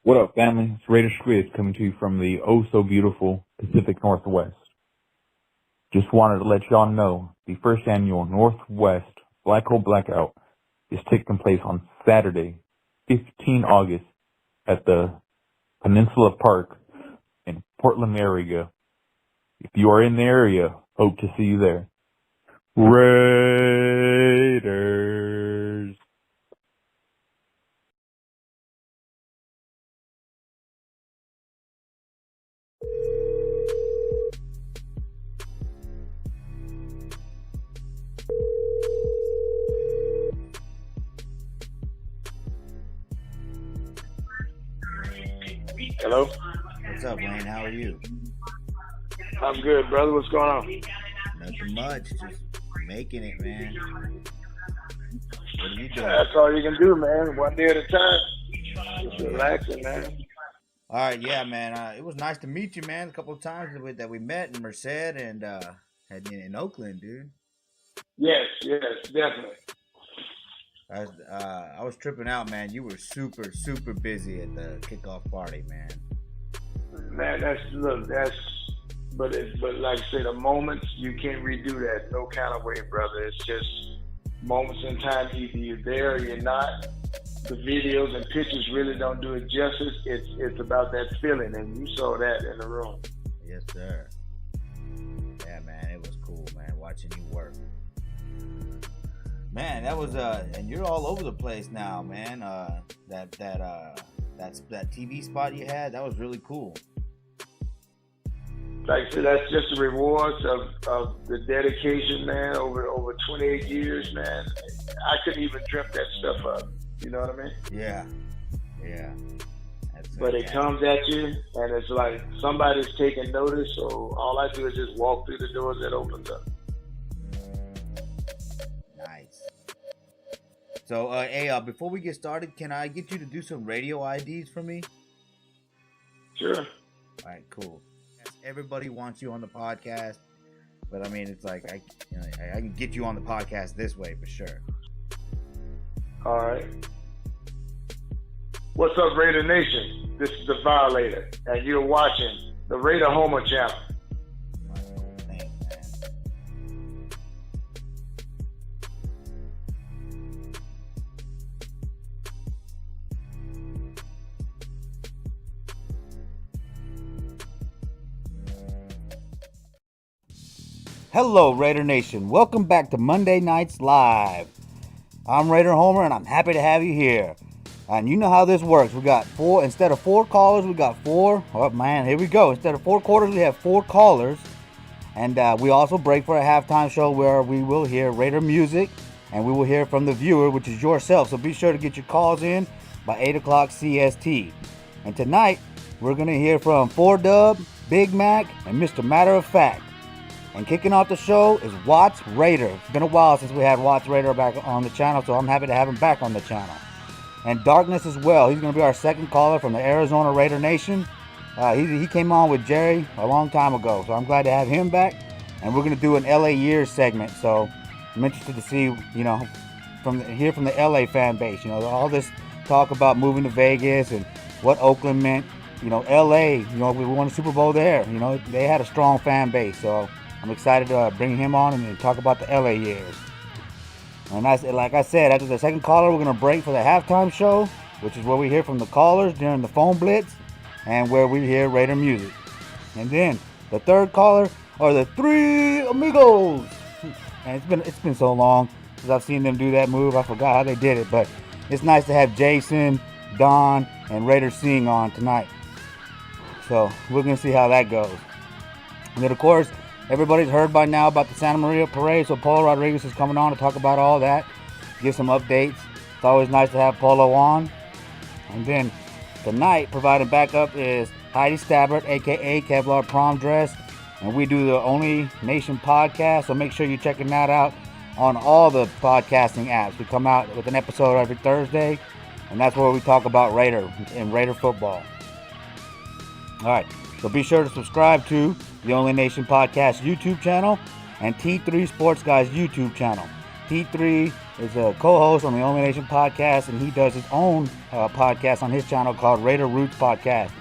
What up, family? It's Raider Squid coming to you from the oh-so-beautiful Pacific Northwest. Just wanted to let y'all know the first annual Northwest Black Hole Blackout is taking place on Saturday, 15 August at the Peninsula Park in Portland area. If you are in the area, hope to see you there. Raiders! Hello? What's up, Wayne? How are you? I'm good, brother. What's going on? Nothing much. Just making it, man. What are you doing? That's all you can do, man. One day at a time. Just relaxing, man. All right, yeah, man. It was nice to meet you, man. A couple of times that we met in Merced and in Oakland, dude. Yes, definitely. I was tripping out, man. You were super, super busy at the kickoff party, man. Man, but like I say, the moments you can't redo that, no kind of way, brother. It's just moments in time. Either you're there or you're not. The videos and pictures really don't do it justice. It's about that feeling, and you saw that in the room. Yes, sir. Yeah, man, it was cool, man, watching you work. Man, that was and you're all over the place now, man. That TV spot you had, that was really cool. Like I said, that's just the rewards of the dedication, man. Over 28 years, man. I couldn't even dream that stuff up. You know what I mean? Yeah. But it comes at you, and it's like somebody's taking notice. So all I do is just walk through the doors that opens up. Nice. So, hey, before we get started, can I get you to do some radio IDs for me? Sure. All right, cool. Everybody wants you on the podcast, but I mean, it's like I can get you on the podcast this way for sure. All right. What's up, Raider Nation? This is the Violator, and you're watching the Raider Homer channel. Hello, Raider Nation. Welcome back to Monday Nights Live. I'm Raider Homer, and I'm happy to have you here. And you know how this works. We got four, instead of 4 callers, we got 4. Oh, man, here we go. Instead of 4 quarters, we have 4 callers. And we also break for a halftime show where we will hear Raider music, and we will hear from the viewer, which is yourself. So be sure to get your calls in by 8 o'clock CST. And tonight, we're going to hear from 4Dub, Big Mac, and Mr. Matter of Fact. And kicking off the show is Watts Raider. It's been a while since we had Watts Raider back on the channel, so I'm happy to have him back on the channel. And Darkness as well. He's going to be our second caller from the Arizona Raider Nation. He came on with Jerry a long time ago, so I'm glad to have him back. And we're going to do an LA Years segment, so I'm interested to see, hear from the LA fan base. All this talk about moving to Vegas and what Oakland meant. LA, we won a Super Bowl there. They had a strong fan base, so I'm excited to bring him on and talk about the LA Years. And like I said, after the second caller, we're going to break for the halftime show, which is where we hear from the callers during the phone blitz and where we hear Raider music. And then the third caller are the 3 Amigos. And it's been so long since I've seen them do that move. I forgot how they did it, but it's nice to have Jason, Don, and Raider Singh on tonight. So we're going to see how that goes. And then, of course, everybody's heard by now about the Santa Maria Parade, so Polo Rodriguez is coming on to talk about all that, give some updates. It's always nice to have Polo on. And then tonight, providing backup is Heidi Stabbert, a.k.a. Kevlar Prom Dress. And we do the Only Nation podcast, so make sure you're checking that out on all the podcasting apps. We come out with an episode every Thursday, and that's where we talk about Raider and Raider football. All right, so be sure to subscribe to the Only Nation Podcast YouTube channel and T3 Sports Guys YouTube channel. T3 is a co-host on the Only Nation podcast, and he does his own podcast on his channel called Raider Roots Podcast.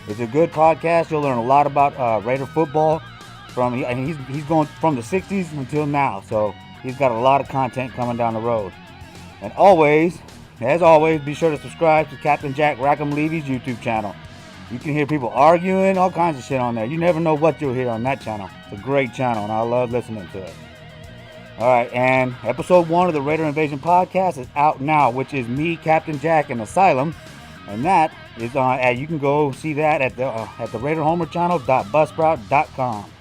It's a good podcast. You'll learn a lot about Raider football and he's going from the 60s until now. So he's got a lot of content coming down the road. And as always, be sure to subscribe to Captain Jack Rackham Levy's YouTube channel. You can hear people arguing, all kinds of shit on there. You never know what you'll hear on that channel. It's a great channel, and I love listening to it. All right, and episode 1 of the Raider Invasion podcast is out now, which is me, Captain Jack, and Asylum. And that is you can go see that at the RaiderHomerChannel.buzzsprout.com.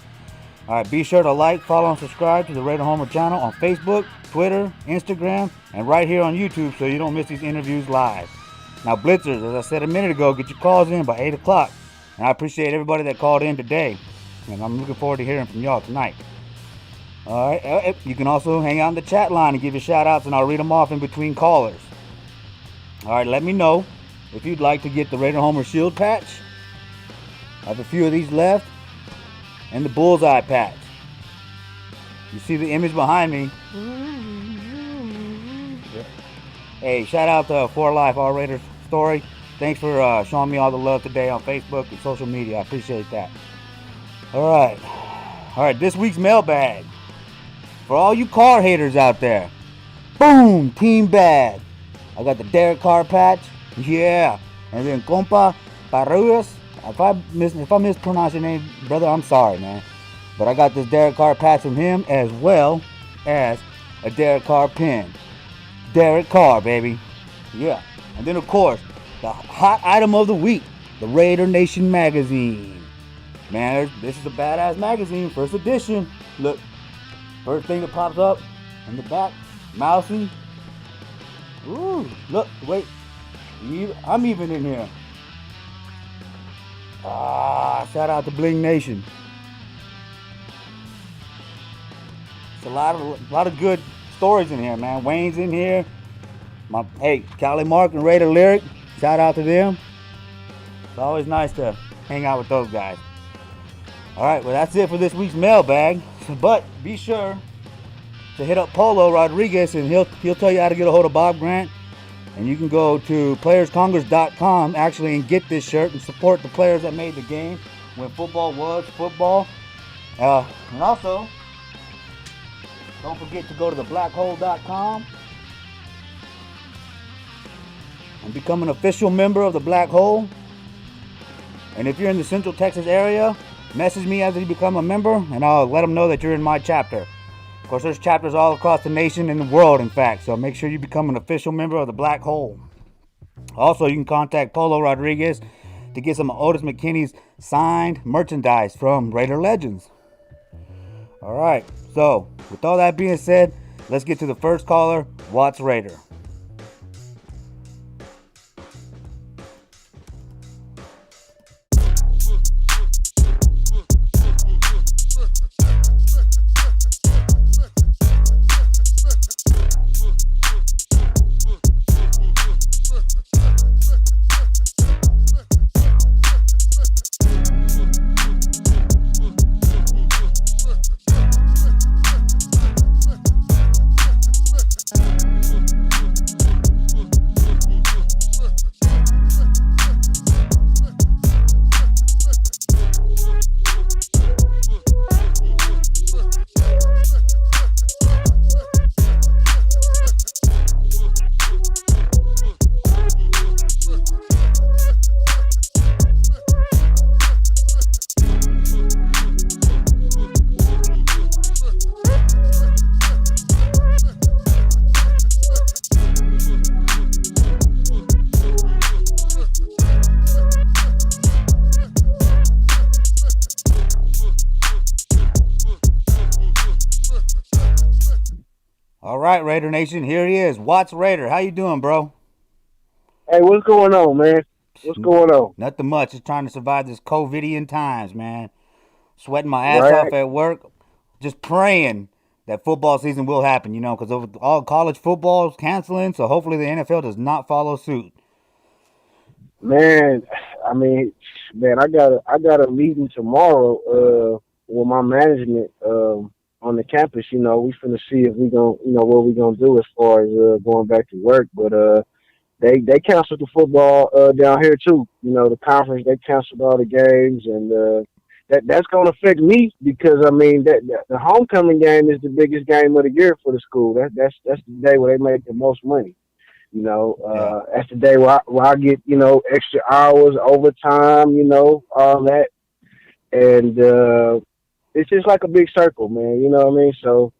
All right, be sure to like, follow, and subscribe to the Raider Homer channel on Facebook, Twitter, Instagram, and right here on YouTube so you don't miss these interviews live. Now, Blitzers, as I said a minute ago, get your calls in by 8 o'clock. And I appreciate everybody that called in today. And I'm looking forward to hearing from y'all tonight. All right, you can also hang out in the chat line and give your shout-outs, and I'll read them off in between callers. All right, let me know if you'd like to get the Raider Homer Shield patch. I have a few of these left. And the bullseye patch. You see the image behind me. Hey, shout out to For Life, All Raiders Story. Thanks for showing me all the love today on Facebook and social media. I appreciate that. All right, this week's mailbag. For all you car haters out there. Boom, team bag. I got the Derek Carr patch. Yeah. And then Compa Barruas. If I mispronounce your name, brother, I'm sorry, man. But I got this Derek Carr patch from him, as well as a Derek Carr pin. Derek Carr, baby. Yeah. And then, of course, the hot item of the week, the Raider Nation magazine. Man, this is a badass magazine, first edition. Look, first thing that pops up in the back, mousy. Ooh, look, wait. I'm even in here. Shout out to Bling Nation. It's a lot of good stories in here, man. Wayne's in here. Cali Mark and Raider Lyric. Shout out to them. It's always nice to hang out with those guys. All right, well, that's it for this week's mailbag. But be sure to hit up Polo Rodriguez, and he'll tell you how to get a hold of Bob Grant. And you can go to playerscongress.com actually and get this shirt and support the players that made the game when football was football. And also, don't forget to go to theblackhole.com and become an official member of the Black Hole. And if you're in the Central Texas area, message me after you become a member, and I'll let them know that you're in my chapter. Of course, there's chapters all across the nation and the world, in fact, so make sure you become an official member of the Black Hole. Also, you can contact Polo Rodriguez to get some of Otis McKinney's signed merchandise from Raider Legends. All right, so with all that being said, let's get to the first caller, Watts Raider. All right, Raider Nation, here he is, Watts Raider. How you doing, bro? Hey, what's going on, man? What's going on? Nothing much. Just trying to survive this COVIDian times, man. Sweating my ass off at work. Just praying that football season will happen, because all college football is canceling, so hopefully the NFL does not follow suit. Man, I got a meeting tomorrow with my management on on the campus, we finna see if we gon' what we gonna do as far as going back to work. But they canceled the football down here too. The conference, they canceled all the games, and that's gonna affect me because I mean that the homecoming game is the biggest game of the year for the school. That's the day where they make the most money. Yeah. That's the day where I get extra hours, overtime, all that, and it's just like a big circle, man. You know what I mean? So,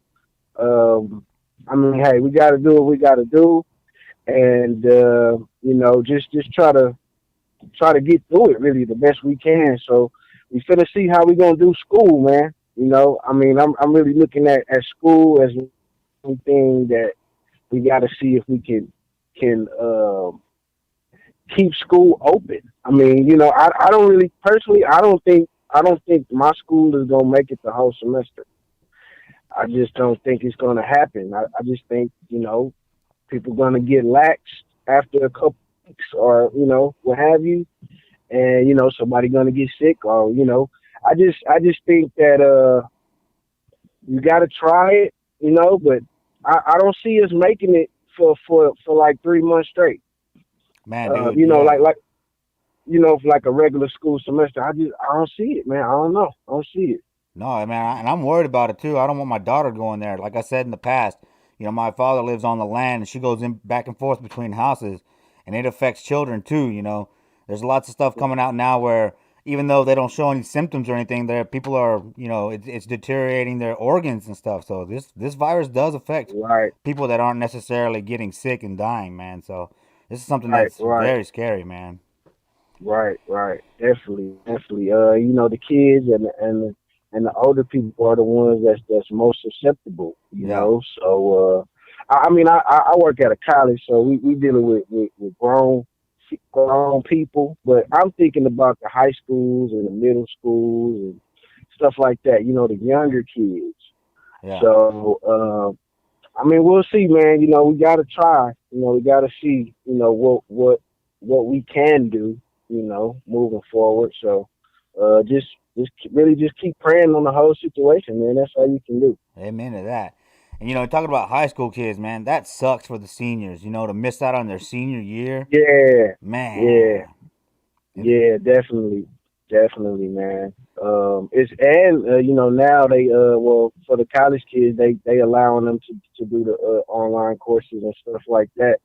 I mean, hey, we got to do what we got to do, and just try to get through it really the best we can. So we finna see how we gonna do school, man. I mean, I'm really looking at school as one thing that we got to see if we can keep school open. I mean, I don't really personally. I don't think my school is gonna make it the whole semester. I just don't think it's gonna happen. I just think people gonna get lax after a couple weeks or what have you, and somebody gonna get sick or I just think that you got to try it, but I don't see us making it for like 3 months straight. Man, dude, yeah. For like a regular school semester. I don't see it, man. I don't know. I don't see it. No, man, and I'm worried about it too. I don't want my daughter going there. Like I said in the past, my father lives on the land, and she goes in back and forth between houses, and it affects children too. There's lots of stuff coming out now where even though they don't show any symptoms or anything, there people are, it's deteriorating their organs and stuff. So this virus does affect Right, people that aren't necessarily getting sick and dying, man. So this is something right, that's right, very scary, man. right. Definitely, definitely. The kids and the older people are the ones that's most susceptible. Yeah, So I mean, I work at a college, so we dealing with grown people, but I'm thinking about the high schools and the middle schools and stuff like that. The younger kids. yeah. So I mean, we'll see, man. We got to try. We got to see. What we can do. Moving forward. So really just keep praying on the whole situation, man. That's all you can do. Amen to that. And talking about high school kids, man, that sucks for the seniors. To miss out on their senior year, Yeah, yeah, man. And definitely, definitely, man. It's and now they for the college kids they allowing them to do the online courses and stuff like that.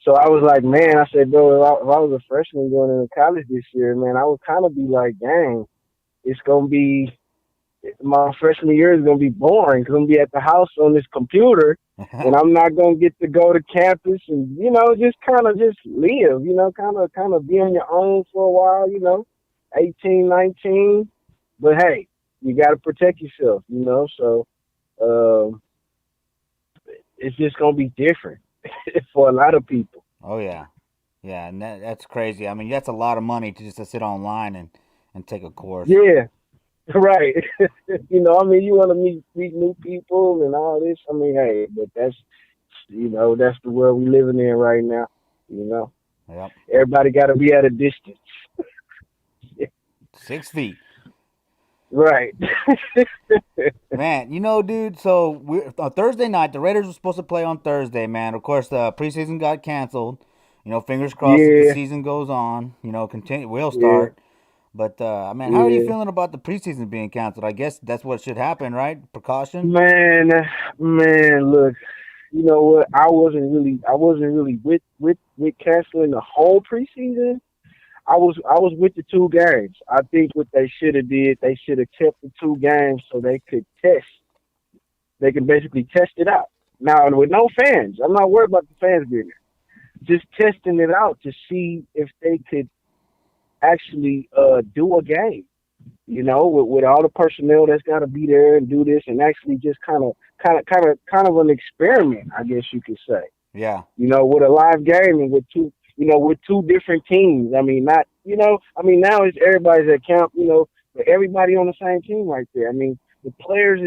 So I was like, man, I said, bro, if I was a freshman going into college this year, man, I would kind of be like, dang, it's gonna be my freshman year is gonna be boring because I'm gonna be at the house on this computer, and I'm not gonna get to go to campus and just kind of just live, kind of be on your own for a while, 18, 19. But hey, you got to protect yourself, So um, it's just gonna be different for a lot of people. oh yeah, yeah, and that's crazy. I mean, that's a lot of money to just to sit online and take a course. Yeah, right. I mean, you want to meet new people and all this. I mean, hey, but that's the world we living in right now. You know, Yep, everybody got to be at a distance. 6 feet. Right. Man, dude. So on Thursday night, the Raiders were supposed to play on Thursday. Man, of course, the preseason got canceled. Fingers crossed that the Yeah, season goes on. Continue. Will yeah, start. But man, how are you yeah. feeling about the preseason being canceled? I guess that's what should happen, right? Precaution. Man, man, look. You know what? I wasn't really with canceling the whole preseason. I was with the 2 games. I think what they should have did, they should have kept the 2 games so they could test. They can basically test it out. Now with no fans, I'm not worried about the fans being there. Just testing it out to see if they could actually do a game. With all the personnel that's got to be there and do this, and actually just kind of an experiment, I guess you could say. Yeah. With a live game and with two different teams. I mean, not, now it's everybody's at camp, but everybody on the same team right there. I mean, the players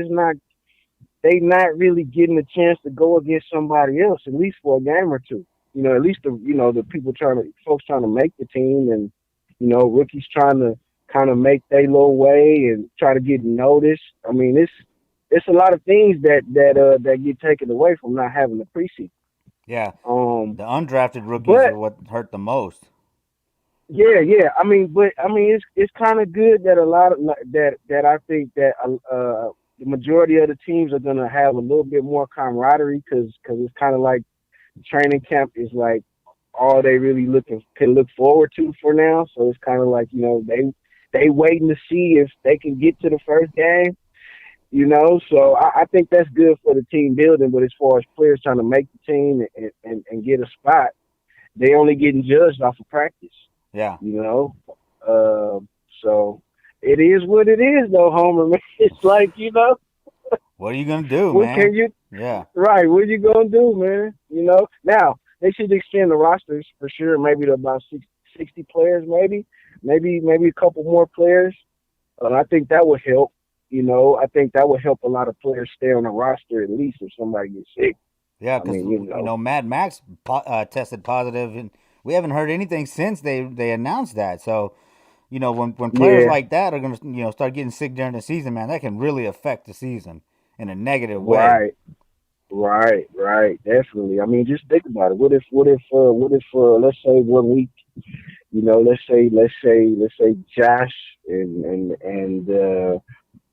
they not really getting a chance to go against somebody else, at least for a game or two. At least the folks trying to make the team, and, rookies trying to kind of make their little way and try to get noticed. I mean, it's a lot of things that get taken away from not having the preseason. Yeah, Um, the undrafted rookies are but what hurt the most. yeah. It's kind of good that a lot of that I think that the majority of the teams are gonna have a little bit more camaraderie because it's kind of like training camp is like all they really can look forward to for now. So it's kind of like they waiting to see if they can get to the first game. So I think that's good for the team building. But as far as players trying to make the team and get a spot, they only getting judged off of practice. Yeah. You know, uh, so it is what it is, though, Homer. Man. It's like What are you gonna do, what can man? you Yeah. right? What you gonna do, man? Now they should extend the rosters for sure. Maybe to about 60 players, maybe a couple more players. I think that would help. I think that would help a lot of players stay on the roster at least if somebody gets sick. Yeah, I because mean, Mad Max tested positive, and we haven't heard anything since they announced that. So when players yeah, like that are gonna start getting sick during the season, man, that can really affect the season in a negative way. right, right, definitely. I mean, just think about it. Let's say 1 week, let's say Josh and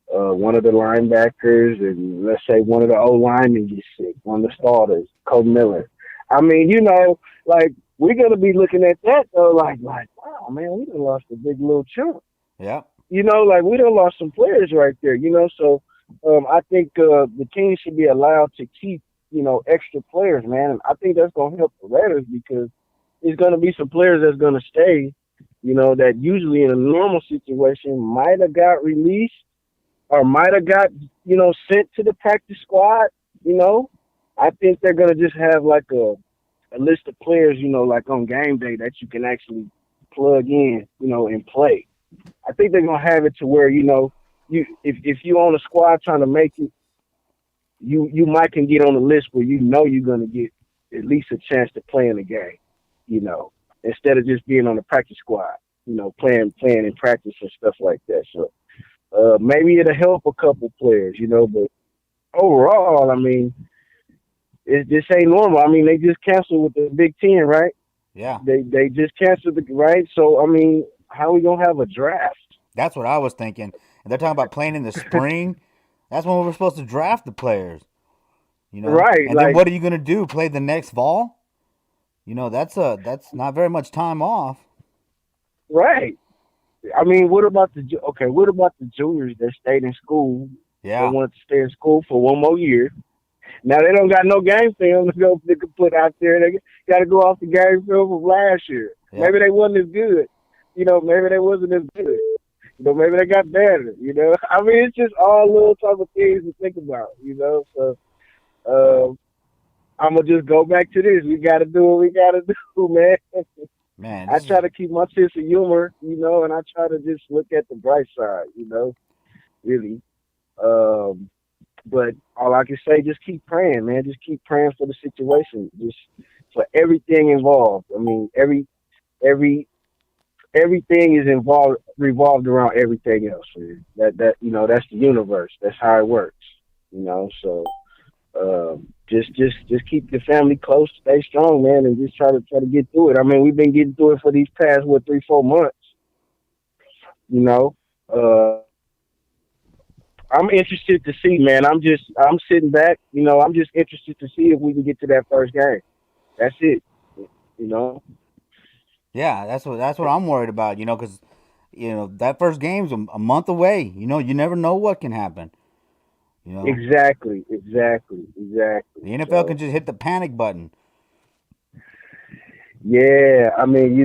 one of the linebackers, and let's say one of the O linemen gets sick, one of the starters, Cole Miller. I mean, like we're gonna be looking at that though, like wow, man, we done lost a big little chunk. Yeah. Like we done lost some players right there. So I think the team should be allowed to keep extra players, man. And I think that's gonna help the Raiders because there's gonna be some players that's gonna stay. That usually in a normal situation might have got released or might have got, sent to the practice squad, I think they're gonna just have like a list of players, like on game day that you can actually plug in, and play. I think they're gonna have it to where, if you on a squad trying to make it, you might can get on the list where you're gonna get at least a chance to play in the game, instead of just being on the practice squad, playing in practice and stuff like that. So maybe it'll help a couple players, but overall, I mean, this ain't normal. I mean, they just canceled with the Big Ten, right? Yeah. They just canceled right. So I mean, how are we gonna have a draft? That's what I was thinking. And they're talking about playing in the spring. That's when we're supposed to draft the players. Right, And then like what are you gonna do? Play the next fall? That's not very much time off. right. I mean, what about the juniors that stayed in school? They Yeah. wanted to stay in school for one more year. Now they don't got no game film they could put out there. They got to go off the game film from last year. Yep. Maybe they wasn't as good. Maybe they wasn't as good. Maybe they got better. I mean, it's just all little type of things to think about. So I'm gonna just go back to this. We got to do what we got to do, man. Man, I try to keep my sense of humor, and I try to just look at the bright side, really. But all I can say, just keep praying, man. Just keep praying for the situation, just for everything involved. I mean, every everything is involved revolved around everything else. Man. That's the universe. That's how it works. So just keep your family close, stay strong, man, and just try to get through it. I mean, we've been getting through it for these past 3-4 months. Uh, I'm interested to see, man. I'm sitting back. I'm just interested to see if we can get to that first game. That's it. You know. Yeah, that's what I'm worried about. Because that first game's a month away. You never know what can happen. Exactly. The NFL So can just hit the panic button. yeah, I mean,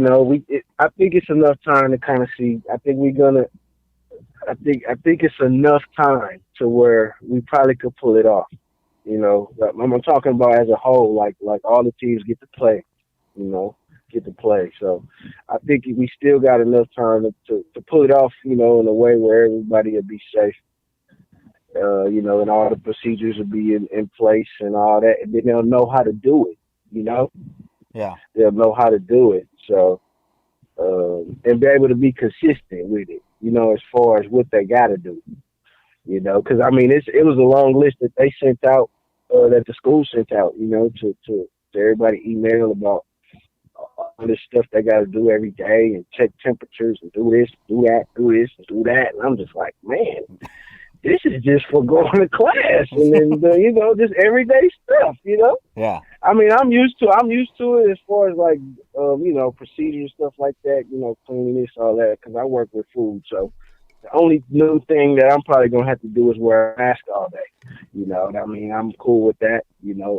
I think it's enough time to kind of see. I think it's enough time to where we probably could pull it off. I'm talking about as a whole, like all the teams get to play. Get to play. So I think we still got enough time to pull it off. In a way where everybody will be safe. And all the procedures will be in place and all that, and then they'll know how to do it. Yeah. They'll know how to do it. So and be able to be consistent with it. As far as what they got to do. Because I mean, it was a long list that they sent out, that the school sent out, to everybody email about all this stuff they got to do every day and check temperatures and do this, do that, do this, and do that. And I'm just like, man, this is just for going to class and then just everyday stuff. Yeah. I mean, I'm used to it as far as like procedures, stuff like that. Cleanliness, all that, because I work with food. So the only new thing that I'm probably gonna have to do is wear a mask all day. I mean, I'm cool with that.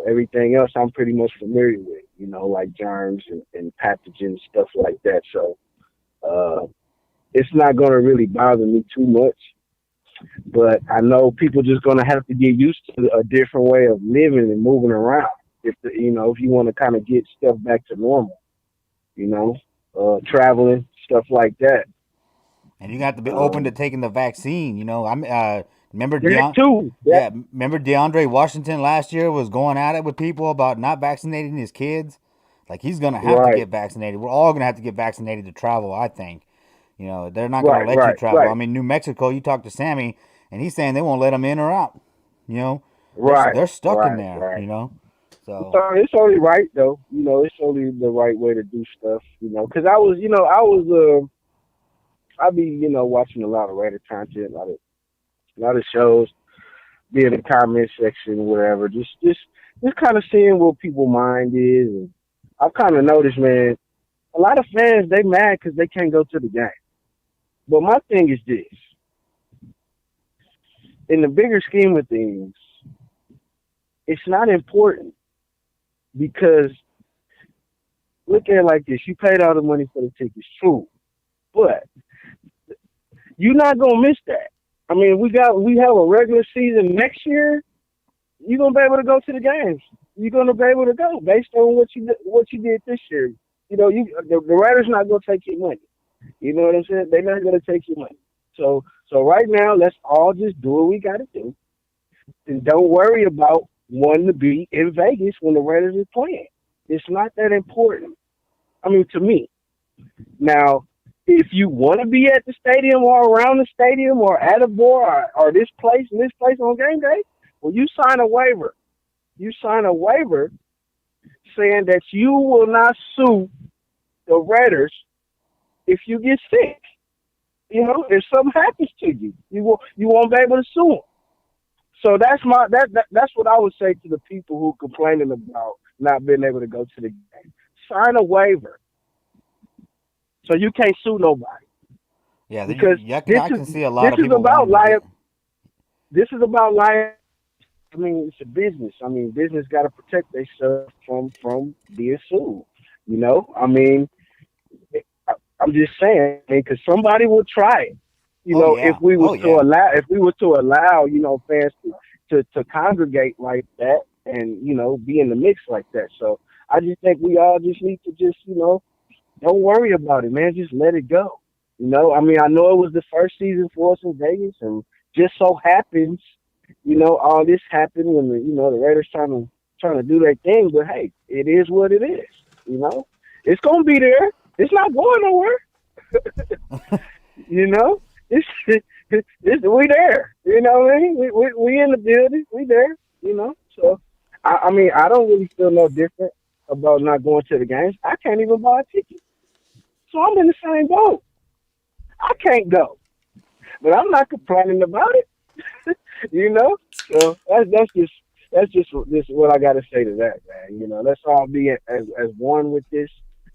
Everything else I'm pretty much familiar with. Like germs and pathogens, stuff like that. So it's not gonna really bother me too much. But I know people just gonna have to get used to a different way of living and moving around. If you want to kind of get stuff back to normal, traveling, stuff like that. And you got to be open to taking the vaccine. Remember That too. Yeah, remember DeAndre Washington last year was going at it with people about not vaccinating his kids. Like he's gonna have to Right, get vaccinated. We're all gonna have to get vaccinated to travel. I think. They're not gonna right, let you right, travel. I right, mean, New Mexico. You talk to Sammy, and he's saying they won't let him in or out. You know, right, they're stuck in right, there. right. So It's only right though. It's only the right way to do stuff. Because I be watching a lot of Reddit content, a lot of shows, be in the comment section, whatever. Just kind of seeing what people's mind is. And I've kind of noticed, man, a lot of fans they mad because they can't go to the game. But my thing is this: in the bigger scheme of things, it's not important because look at it like this: you paid all the money for the tickets, true, but you're not gonna miss that. I mean, we have a regular season next year. You're gonna be able to go to the games. You're gonna be able to go based on what you did this year. The Raiders not gonna take your money. You know what I'm saying? They're not gonna take your money. So right now, let's all just do what we gotta do, and don't worry about wanting to be in Vegas when the Raiders are playing. It's not that important. I mean, to me. Now, if you want to be at the stadium or around the stadium or at a bar or this place and this place on game day, well, you sign a waiver. You sign a waiver saying that you will not sue the Raiders if you get sick. If something happens to you, you won't be able to sue them. So that's what I would say to the people who complaining about not being able to go to the game. Sign a waiver. So you can't sue nobody. yeah, Because I can see a lot this of is people about wanting to this is about life. I mean, it's a business. I mean, business got to protect themselves from being sued. I mean, I'm just saying because somebody will try it. Oh If yeah, we was oh to yeah. allow fans to congregate like that and be in the mix like that. So I just think we all just need to just don't worry about it, man. Just let it go. I mean, I know it was the first season for us in Vegas, and just so happens, all this happened when the Raiders trying to do their thing. But hey, it is what it is. It's gonna be there. It's not going nowhere. It's, we there. You know what I mean? We in the building. We there. So I mean, I don't really feel no different about not going to the games. I can't even buy a ticket. So I'm in the same boat. I can't go, but I'm not complaining about it. So that's just what I got to say to that, man. Let's all be as one with this.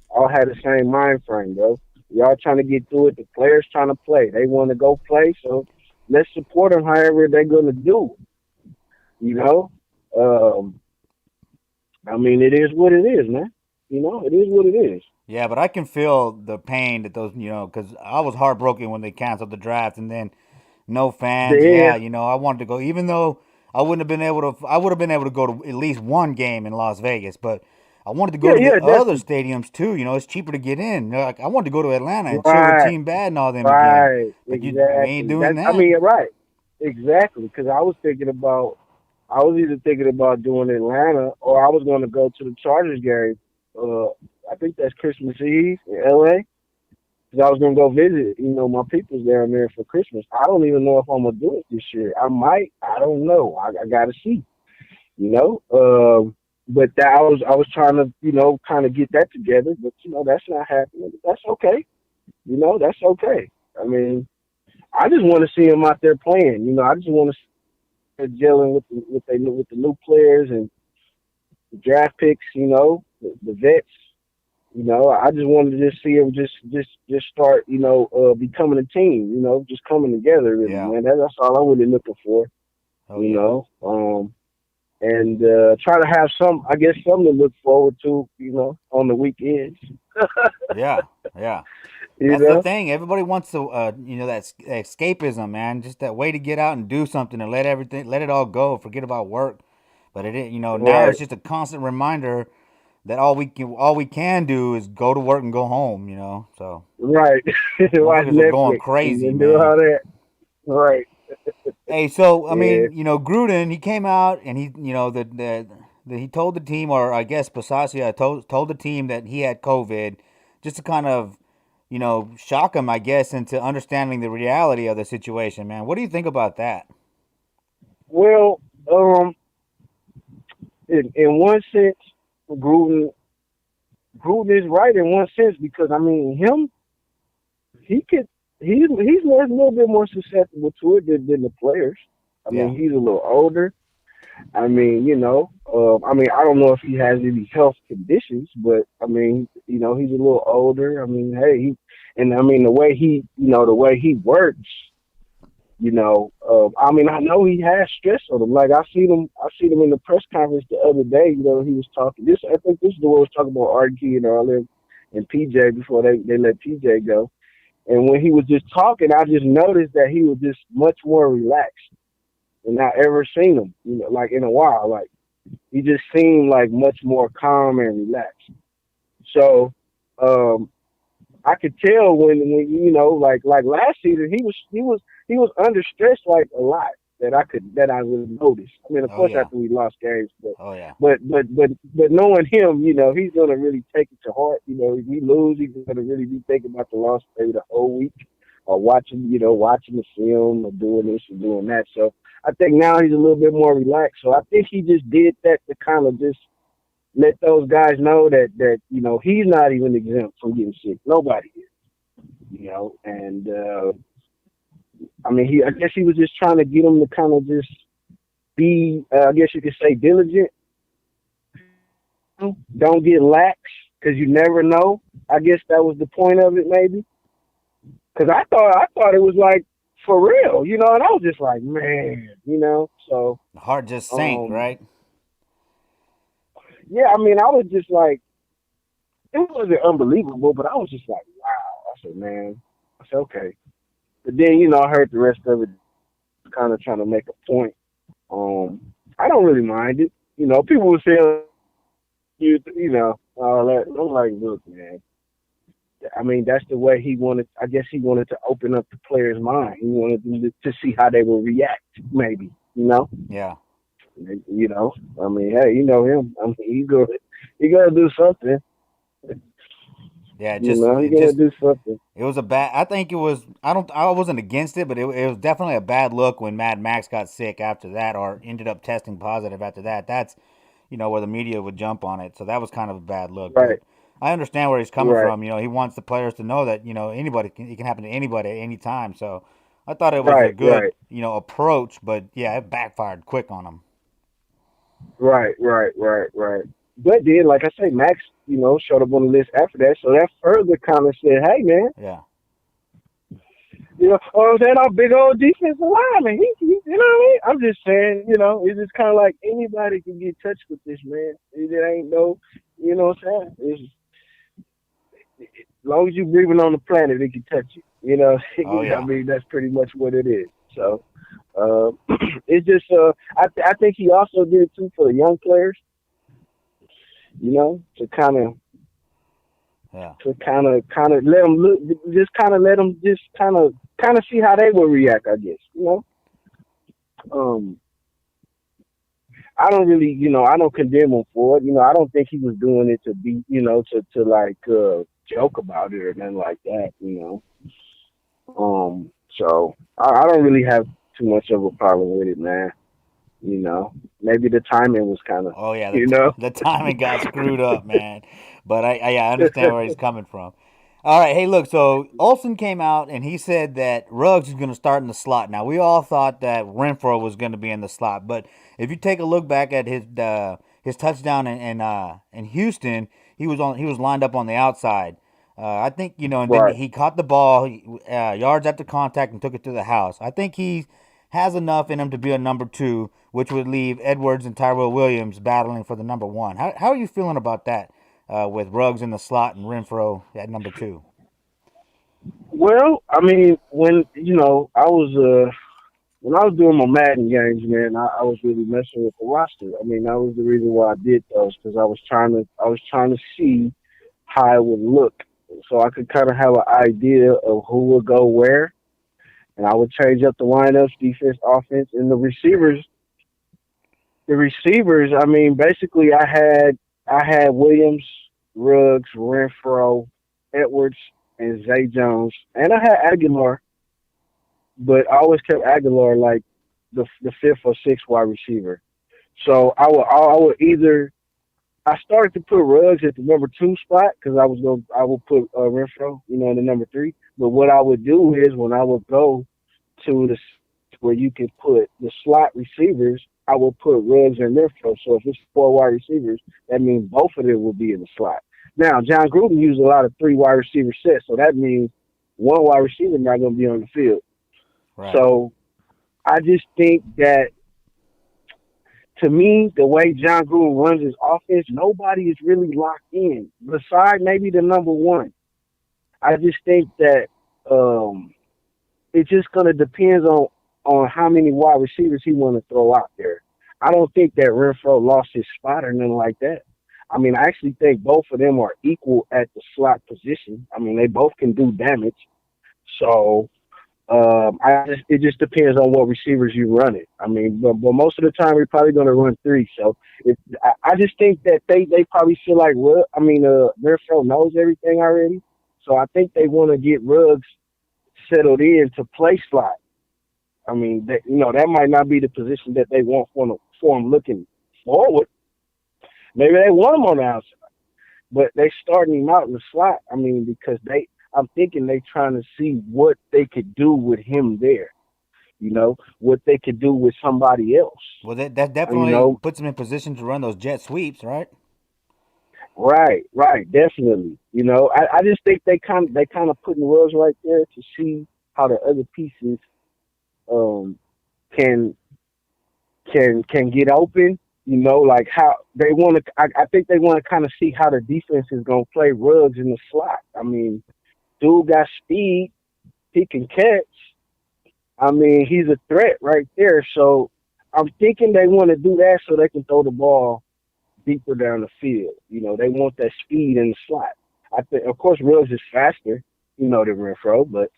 All have the same mind frame, bro. Y'all trying to get through it. The players trying to play. They want to go play, so let's support them however they're gonna do. You know, I mean, it is what it is, man. It is what it is. Yeah, but I can feel the pain that those, because I was heartbroken when they canceled the draft and then no fans. Yeah, Yeah, I wanted to go, even though I wouldn't have been able to. I would have been able to go to at least one game in Las Vegas, but I wanted to go yeah, to the yeah, other definitely. stadiums too. It's cheaper to get in. Like I wanted to go to Atlanta and chill with Right, Team Bad and all them again, right, but you ain't exactly. doing I that. mean, right, exactly. Because I was either thinking about doing Atlanta or I was going to go to the Chargers game. I think that's Christmas Eve in LA. 'Cause I was gonna go visit, my peoples down there for Christmas. I don't even know if I'm gonna do it this year. I might. I don't know. I gotta see. You know. But that I was trying to kind of get that together, but that's not happening. But that's okay. That's okay. I mean, I just want to see them out there playing. I just want to see them gelling with the new players and the draft picks. The vets. I just wanted to just see them just start, becoming a team, just coming together, really, Yeah. man. That's all I'm really looking for, Oh you yeah. know. And try to have I guess, something to look forward to, on the weekends, Yeah. Yeah. you That's the know. thing. Everybody wants to, that escapism, man. Just that way to get out and do something and let it all go. Forget about work. But now Right, it's just a constant reminder that all we can do is go to work and go home. So right. Watch motherfuckers are going Netflix and crazy, then do man. all that. Right. Hey, so I Yeah. mean, Gruden, he came out and he told the team, or I guess Pasasia told the team that he had COVID, just to kind of, shock him, I guess, into understanding the reality of the situation. Man, what do you think about that? Well, in one sense, Gruden Gruden is right in one sense because I mean he could he's more a little bit more susceptible to it than the players. I Yeah, mean he's a little older. I mean I mean I don't know if he has any health conditions, but I mean he's a little older. I mean and I mean the way he works. I mean, I know he has stress on him. Like I seen him in the press conference the other day. He was talking. I think this is the one was talking about RG and all them and PJ before they let PJ go. And when he was just talking, I just noticed that he was just much more relaxed than I ever seen him. Like in a while. Like he just seemed like much more calm and relaxed. So, um, I could tell when like last season he was under stress like a lot that I would notice. I mean, of oh course yeah, after we lost games, but oh yeah, knowing him, he's gonna really take it to heart. If we lose, he's gonna really be thinking about the loss maybe the whole week, or watching the film or doing this or doing that. So I think now he's a little bit more relaxed. So I think he just did that to kind of just let those guys know that he's not even exempt from getting sick. Nobody is, and I mean I guess he was just trying to get them to kind of just be, I guess you could say, diligent. Don't get lax because you never know. I guess that was the point of it, maybe. Because I thought it was like for real, and I was just like, man, So, the heart just sank, um, right? yeah, I mean, I was just like, it wasn't unbelievable, but I was just like, wow. I said, man, I said, okay. But then, I heard the rest of it, kind of trying to make a point. I don't really mind it. People were saying, all that. I'm like, look, man. I mean, that's the way he wanted. I guess he wanted to open up the players' mind. He wanted them to see how they will react, maybe. Yeah, I mean, hey, him. I mean, he gonna do something. yeah. He gonna do something. It was a bad. I think it was. I wasn't against it, but it was definitely a bad look when Mad Max got sick after that, or ended up testing positive after that. That's where the media would jump on it. So that was kind of a bad look. Right, But I understand where he's coming right, from. He wants the players to know that it can happen to anybody at any time. So I thought it was a right, good right, approach, but yeah, it backfired quick on him. right. But then, like I say, Max, showed up on the list after that, so that further kind of said, "Hey, man, Yeah. that our big old defensive lineman, he what I mean? I'm just saying, it's just kind of like anybody can get touched with this, man. It ain't no, what I'm saying? As long as you're breathing on the planet, it can touch you. Oh I yeah. mean, that's pretty much what it is. So, uh, it's just, I think he also did it too for the young players, to Yeah. let them look, just kind of let them just kind of see how they will react. I guess. Um, I don't really, I don't condemn him for it. I don't think he was doing it to be, to like joke about it or nothing like that. So I don't really have too much of a problem with it, man. Maybe the timing was kind of, Oh yeah, you know. the timing got screwed up, man. But I understand where he's coming from. All right, hey, look. So Olsen came out and he said that Ruggs is going to start in the slot. Now we all thought that Renfro was going to be in the slot, but if you take a look back at his touchdown in Houston, he was lined up on the outside. I think and then Right. he caught the ball yards after contact and took it to the house. I think he has enough in him to be a number two, which would leave Edwards and Tyrell Williams battling for the number one. How are you feeling about that with Ruggs in the slot and Renfro at number two? Well, I mean, when I was doing my Madden games, man, I was really messing with the roster. I mean, that was the reason why I did those because I was trying to see how it would look, so I could kind of have an idea of who would go where, and I would change up the lineups, defense, offense, and the receivers. The receivers, I mean, basically, I had Williams, Ruggs, Renfro, Edwards, and Zay Jones, and I had Aguilar, but I always kept Aguilar like the fifth or sixth wide receiver. So I would either I started to put Ruggs at the number two spot because I would put Renfro, in the number three. But what I would do is when I would go to the where you can put the slot receivers, I would put Ruggs and Renfro. So if it's four wide receivers, that means both of them will be in the slot. Now John Gruden used a lot of three wide receiver sets, so that means one wide receiver not going to be on the field. Right. So I just think that to me, the way John Gruden runs his offense, nobody is really locked in. Besides maybe the number one. I just think that it's just gonna depend on how many wide receivers he want to throw out there. I don't think that Renfro lost his spot or nothing like that. I mean, I actually think both of them are equal at the slot position. I mean, they both can do damage. So it just depends on what receivers you run it. I mean, but most of the time we're probably going to run three. So I just think that they probably feel like Renfro knows everything already. So I think they want to get Ruggs settled in to play slot. I mean, that might not be the position that they want for him looking forward. Maybe they want him on the outside, but they starting him out in the slot. I mean, because I'm thinking they trying to see what they could do with him there. What they could do with somebody else. Well, that definitely puts them in position to run those jet sweeps, right? Right, definitely. I just think they kind of putting Ruggs right there to see how the other pieces can get open. Like how they want to. I think they want to kind of see how the defense is going to play Ruggs in the slot. I mean, dude got speed. He can catch. I mean, he's a threat right there. So I'm thinking they want to do that so they can throw the ball deeper down the field. They want that speed in the slot. I think, of course, Ruggs is faster, than Renfro, but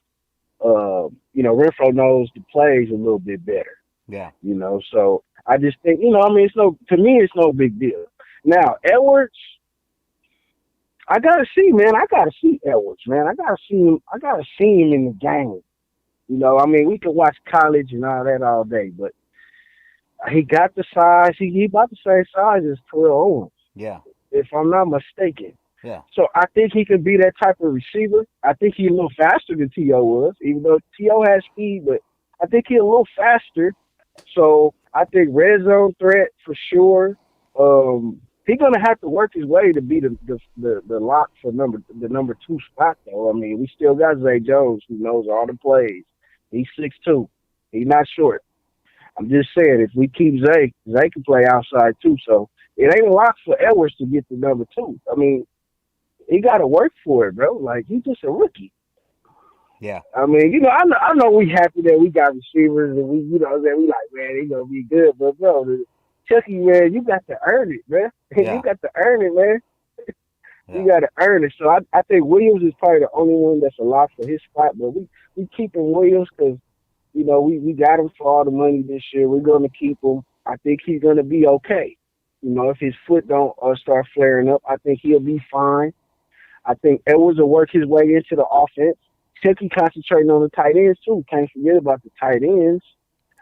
Renfro knows the plays a little bit better. Yeah. So I just think, to me, it's no big deal. Now, Edwards, I gotta see, man. I gotta see Edwards, man. I gotta see him in the game. We can watch college and all that all day, but he got the size. He about the same size as Terrell Owens. Yeah. If I'm not mistaken. Yeah. So I think he could be that type of receiver. I think he's a little faster than T.O. was, even though T.O. has speed, but I think he's a little faster. So I think red zone threat for sure. He's gonna have to work his way to be the lock for the number two spot though. I mean, we still got Zay Jones who knows all the plays. He's 6'2". He's not short. I'm just saying if we keep Zay can play outside too. So it ain't a lock for Edwards to get to number two. I mean, he got to work for it, bro. Like he's just a rookie. Yeah. I mean, I know we happy that we got receivers and we like, man, he gonna be good, but bro, Chucky, man, you got to earn it, man. Yeah. You got to earn it, man. Yeah. You got to earn it. So I think Williams is probably the only one that's a lock for his spot, but we keeping Williams because we got him for all the money this year. We're going to keep him. I think he's gonna be okay. You know, if his foot don't start flaring up, I think he'll be fine. I think Edwards will work his way into the offense. Chucky concentrating on the tight ends too. Can't forget about the tight ends.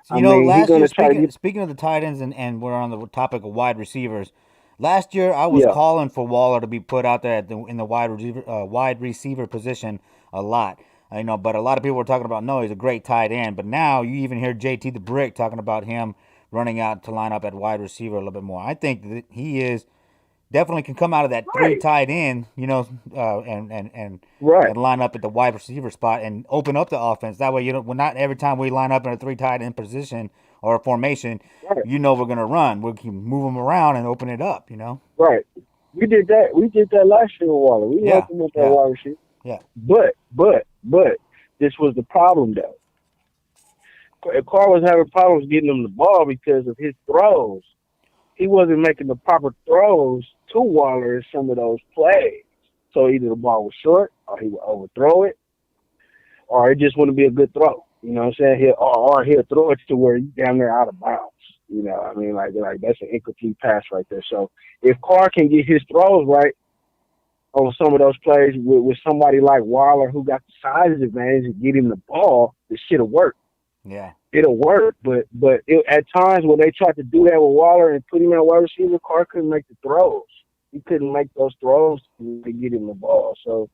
I mean, he's Last year, gonna try to get. speaking of the tight ends, and we're on the topic of wide receivers. Last year, I was Yeah, calling for Waller to be put out there in the wide receiver position a lot. I know, but a lot of people were talking about no, he's a great tight end. But now you even hear JT the Brick talking about him running out to line up at wide receiver a little bit more. I think that he is definitely can come out of that three right, tight end, right, and line up at the wide receiver spot and open up the offense. That way, you don't. Well, not every time we line up in a three tight end position or a formation, right, we're gonna run. We'll keep move them around and open it up. right. We did that. We did that last year with Waller. We Yeah, helped him with that yeah, wide receiver. yeah. But, this was the problem though. Carr was having problems getting him the ball because of his throws. He wasn't making the proper throws to Waller in some of those plays. So either the ball was short, or he would overthrow it, or it just wouldn't be a good throw. You know what I'm saying? Or he'll throw it to where you down there out of bounds. You know, I mean, like that's an incomplete pass right there. So if Carr can get his throws right on some of those plays with somebody like Waller who got the size advantage and get him the ball, the shit'll work. Yeah. It'll work, but at times when they tried to do that with Waller and put him at wide receiver, Carr couldn't make the throws. He couldn't make those throws to get him the ball. So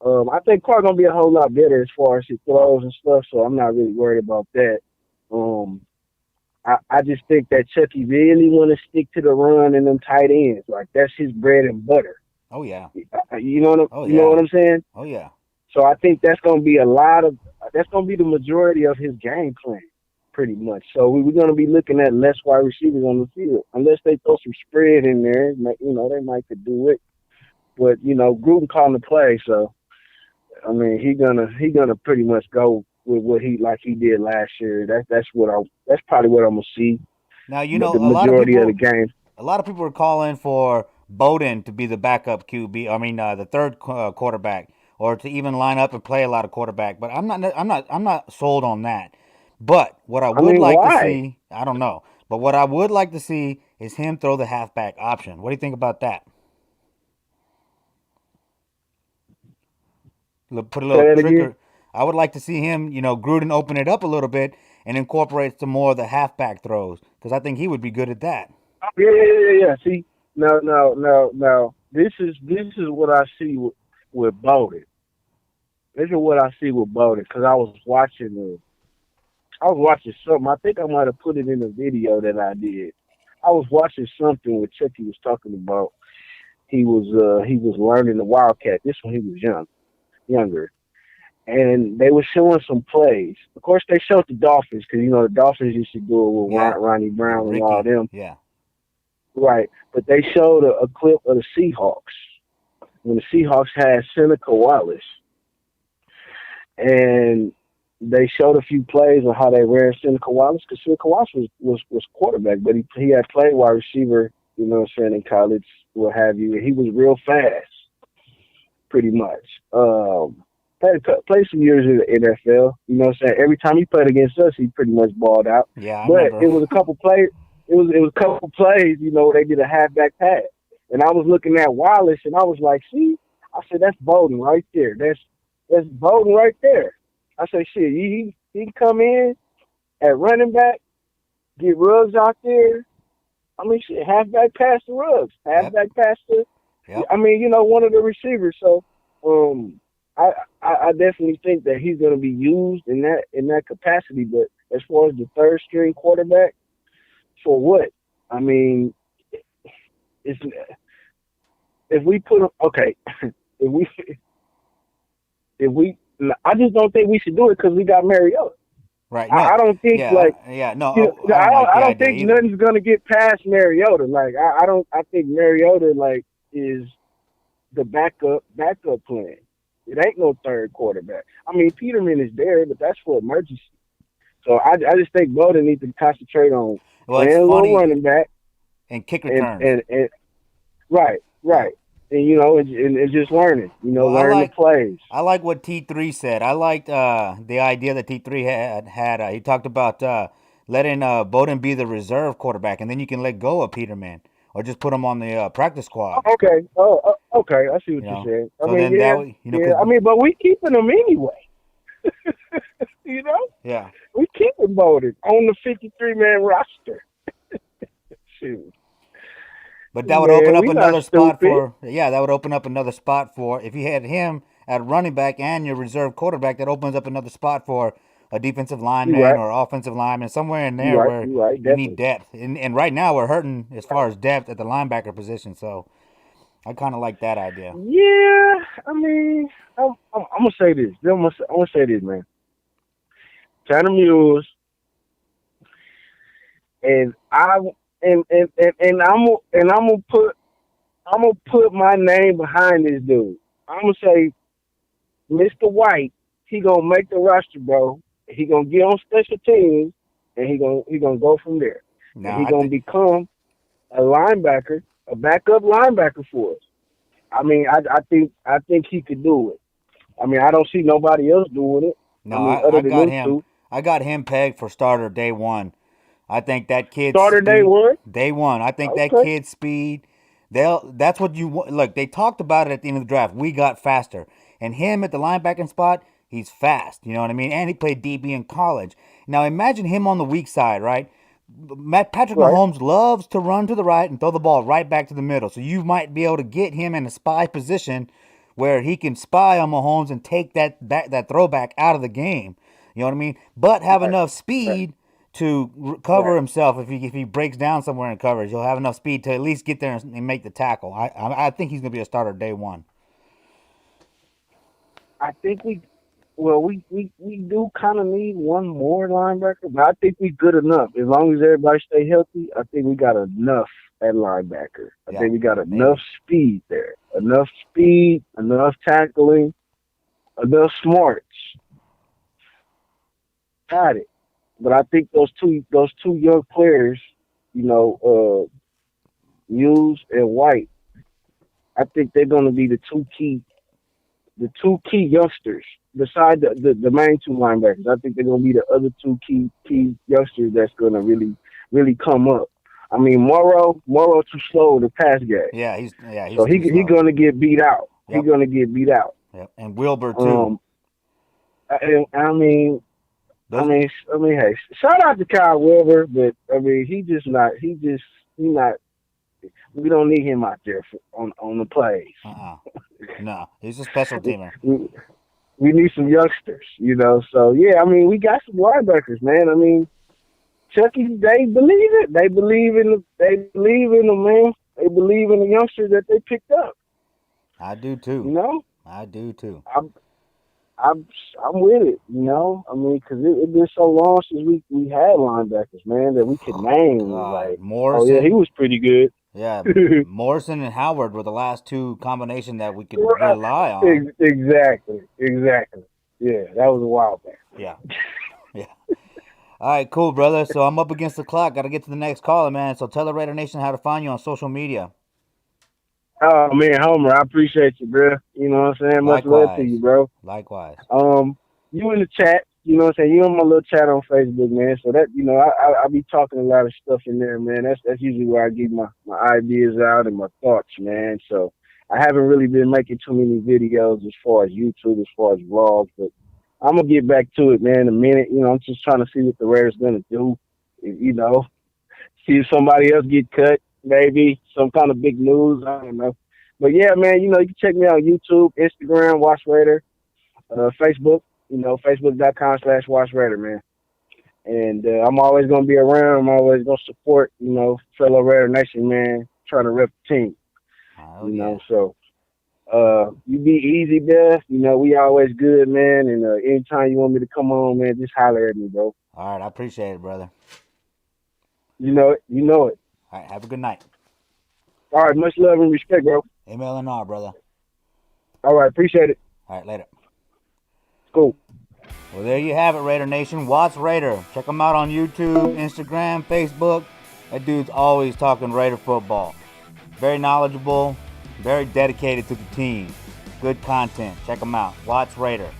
I think Carr gonna be a whole lot better as far as his throws and stuff. So I'm not really worried about that. I just think that Chucky really want to stick to the run and them tight ends. Like that's his bread and butter. Oh yeah. You know Oh you know yeah. what I'm saying? Oh yeah. So I think that's gonna be that's gonna be the majority of his game plan, pretty much. So we're gonna be looking at less wide receivers on the field, unless they throw some spread in there. You know, they might could do it, but you know, Gruden calling the play, so I mean, he gonna pretty much go with what he did last year. That's probably what I'm gonna see. Now The majority of the game. a lot of people are calling for Bowden to be the backup QB. I mean, the third quarterback, or to even line up and play a lot of quarterback. But I'm not sold on that. But what I I would mean, like to why? see, I don't know. But what I would like to see is him throw the halfback option. What do you think about that? Put a Say little that again. trigger. I would like to see him, Gruden open it up a little bit and incorporate some more of the halfback throws because I think he would be good at that. Yeah. See, no. This is what I see with Bowden. This is what I see with Bowden because I was watching something. I think I might have put it in a video that I did. I was watching something where Chucky was talking about. He was learning the Wildcat. This when he was younger, and they were showing some plays. Of course, they showed the Dolphins because the Dolphins used to do it with Yeah, Ronnie Brown and all Ricky. them. Yeah, Right, but they showed a clip of the Seahawks when the Seahawks had Seneca Wallace, and they showed a few plays on how they ran Seneca Wallace because Seneca Wallace was quarterback, but he had played wide receiver, in college, what have you, and he was real fast, pretty much. Played some years in the NFL, every time he played against us, he pretty much balled out. yeah, I But remember. it was a couple plays. It was a couple plays, where they did a halfback pass, and I was looking at Wallace, and I was like, "See," I said, "That's Bowden right there. That's Bowden right there." I said, "Shit, he can come in at running back, get Ruggs out there. I mean, shit, halfback pass to Ruggs, Yep. halfback pass to, Yep. I mean, one of the receivers." So, I definitely think that he's going to be used in that capacity. But as far as the third string quarterback. For what? I mean, if we put okay, if we, I just don't think we should do it because we got Mariota. Right. No. I don't think No. I don't like I the don't idea think either. nothing's gonna get past Mariota. Like I don't. I think Mariota is the backup plan. It ain't no third quarterback. I mean, Peterman is there, but that's for emergency. So I just think Bowden needs to concentrate on Well, playing it's a little funny. running back And kick and returns. right, Yeah. and just learning, Well, learning the plays. I like what T3 said. I liked the idea that T3 had. He talked about letting Bowden be the reserve quarterback, and then you can let go of Peterman or just put him on the practice squad. Okay. Okay. I see what You you're know, saying. I so mean, then yeah, that way, yeah. I mean, but we keeping them anyway. You know, yeah. we keeping Bowden on the 53-man roster. Shoot, But that would open man, up we not another spot stupid. for that would open up another spot for if you had him at running back and your reserve quarterback. That opens up another spot for a defensive You lineman right. or offensive lineman somewhere in You there right. where You right. you need Definitely. depth. And right now we're hurting as far as depth at the linebacker position. So I kind of like that idea. Yeah. I mean, I'm gonna say this. I'm gonna say this, man. Tanner Mules and I I'm gonna put my name behind this dude. I'm gonna say Mr. White. He gonna make the roster, bro. He gonna get on special teams, and he gonna go from there. And Now he gonna become a linebacker, a backup linebacker for us. I mean, I think he could do it. I mean, I don't see nobody else doing it. I no, mean, I, other I than got them him. two. I got him pegged for starter day one. I think that kid's Starter day speed. one. Day one. I think that Okay. kid's speed. That's what you want. Look, they talked about it at the end of the draft. We got faster, and him at the linebacking spot, he's fast. You know what I mean? And he played DB in college. Now imagine him on the weak side, right? Patrick Right. Mahomes loves to run to the right and throw the ball right back to the middle. So you might be able to get him in a spy position where he can spy on Mahomes and take that throwback out of the game. You know what I mean? But have Right. enough Right. speed to cover Right. himself if he breaks down somewhere in coverage. He'll have enough speed to at least get there and make the tackle. I think he's gonna be a starter day one. I think we do kind of need one more linebacker, but I think we good enough. As long as everybody stay healthy, I think we got enough at linebacker. I Yeah, think we got enough maybe. speed there. Enough speed, enough tackling, enough smarts. Got it. But I think those two young players, you know, Muse and White, I think they're gonna be the two key youngsters beside the main two linebackers. I think they're gonna be the other two key youngsters that's gonna really come up. I mean Morrow too slow in the pass game, He's so he too he slow. gonna get beat out. He Yep, gonna get beat out. yep. And Wilbur too. Um, I mean. I Those. mean, I mean, hey, shout out to Kyle Wilber, but I mean, he not. We don't need him out there on the plays. No, he's a special teamer. we, we need some youngsters, you know. So yeah, I mean, we got some linebackers, man. I mean, Chucky, they believe it. They believe in them, man. They believe in the youngsters that they picked up. I do You too. know, I do too. I'm I'm I'm with it. You know, I mean, because it been so long since we had linebackers, man, that we could name God, like, oh yeah, he Morrison. was pretty good. Yeah, Morrison and Howard were the last two combination that we could Right. rely on. Exactly. Yeah, that was a while back. Yeah, yeah. All right, cool, brother. So I'm up against the clock. Got to get to the next caller, man. So tell the Raider Nation how to find you on social media. Oh man, Homer, I appreciate you, bro. You know what I'm saying? Much love to Likewise. you, bro. Likewise. You in the chat, you know what I'm saying? You in my little chat on Facebook, man. So that, you know, I be talking a lot of stuff in there, man. That's usually where I get my ideas out and my thoughts, man. So I haven't really been making too many videos as far as YouTube, as far as vlogs, but I'm gonna get back to it, man, in a minute. You know, I'm just trying to see what the Raiders gonna do. You know, see if somebody else get cut, maybe some kind of big news. I don't know. But yeah, man, you know, you can check me out on YouTube, Instagram, Watch Raider, Facebook, you know, facebook.com/Watch Raider, man. And I'm always going to be around. I'm always going to support, you know, fellow Raider Nation, man, trying to rep the team, Oh you yeah. know. So you be easy, Beth. You know, we always good, man. And anytime you want me to come on, man, just holler at me, bro. All right, I appreciate it, brother. You know it. You know it. All right, have a good night. All right, much love and respect, bro. MLNR, brother. All right, appreciate it. All right, later. Cool. Well, there you have it, Raider Nation. Watts Raider. Check him out on YouTube, Instagram, Facebook. That dude's always talking Raider football. Very knowledgeable, very dedicated to the team. Good content. Check him out. Watts Raider.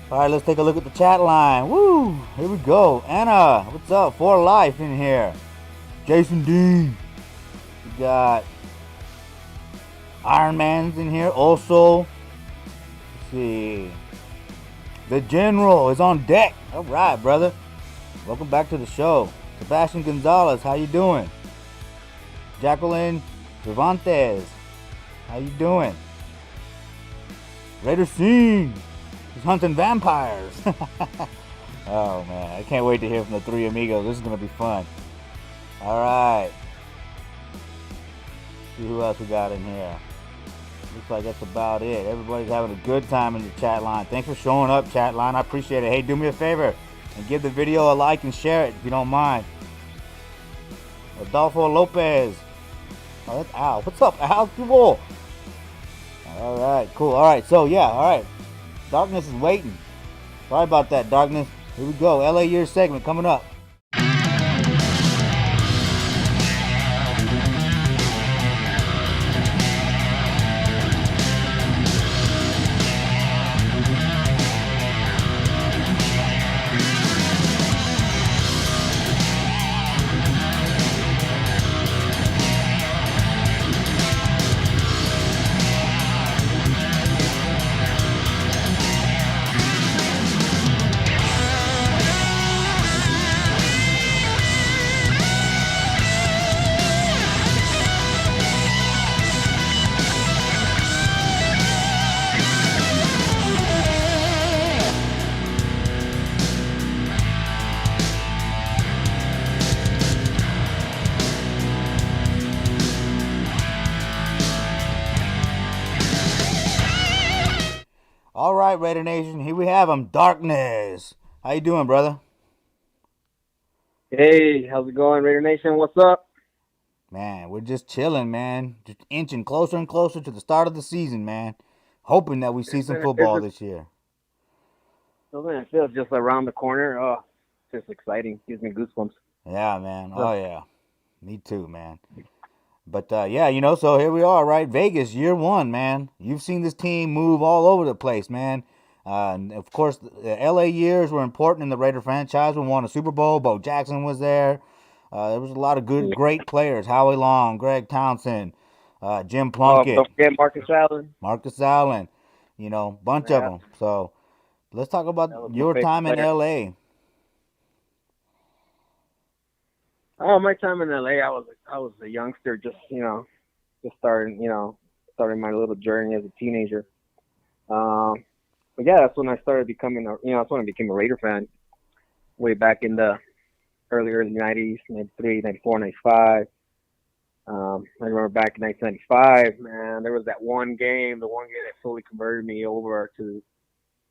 All right, let's take a look at the chat line. Woo! Here we go. Anna, what's up? For life in here. Jason D. We got Iron Man's in here. Also, let's see. The General is on deck. All right, brother. Welcome back to the show. Sebastian Gonzalez, how you doing? Jacqueline Cervantes, how you doing? Raider Scene, he's hunting vampires. Oh man, I can't wait to hear from the three amigos. This is gonna be fun. All right. See who else we got in here. Looks like that's about it. Everybody's having a good time in the chat line. Thanks for showing up, chat line. I appreciate it. Hey, do me a favor and give the video a like and share it if you don't mind. Adolfo Lopez. Oh, that's Al. What's up, Al? Cool. All right, cool. All right, so yeah, all right. Darkness is waiting. Sorry about that, Darkness. Here we go. LA Years segment coming up. All right, Raider Nation, here we have him, Darkness. How you doing, brother? Hey, how's it going, Raider Nation? What's up? Man, we're just chilling, man. Just inching closer and closer to the start of the season, man. Hoping that we see some football this year. Doesn't it feel just around the corner? Oh, it's just exciting. Gives me goosebumps. Yeah, man. Oh, yeah. Me too, man. But, yeah, you know, so here we are, right? Vegas, year one, man. You've seen this team move all over the place, man. And of course, the LA years were important in the Raider franchise. We won a Super Bowl. Bo Jackson was there. There was a lot of great players. Howie Long, Greg Townsend, Jim Plunkett. Don't forget Marcus Allen. Marcus Allen. You know, bunch of them. So let's talk about your time in LA. Oh, my time in LA, I was a youngster, just starting my little journey as a teenager. But yeah, that's when I started becoming that's when I became a Raider fan. Way back in the early 90s, 93, 94, 95. I remember back in 1995, man, there was the one game that fully converted me over to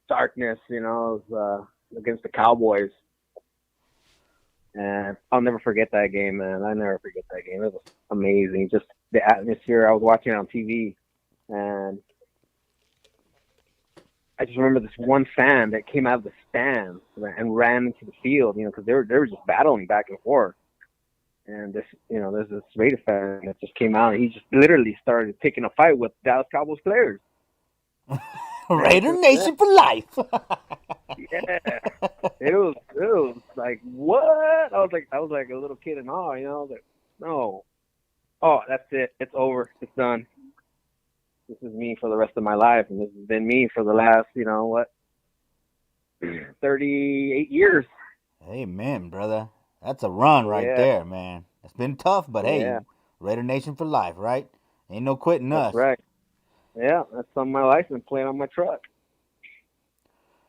Darkness, it was against the Cowboys. And I'll never forget that game, man. I never forget that game. It was amazing. Just the atmosphere. I was watching it on TV, and I just remember this one fan that came out of the stands and ran into the field, because they were just battling back and forth. And there's this Raider fan that just came out, and he just literally started picking a fight with Dallas Cowboys players. Raider Nation for life. Yeah, it was like, what? I was like a little kid in awe, I was like, no, oh, that's it, it's over, it's done. This is me for the rest of my life, and this has been me for the last, 38 years. Amen, brother. That's a run right there, man. It's been tough, but hey, Raider Nation for life, right? Ain't no quitting us. That's right. Yeah, that's on my license plate on my truck.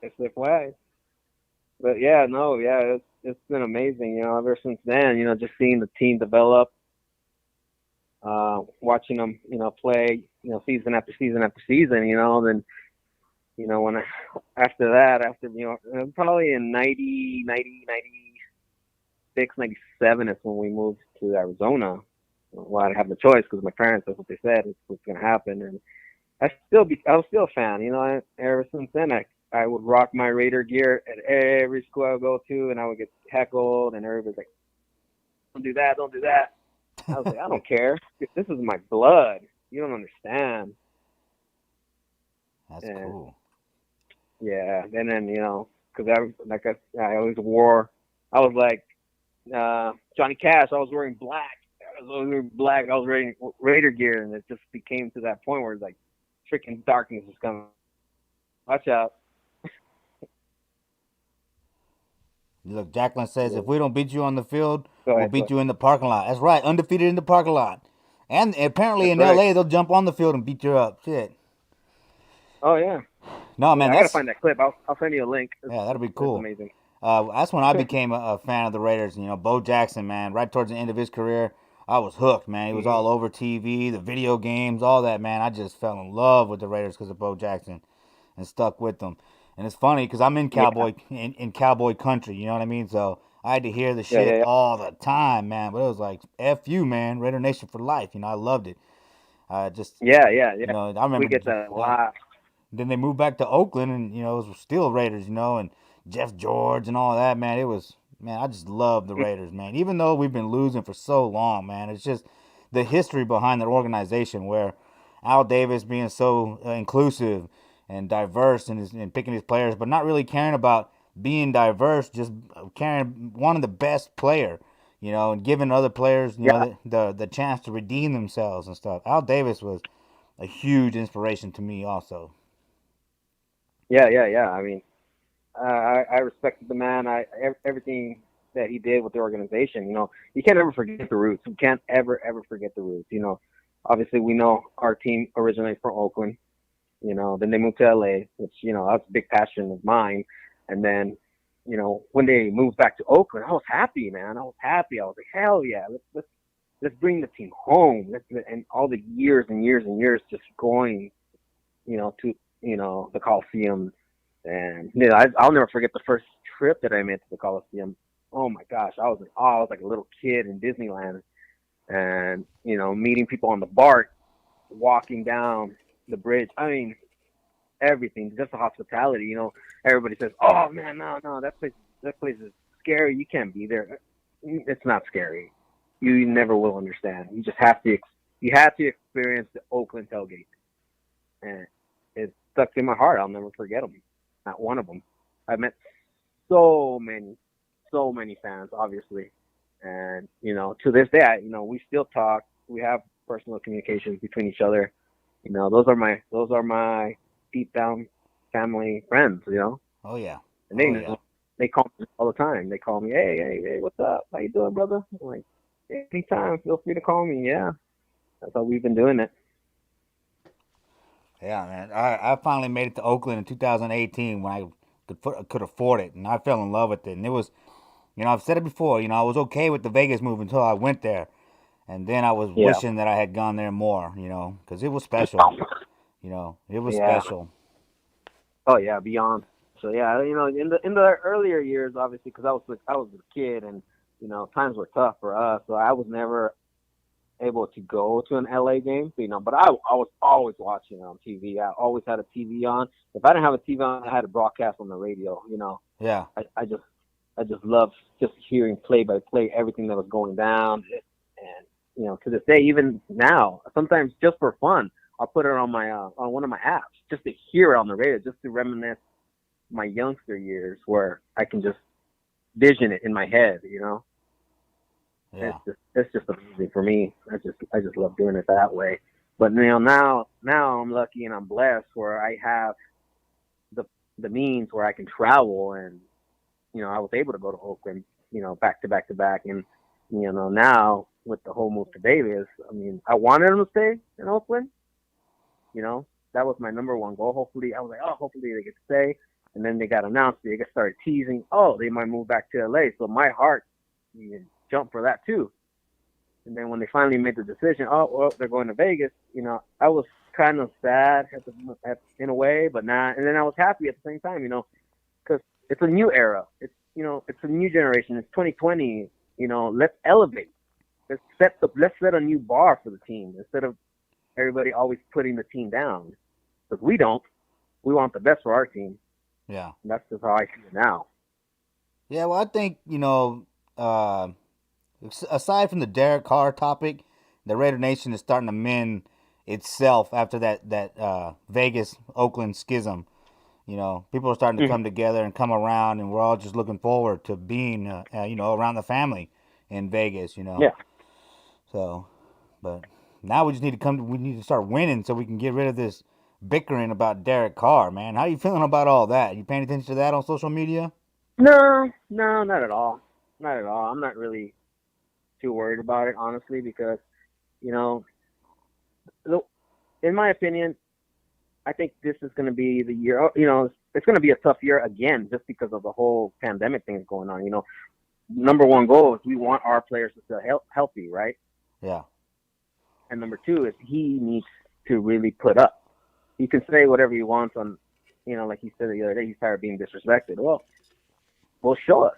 It's the flag. But it's been amazing, ever since then, just seeing the team develop, watching them, play, season after season after season, then, when after probably in 96, 97 is when we moved to Arizona. Well, I didn't have the choice because my parents, that's what they said, it's what's going to happen. And I was still a fan, ever since then, I would rock my Raider gear at every school I would go to, and I would get heckled, and everybody's like, don't do that. I was like, I don't care. This is my blood. You don't understand. That's cool. Yeah, and then because I always wore, I was like Johnny Cash. I was wearing black. I was wearing black. I was wearing Raider gear, and it just became to that point where it's like freaking darkness is coming. Watch out. Look, Jacqueline says, Yeah. if we don't beat you on the field, Go we'll ahead. Go beat ahead. you in the parking lot. That's right, undefeated in the parking lot. And apparently That's in right. LA, they'll jump on the field and beat you up. Shit. Oh yeah. No, Yeah, man, I gotta that's find that clip. I'll send you a link. yeah, that'll be It's cool. amazing. That's when I became a fan of the Raiders. Bo Jackson, man, right towards the end of his career, I was hooked, man. He was Hmm. all over TV, the video games, all that, man. I just fell in love with the Raiders because of Bo Jackson and stuck with them. And it's funny because I'm in Yeah. cowboy country, you know what I mean? So I had to hear the Yeah. Yeah. shit Yeah. all the time, man. But it was like, F you, man. Raider Nation for life. I loved it. Just, Yeah. Yeah. Yeah. I We remember get that a lot. then they moved back to Oakland, and it was still Raiders, and Jeff George and all that. Man, it was man. I just love the Raiders, man. Even though we've been losing for so long, man, it's just the history behind that organization where Al Davis being so inclusive and diverse and picking his players, but not really caring about being diverse, just caring wanting the best player, and giving other players, Yeah. the chance to redeem themselves and stuff. Al Davis was a huge inspiration to me, also. Yeah. Yeah. Yeah. I mean, I respected the man. Everything that he did with the organization. You can't ever forget the roots. You can't ever forget the roots. Obviously we know our team originates from Oakland. Then they moved to LA, which that's a big passion of mine. And then, when they moved back to Oakland, I was happy, man. I was happy. I was like, hell yeah, let's bring the team home. And all the years and years and years just going, to the Coliseum. And I'll never forget the first trip that I made to the Coliseum. Oh my gosh, I was like a little kid in Disneyland, and meeting people on the BART, walking down the bridge. I mean, everything, just the hospitality. Everybody says, "Oh man, no, that place is scary. You can't be there." It's not scary. You never will understand. You just have to. You have to experience the Oakland tailgate, and it stuck in my heart. I'll never forget them. Not one of them. I met so many fans, obviously, and to this day, we still talk. We have personal communications between each other. Those are my deep down family friends. Oh yeah. And Oh yeah. they call me all the time. They call me, hey, what's up? How you doing, brother? I'm like, hey, anytime, feel free to call me. Yeah, that's how we've been doing it. Yeah, man. I finally made it to Oakland in 2018 when I could afford it, and I fell in love with it. And it was, I've said it before. I was okay with the Vegas move until I went there, and then I was Yeah, wishing that I had gone there more. Because it was special. It was yeah. special. Oh yeah, beyond. So yeah, in the earlier years, obviously, because I was a kid, and times were tough for us. So I was never able to go to an LA game, but I was always watching it on TV. I always had a TV on. If I didn't have a TV on, I had a broadcast on the radio. Yeah. I just loved just hearing play by play everything that was going down, and to this day, even now, sometimes just for fun, I'll put it on one of my apps just to hear it on the radio, just to reminisce my youngster years where I can just vision it in my head. Yeah. It's just amazing for me. I just love doing it that way. But now I'm lucky and I'm blessed where I have the the means where I can travel, and I was able to go to Oakland, back to back to back. And now with the whole move to Vegas, I mean, I wanted them to stay in Oakland. you know that was my number one goal. Hopefully, I was like, oh, hopefully they get to stay. And then they got announced, they got started teasing, oh, they might move back to LA. So my heart jumped for that too. And then when they finally made the decision, oh, well, they're going to Vegas, I was kind of sad in a way, but not. And then I was happy at the same time, because it's a new era. It's a new generation. It's 2020. Let's elevate. Let's set a new bar for the team instead of everybody always putting the team down. Because we don't. We want the best for our team. Yeah. And that's just how I see it now. Yeah. Well, I think uh, aside from the Derek Carr topic, the Raider Nation is starting to mend itself after that Vegas Oakland schism. People are starting to come together and come around, and we're all just looking forward to being, around the family in Vegas. Yeah. So, but now we just need to we need to start winning so we can get rid of this bickering about Derek Carr, man. How you feeling about all that? You paying attention to that on social media? No, not at all. Not at all. I'm not really too worried about it, honestly, because, in my opinion, I think this is going to be the year. It's going to be a tough year again, just because of the whole pandemic thing going on. Number one goal is we want our players to stay healthy, right? Yeah. And number two is he needs to really put up. He can say whatever he wants on, like he said the other day, he's tired of being disrespected. Well, show us.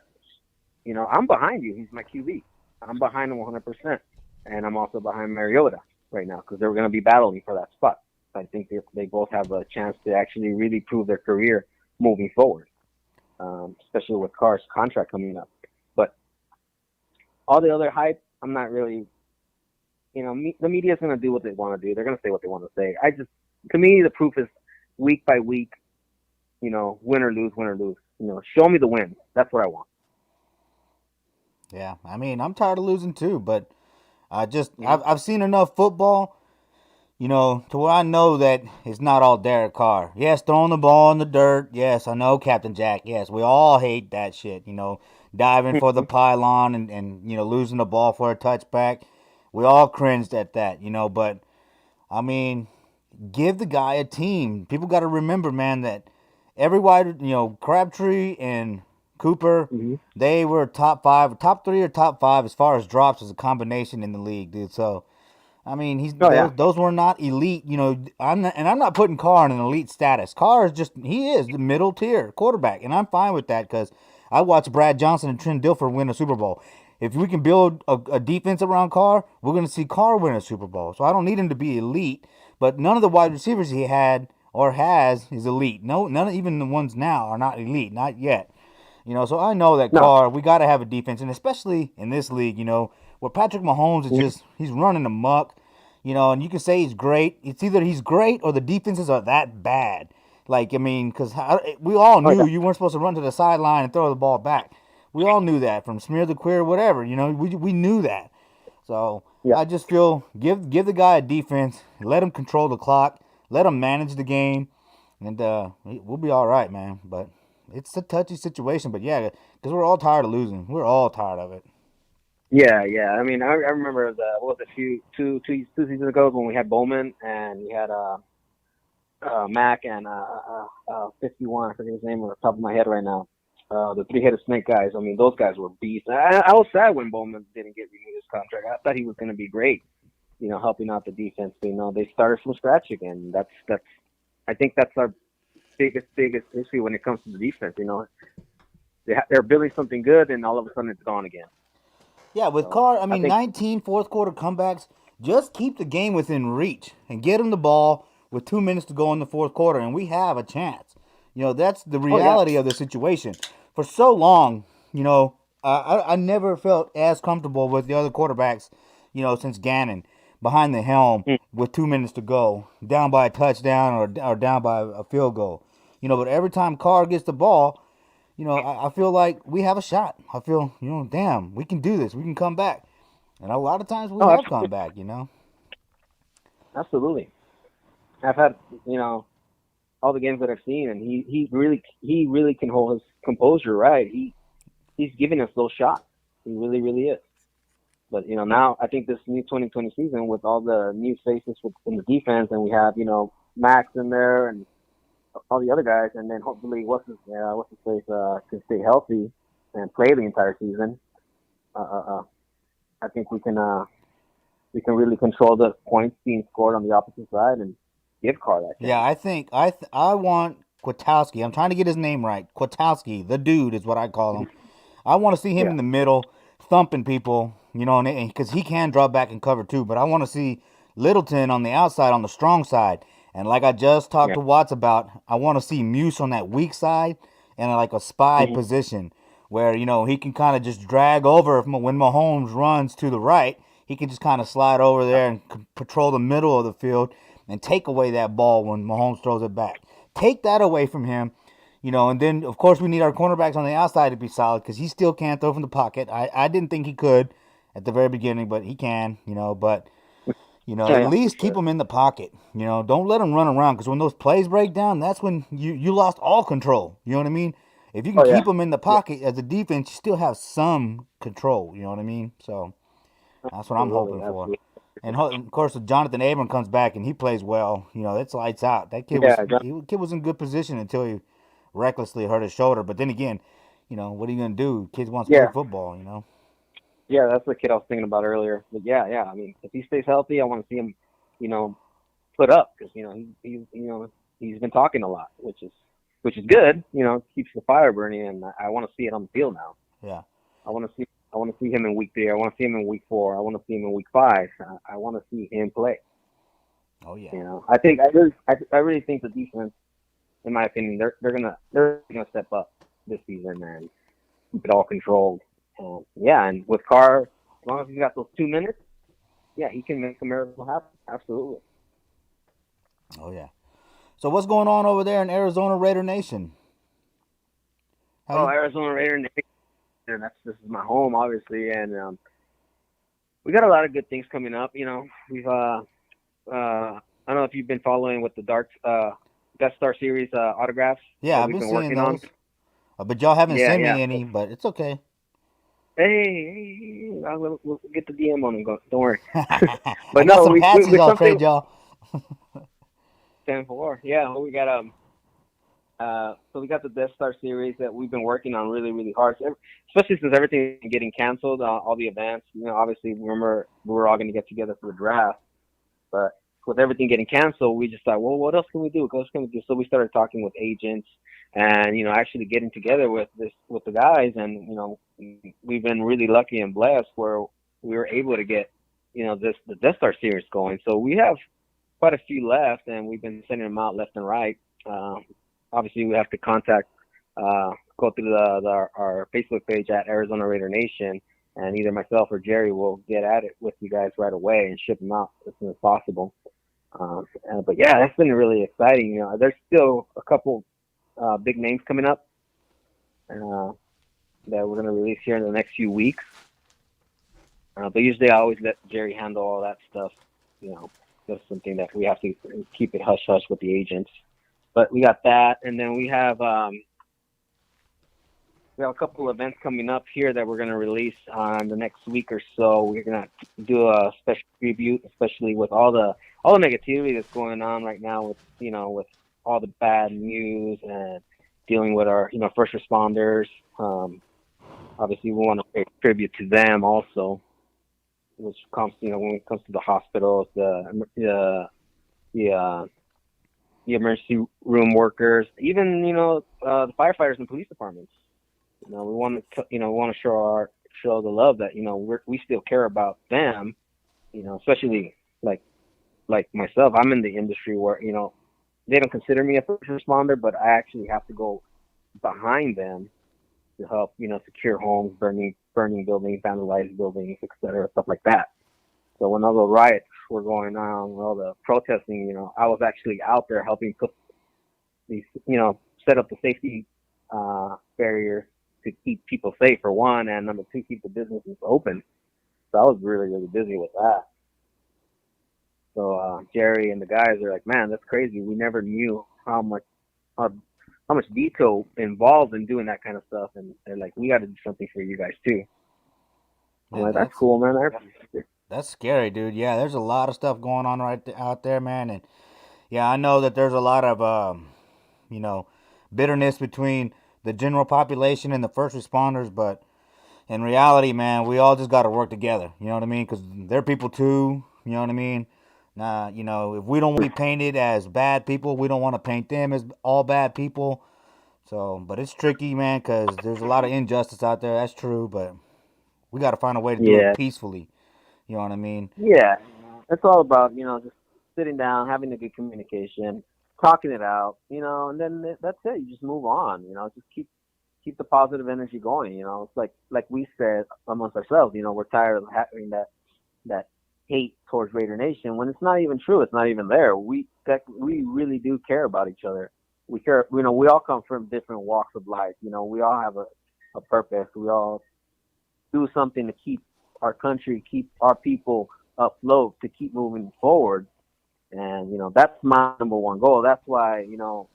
I'm behind you. He's my QB. I'm behind him 100%. And I'm also behind Mariota right now because they're going to be battling for that spot. I think they both have a chance to actually really prove their career moving forward, especially with Carr's contract coming up. But all the other hype, I'm not really, the media is going to do what they want to do. They're going to say what they want to say. To me, the proof is week by week, win or lose, win or lose. Show me the win. That's what I want. Yeah, I mean, I'm tired of losing too, but I've seen enough football, to where I know that it's not all Derek Carr. Yes, throwing the ball in the dirt. Yes, I know, Captain Jack. Yes, we all hate that shit, diving for the pylon and losing the ball for a touchback. We all cringed at that, but, I mean, give the guy a team. People got to remember, man, that every wide, Crabtree and Cooper, they were top 3 or top 5 as far as drops as a combination in the league, dude. So, I mean, those were not elite, I'm not putting Carr in an elite status. Carr is he is the middle tier quarterback, and I'm fine with that because I watched Brad Johnson and Trent Dilfer win a Super Bowl. If we can build a defense around Carr, we're going to see Carr win a Super Bowl. So I don't need him to be elite, but none of the wide receivers he had or has is elite. No, none, even the ones now are not elite, not yet. So I know that Carr, we got to have a defense, and especially in this league, where Patrick Mahomes is he's running amok, and you can say he's great. It's either he's great or the defenses are that bad. Because we all knew you weren't supposed to run to the sideline and throw the ball back. We all knew that from smear the queer, whatever. We knew that. So I just feel give the guy a defense, let him control the clock, let him manage the game, and we'll be all right, man. But it's a touchy situation. But yeah, because we're all tired of losing. We're all tired of it. Yeah. I mean, I remember two seasons ago when we had Bowman and we had Mac and 51. I forget his name on the top of my head right now. The three-headed snake guys. I mean, those guys were beasts. I was sad when Bowman didn't get renewed his contract. I thought he was going to be great, helping out the defense. But, they started from scratch again. I think that's our biggest issue when it comes to the defense. They're building something good, and all of a sudden it's gone again. Yeah, with Carr, 19 fourth-quarter comebacks. Just keep the game within reach and get him the ball with 2 minutes to go in the fourth quarter, and we have a chance. That's the reality of the situation. For so long, I never felt as comfortable with the other quarterbacks, since Gannon behind the helm with 2 minutes to go, down by a touchdown or down by a field goal. But every time Carr gets the ball, I feel like we have a shot. I feel, damn, we can do this. We can come back. And a lot of times we have come back, Absolutely. I've had, all the games that I've seen, and he really can hold his composure, right? He's giving us those shots. He really, really is. But, now I think this new 2020 season with all the new faces in the defense, and we have, Max in there and all the other guys, and then hopefully what's his face can stay healthy and play the entire season. I think we can really control the points being scored on the opposite side and give Carr that chance. Yeah, I think I want Kwiatkowski. I'm trying to get his name right. Kwiatkowski, the dude is what I call him. I want to see him in the middle, thumping people, because he can drop back and cover too. But I want to see Littleton on the outside, on the strong side. And like I just talked to Watts about, I want to see Muse on that weak side and like a spy position where, he can kind of just drag over when Mahomes runs to the right. He can just kind of slide over there and patrol the middle of the field and take away that ball when Mahomes throws it back. take that away from him, and then, of course, we need our cornerbacks on the outside to be solid because he still can't throw from the pocket. I didn't think he could at the very beginning, but he can, but, at Yeah, for least keep sure. him in the pocket. Don't let him run around because when those plays break down, that's when you lost all control. You know what I mean? If you can Oh yeah, keep him in the yeah, pocket as a defense, you still have some control. You know what I mean? So that's what I'm absolutely, hoping for. absolutely. And of course, if Jonathan Abram comes back and he plays well, it's lights out. That kid Yeah, kid was in good position until he recklessly hurt his shoulder. But then again, what are you gonna do? Kids wants to play yeah, football. yeah. That's the kid I was thinking about earlier. But yeah, yeah. I mean, if he stays healthy, I want to see him, you know, put up because he's been talking a lot, which is good. Keeps the fire burning, and I want to see it on the field now. Yeah. I want to see him in week 3. I want to see him in week 4. I want to see him in week 5. I want to see him play. Oh yeah. I really think the defense, in my opinion, they're gonna step up this season and keep it all controlled. And with Carr, as long as he's got those 2 minutes, yeah, he can make a miracle happen. Absolutely. Oh yeah. So what's going on over there in Arizona Raider Nation? How Oh, you? Arizona Raider Nation. This is my home, obviously, and we got a lot of good things coming up. We've I don't know if you've been following with the Death Star series autographs Yeah, that I've we've been been seeing working on. those, but y'all haven't Yeah, sent yeah. me any. But it's okay. Hey, we'll get the DM on them. Don't worry. I But got no, some patches. we I'll something trade y'all. 10-4. Yeah, well, we got so we got the Death Star series that we've been working on really, really hard, especially since everything getting canceled, all the events. Obviously, remember we were all going to get together for the draft, but with everything getting canceled, we just thought, well, what else can we do? What else can we do? So we started talking with agents, and actually getting together with the guys, and we've been really lucky and blessed where we were able to get the Death Star series going. So we have quite a few left, and we've been sending them out left and right. Obviously, we have to go through our Facebook page at Arizona Raider Nation, and either myself or Jerry will get at it with you guys right away and ship them out as soon as possible. But yeah, that's been really exciting. There's still a couple big names coming up that we're going to release here in the next few weeks. But usually I always let Jerry handle all that stuff. That's something that we have to keep it hush hush with the agents. But we got that, and then we have a couple events coming up here that we're going to release on the next week or so. We're going to do a special tribute, especially with all the negativity that's going on right now with with all the bad news and dealing with our first responders. Obviously, we want to pay tribute to them also, which comes when it comes to the hospitals, the emergency room workers, even the firefighters and police departments. We want to show the love that we still care about them. Especially like myself, I'm in the industry where they don't consider me a first responder, but I actually have to go behind them to help secure homes, burning buildings, vandalized buildings, etc., stuff like that. So when all the riots were going on, all the protesting, I was actually out there helping put these, set up the safety barriers to keep people safe, for one, and number two, keep the businesses open. So I was really, really busy with that. So Jerry and the guys are like, man, that's crazy. We never knew how much detail involved in doing that kind of stuff, and they're like, we got to do something for you guys too. I'm Man, like, that's cool, man. that's scary, dude. Yeah, there's a lot of stuff going on out there, man, and yeah, I know that there's a lot of bitterness between the general population and the first responders, but in reality, man, we all just got to work together. You know what I mean? Because they're people too. You know what I mean? Nah, if we don't want to be painted as bad people, we don't want to paint them as all bad people. So, but it's tricky, man, because there's a lot of injustice out there. That's true, but we got to find a way to do it Yeah, peacefully. You know what I mean? yeah. It's all about just sitting down, having a good communication, talking it out, and then that's it. You just move on. Just keep the positive energy going. It's like we said amongst ourselves. We're tired of having that hate towards Raider Nation when it's not even true. It's not even there. We really do care about each other, we care. You know, we all come from different walks of life. You know, we all have a purpose. We all do something to keep our country, keep our people afloat, to keep moving forward. And, you know, that's my number one goal. That's why, you know,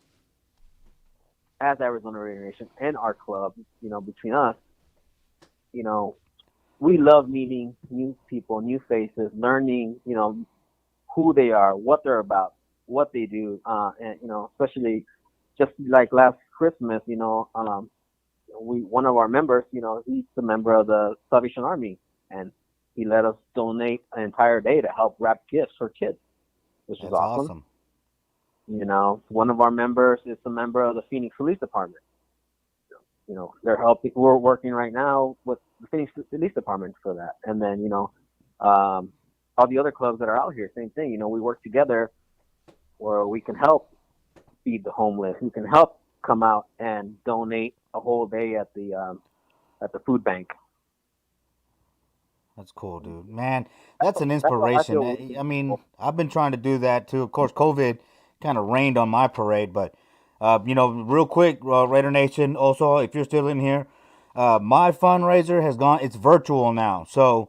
as Arizona Raider Nation and our club, you know, between us, you know, we love meeting new people, new faces, learning, you know, who they are, what they're about, what they do. And, you know, especially just like last Christmas, you know, one of our members, you know, he's a member of the Salvation Army, and he let us donate an entire day to help wrap gifts for kids, which is That's awesome. awesome. You know, one of our members is a member of the Phoenix Police Department. You know, they're helping. We're working right now with the Phoenix Police Department for that. And then, you know, all the other clubs that are out here, same thing. You know, we work together where we can help feed the homeless. We can help come out and donate a whole day at the food bank. That's cool, dude. Man, that's an That's what I inspiration. feel. I mean, I've been trying to do that too. Of course, COVID kind of rained on my parade, but you know, real quick, Raider Nation. Also, if you're still in here, my fundraiser has gone. It's virtual now, so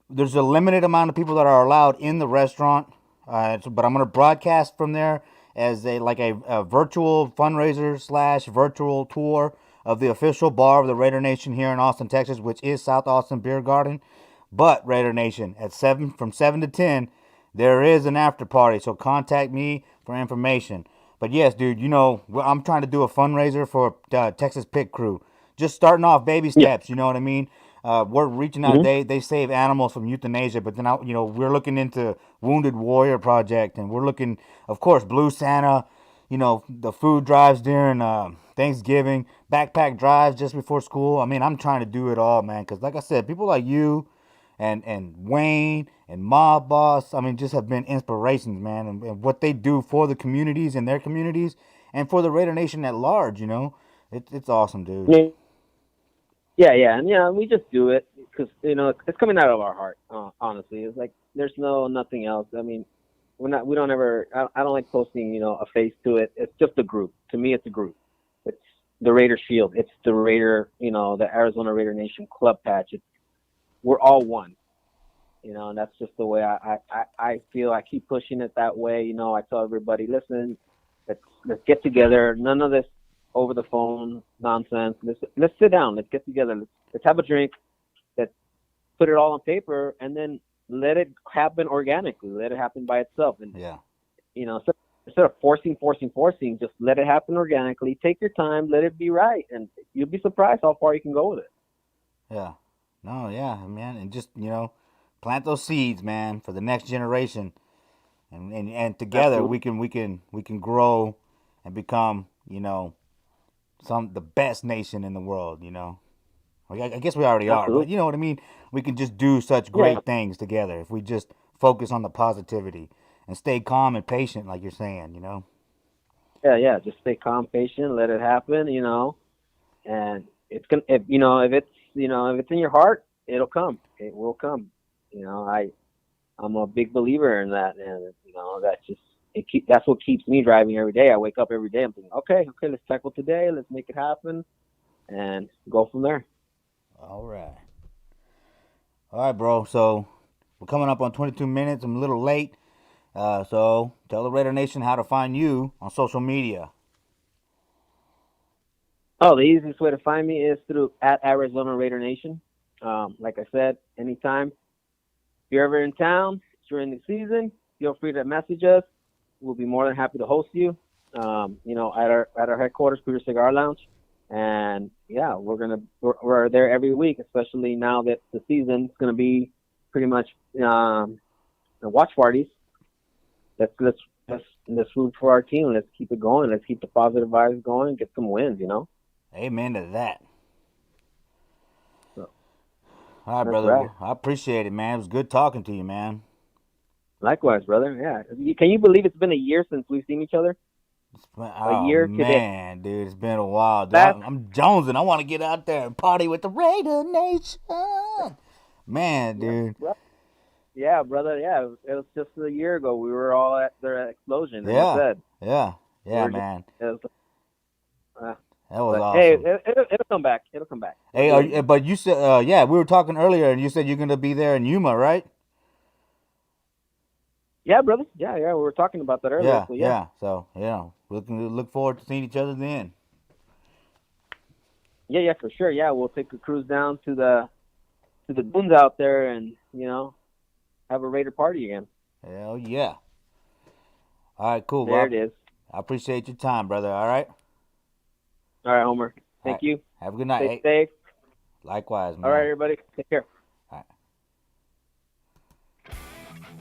there's a limited amount of people that are allowed in the restaurant. But I'm gonna broadcast from there as a virtual fundraiser slash virtual tour of the official bar of the Raider Nation here in Austin, Texas, which is South Austin Beer Garden. But Raider Nation, at from 7 to 10, there is an after party. So contact me for information. But yes, dude, you know I'm trying to do a fundraiser for Texas Pit Crew. Just starting off baby Yeah. steps. You know what I mean? We're reaching out. Mm-hmm. They save animals from euthanasia, but then you know we're looking into Wounded Warrior Project, and we're looking, of course, Blue Santa. You know, the food drives during Thanksgiving, backpack drives just before school. I mean, I'm trying to do it all, man. Because like I said, people like you and Wayne and Mob Boss, I mean, just have been inspirations, man. And what they do for the communities and their communities and for the Raider Nation at large, you know, it's awesome, dude. Yeah, and yeah, we just do it because, you know, it's coming out of our heart. Honestly, it's like there's nothing else. I mean, we don't ever. I don't like posting, you know, a face to it. It's just a group. To me, it's a group. It's the Raider Shield. It's the Raider, you know, the Arizona Raider Nation club patch. We're all one, you know, and that's just the way I feel. I keep pushing it that way. You know, I tell everybody, listen, let's get together. None of this over the phone nonsense. Let's sit down. Let's get together. Let's have a drink. Let's put it all on paper, and then let it happen organically. Let it happen by itself. And Yeah. you know, instead of forcing, just let it happen organically. Take your time. Let it be right, and you'll be surprised how far you can go with it. Yeah. No, yeah, man, and just you know, plant those seeds, man, for the next generation, and together Absolutely. we can grow and become, you know, the best nation in the world. You know, I guess we already are, but Absolutely. you know what I mean. We can just do such Yeah. great things together if we just focus on the positivity and stay calm and patient, like you're saying. You know. Yeah. Just stay calm, patient, let it happen, you know, and it's gonna, if you know, if it's, you know, if it's in your heart, it'll come. It will come. You know, I'm a big believer in that, and you know, that's what keeps me driving every day. I wake up every day. I'm thinking, okay, let's tackle today. Let's make it happen, and go from there. All right. All right, bro. So we're coming up on 22 minutes. I'm a little late. So tell the Raider Nation how to find you on social media. Oh, the easiest way to find me is through at Arizona Raider Nation. Like I said, anytime. If you're ever in town during the season, feel free to message us. We'll be more than happy to host you. You know, at our headquarters, Peter Cigar Lounge, and yeah, we're there every week, especially now that the season's gonna be pretty much the watch parties. Let's root for our team. Let's keep it going. Let's keep the positive vibes going. Get some wins. You know. Amen to that. So, All right, that's brother. right. Well, I appreciate it, man. It was good talking to you, man. Likewise, brother. Yeah. Can you believe it's been a year since we've seen each other? A Oh year today. man, dude, it's been a while. Dude, Fast. I'm jonesing. I want to get out there and party with the Raider Nation. Man, Yeah, dude. yeah, brother. Yeah, it was just a year ago. We were all at their explosion, and I Yeah, said, yeah, Yeah, We're man. Just, That was but awesome. hey, it'll come back. It'll come back. Hey, but you said, yeah, we were talking earlier, and you said you're gonna be there in Yuma, right? Yeah, brother. Yeah. We were talking about that earlier. So yeah. So look forward to seeing each other then. Yeah, for sure. Yeah, we'll take a cruise down to the dunes out there, and have a Raider party again. Hell yeah! All right, cool. There Bob. it is. I appreciate your time, brother. All right. All right, Homer. Thank you. Have a good night. Stay safe. Likewise, man. All right, everybody. Take care. All right.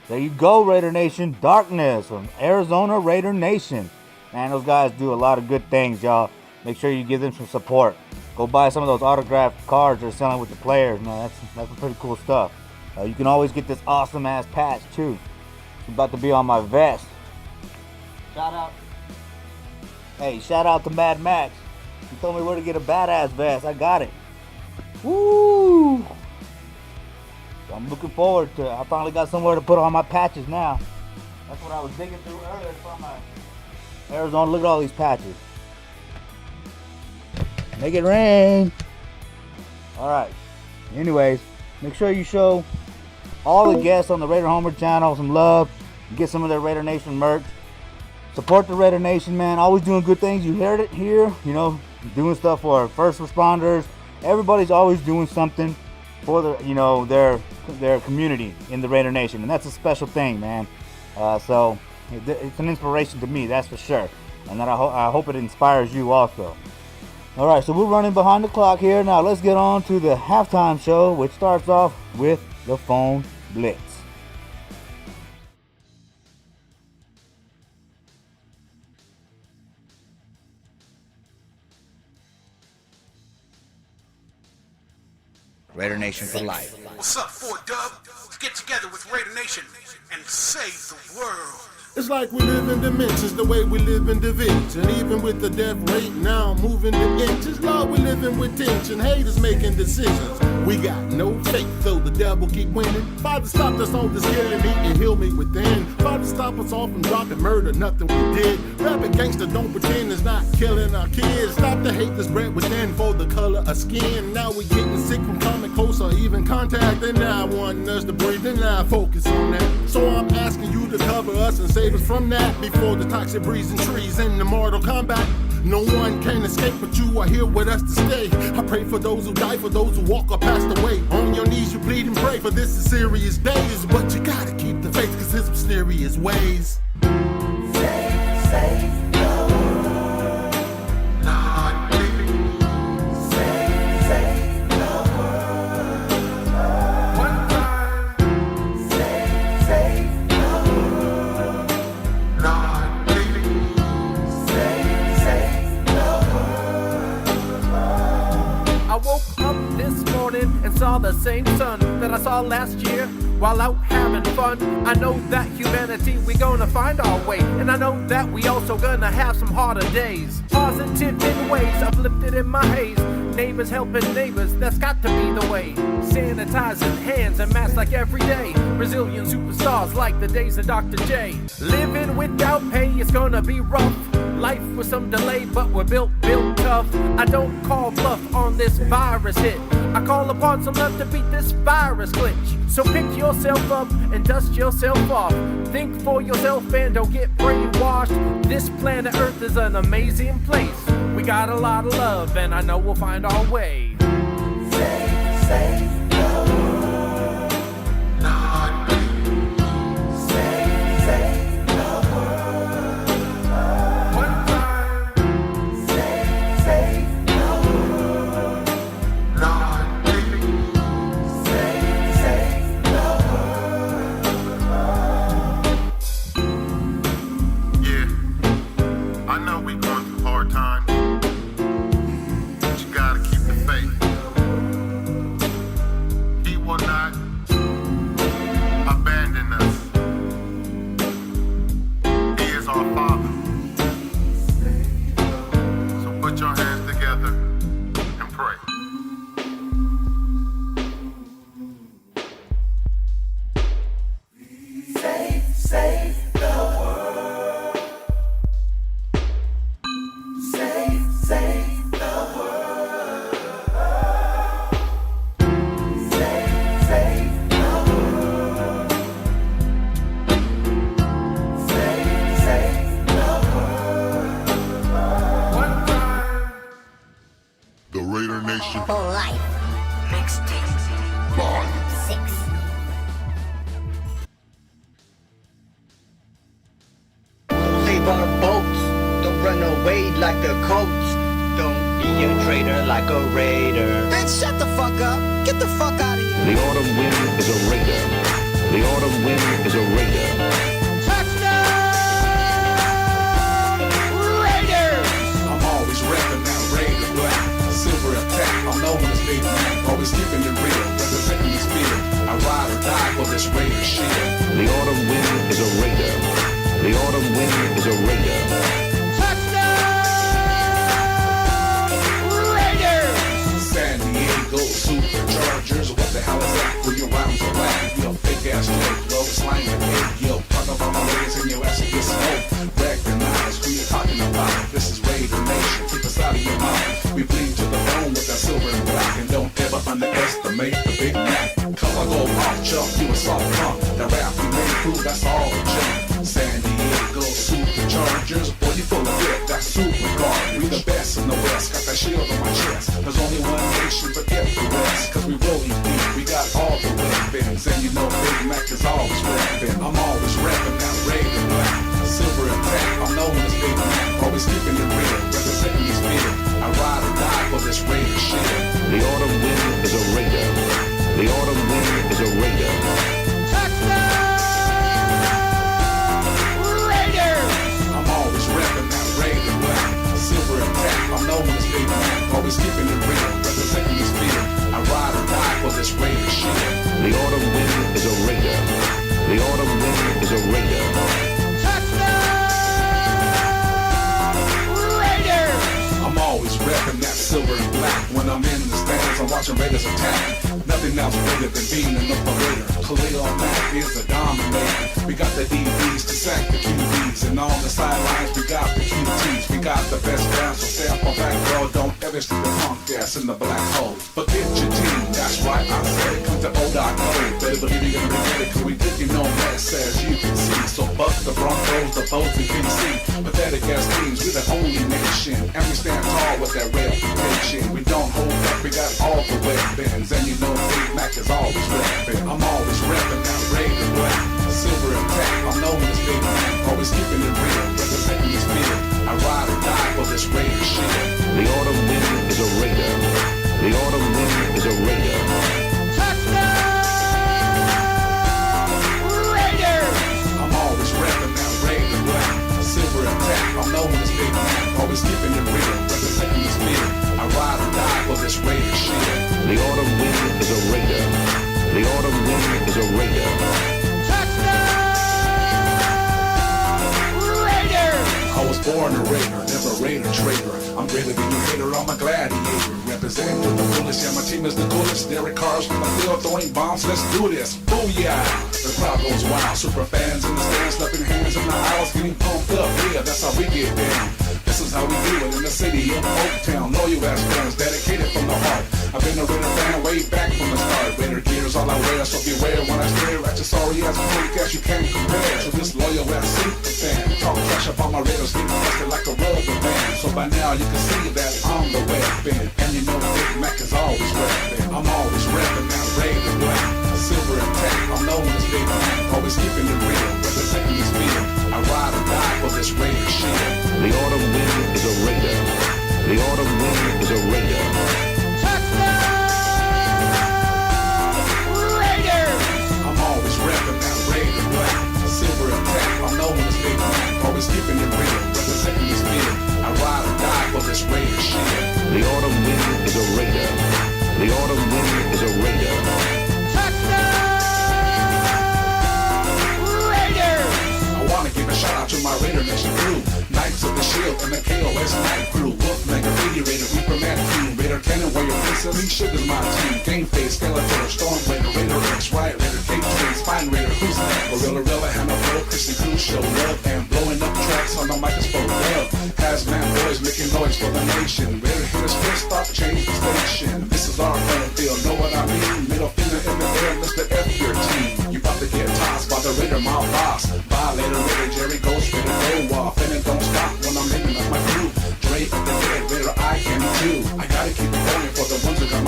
There you go, Raider Nation. Darkness from Arizona Raider Nation. Man, those guys do a lot of good things, y'all. Make sure you give them some support. Go buy some of those autographed cards they're selling with the players. Man, that's some pretty cool stuff. You can always get this awesome ass patch too. It's about to be on my vest. Shout out to Mad Max. He told me where to get a badass vest. I got it. Woo! So I'm looking forward to it. I finally got somewhere to put all my patches now. That's what I was digging through earlier from my Arizona. Look at all these patches. Make it rain. Alright. Anyways, make sure you show all the guests on the Raider Homer channel some love. Get some of their Raider Nation merch. Support the Raider Nation, man. Always doing good things. You heard it here. Doing stuff for first responders. Everybody's always doing something for their community in the Raider Nation, and that's a special thing, man. So it's an inspiration to me, that's for sure, and that I hope it inspires you also. All right, so we're running behind the clock here. Now let's get on to the halftime show, which starts off with the phone blitz. Raider Nation for life. What's up, 4-Dub? Let's get together with Raider Nation and save the world. It's like we live in dimensions the way we live in division. Even with the death rate now moving to inches, Lord, we living with tension. Haters making decisions. We got no faith, though the devil keep winning. Father, stop us all this killing me and heal me within. Father, stop us all from dropping murder, nothing we did. Rapping gangster, don't pretend it's not killing our kids. Stop the hate that's bred within for the color of skin. Now we getting sick from coming close or even contact. And I want us to breathe and I focus on that. So I'm asking you to cover us and save us from that before the toxic breeze and trees in the mortal combat. No one can escape, but you are here with us to stay. I pray for those who die, for those who walk or passed away. On your knees you plead and pray, for this is serious days. But you gotta keep the faith, cause it's mysterious ways. Save the world. Lord, please. Save the world. One time. Save the world. Lord, please. Save the world. I woke up this morning and saw the same sun that I saw last year while out having fun. I know that humanity, we gonna find our way, and I know that we also gonna have some harder days. Positive in ways, uplifted in my haze. Neighbors helping neighbors, that's got to be the way. Sanitizing hands and masks like every day. Brazilian superstars like the days of Dr. J. Living without pay, it's gonna be rough. Life with some delay, but we're built tough. I don't call bluff on this virus hit. I call upon some love to beat this virus glitch. So pick yourself up and dust yourself off. Think for yourself and don't get brainwashed. This planet Earth is an amazing place. We got a lot of love and I know we'll find our way. Save the world. Lord, please. Save the world. One time. Save the world. Lord, please. Save the world. Yeah, I know we going through hard times, but you gotta keep the faith. He will not abandon us. He is our Father. So put your hands together and pray. Save the world. Simple Life. Mixtape. Volume 6. Save our boats. Don't run away like the Colts. Don't be a traitor like a raider. Man, shut the fuck up. Get the fuck out of here. The autumn wind is a raider. The autumn wind is a raider. I'm always rapping that Raider black. Silver attack, I'm known as Big Mac. Always keeping it real, representing the spirit. I ride or die for this Raider shit. The autumn wind is a raider. The autumn wind is a raider. San Diego Superchargers, what the hell is that? Well, your rhymes are whack. Yo, fake ass joke, low slang and hate. Yo, talk about my Raiders and your ass will get smoked. Recognize who you're talking about. This is Raider Nation, keep us out of your mouth. We bleed to the bone with that silver and black. And don't ever underestimate the Big Mac. Cause I go off jump, you a soft punk. That rap we made food, that's all the junk. San Diego Superchargers, boy, you full of it, that's super guard. We the best in the West, got that shield on my chest. There's only one nation, forget the rest. Cause we rolling deep, we got all the weapons. And you know Big Mac is always rapping. I'm always rapping that Raider black. Silver attack, I'm known as Big Mac. Always keeping it real, representing the spirit. I ride or die for this Raider shit. The autumn wind is a raider. The autumn wind is a raider. I'm always rapping that Raider black. Silver attack, I'm known as Big Mac. Always keeping it real, representing the spirit. I ride or die for this Raider shit. The autumn wind is a raider. The autumn wind is a raider. I'm always rapping that silver and black. When I'm in the stands, I'm watching Raiders attack. Nothing else bigger than being an operator. Khalil Mack is a dominator. We got the DBs to sack the QBs. And on the sidelines, we got the QTs. We got the best guys, so stay up on back row. Don't ever stick the punk gas in the black hole. Forget your team, that's right, I said it. Come to O.O. Better believe you're gonna regret it. Cause we did you no mess, as you can see. So fuck the Broncos, the Boats, and KC. Pathetic ass teams, we're the only nation. And we stand tall with that reputation. We don't hold back, we got all the weapons. And you know Big Mac is always rapping. I'm always rapping that Raider black. Silver attack, I'm known as Big Mac. Always keeping it real, representing the spirit. I ride or die for this Raider shit. The autumn wind is a raider. The autumn wind is a raider. I'm always rapping that Raider black. Silver attack, I'm known as Big Mac. Always keeping it real, representing the spirit. I ride or die for this Raider shit. The autumn wind is a raider. The autumn wind is a raider. I was born a Raider, never Raider traitor. I'm greater than you hater, I'm a gladiator. Representing to the fullest, yeah, my team is the coolest. Derek Carr's from the field throwing bombs, let's do this. Booyah! The crowd goes wild, super fans in the stands, slapping hands in the aisles, getting pumped up, yeah, that's how we get down. This is how we do it in the city of Oaktown. Know you ass fans, dedicated from the heart. I've been a Raider fan way back from the start. Raider gear's all I wear, so beware when I stare at your sorry ass punk ass you can't compare to this loyal ass super fan. Talk trash up on my Raiders, getting busted like a rubber band. So by now you can see that I'm the weapon. And you know Big Mac is always rapping. I'm always rapping that Raider black. Silver attack, I'm known as Big Mac. Always keeping it real, representing the spirit. I ride or die for this Raider shit. The autumn wind is a raider. The autumn wind is a raider. I'm always rapping that Raider black. Silver attack, I'm known as Big Mac. Always keeping it real, representing the spirit. I ride or die for this Raider shit. The autumn wind is a raider. The autumn wind is a raider. I wanna give a shout out to my Raider Nation crew. Knights of the Shield and the KOS Night Crew. Wolfman, Graffiti Raider, Reaper, Mannequin, Raider Cannon, Warrior Princess, Me Sugar's my team. Game Face, Skeletor, Storm Raider, Raider X, Riot Raider, Cape Train, Spine Raider, Who's Next? Gorilla, Hammer Flow, Christian Crew, Show Love, and blowing up tracks on the microphone. Love, Hazmat Boys making noise for the nation. Raider hitters, first stop, change the station. This is our home field, know what I mean? Middle finger in the air, Mr. F your team. You about to get tossed by the Raider, my boss. Violator, Raider, Jerry Ghost, Raider, go off, and it don't stop when I'm naming up my crew. Dre at the dead, Raider, I am too. I gotta keep it going for the ones who got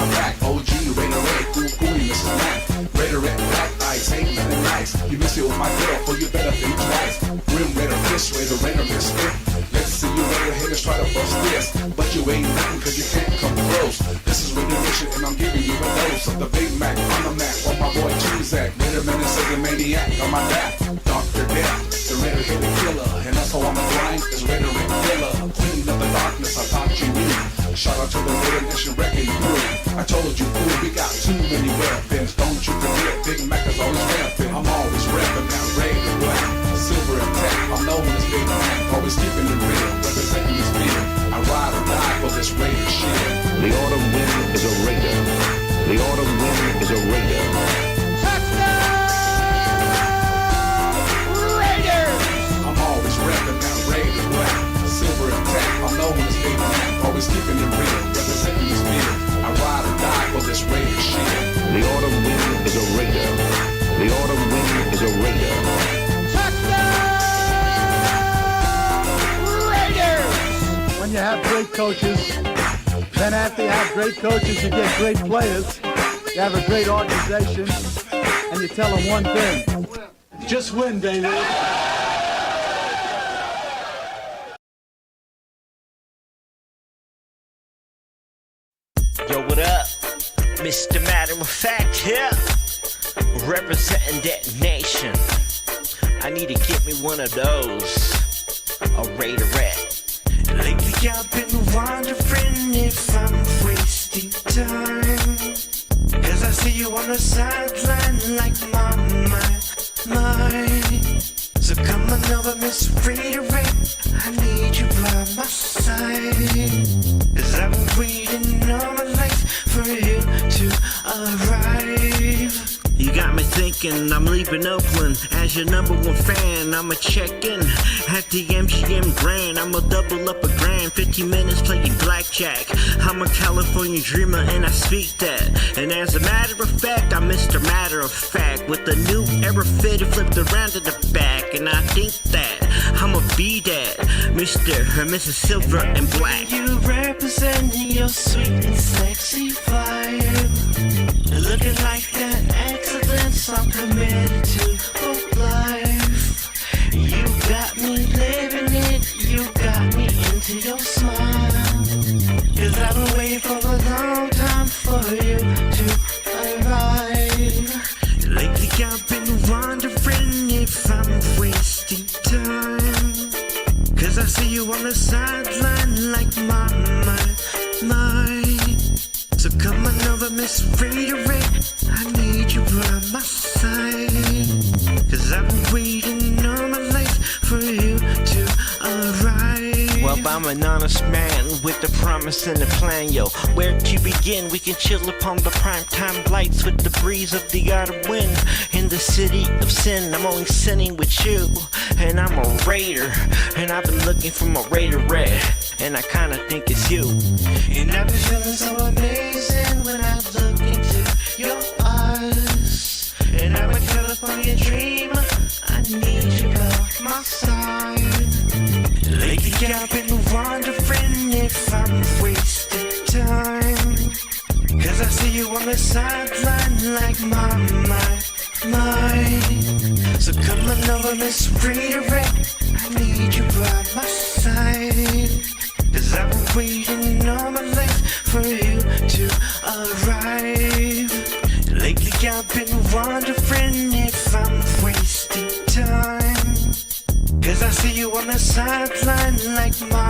Raiders try to bust this, but you ain't nothing cause you can't come close. This is Raider Nation and I'm giving you a dose of the Big Mac on the Mac. On my boy Tuzak, Raider Minnesota Maniac on my back. Dr. Death, the Raider hit the killer, and that's how I'm a grind is Raider Rick Killer. Queen of the darkness, I thought you knew. Shout out to the Raider Nation wrecking crew. I told you, fool, we got too many weapons. Don't you forget, Big Mac is always rampant. I'm always rapping that Raider black, silver and tech. I'm known as Big Mac, always keeping it real, representing this field. I ride or die for this Raider shit. The autumn wind is a Raider. The autumn wind is a Raider. I'm always rapping that Raider black, silver and tech. I'm known as Big Mac, always keeping it real, representing this field. I ride or die for this Raider shit. The autumn wind is a Raider. The autumn wind is a Raider. When you have great coaches, then after you have great coaches, you get great players. You have a great organization, and you tell them one thing: just win, baby. Yo, what up? Mr. Matter of Fact here, representing that nation. I need to get me one of those, a Raiderette. Lately I've been wondering if I'm wasting time, cause I see you on the sideline like my. So come on over, Miss Raiderette, I need you by my side, cause I've been waiting all my life for you to arrive. You got me thinking I'm leaving Oakland as your number one fan. I'ma check in at the MGM Grand. I'ma double up a grand, 15 minutes playing blackjack. I'm a California dreamer and I speak that. And as a matter of fact, I'm Mr. Matter of Fact, with the new era fitted flipped around to the back. And I think that I'ma be that Mr. or Mrs. Silver and Black. You represent your sweet and sexy vibe, looking like that excellence I'm committed to for life. You got me living it, you got me into your smile, cause I've been waiting for a long time for you to arrive. Lately I've been wondering if I'm wasting time, cause I see you on the sideline like my. So come on over, Miss Raiderette, I need you by my side, cause I've been waiting all my life for you to arrive. Well, I'm an honest man with a promise and a plan, yo. Where to begin? We can chill upon the primetime lights with the breeze of the autumn wind. In the city of sin, I'm only sinning with you, and I'm a Raider, and I've been looking for my Raiderette, and I kinda think it's you. And I've been feeling so amazing when I look into your eyes, and I'm a California dreamer, I need you by my side. Lately I've been wondering if I'm wasting time, cause I see you on the sideline like my. So come on over, Miss Raiderette, I need you by my side, cause I've been waiting all my life for you to arrive. Lately I've been wondering if I'm wasting time, cause I see you on the sideline like my.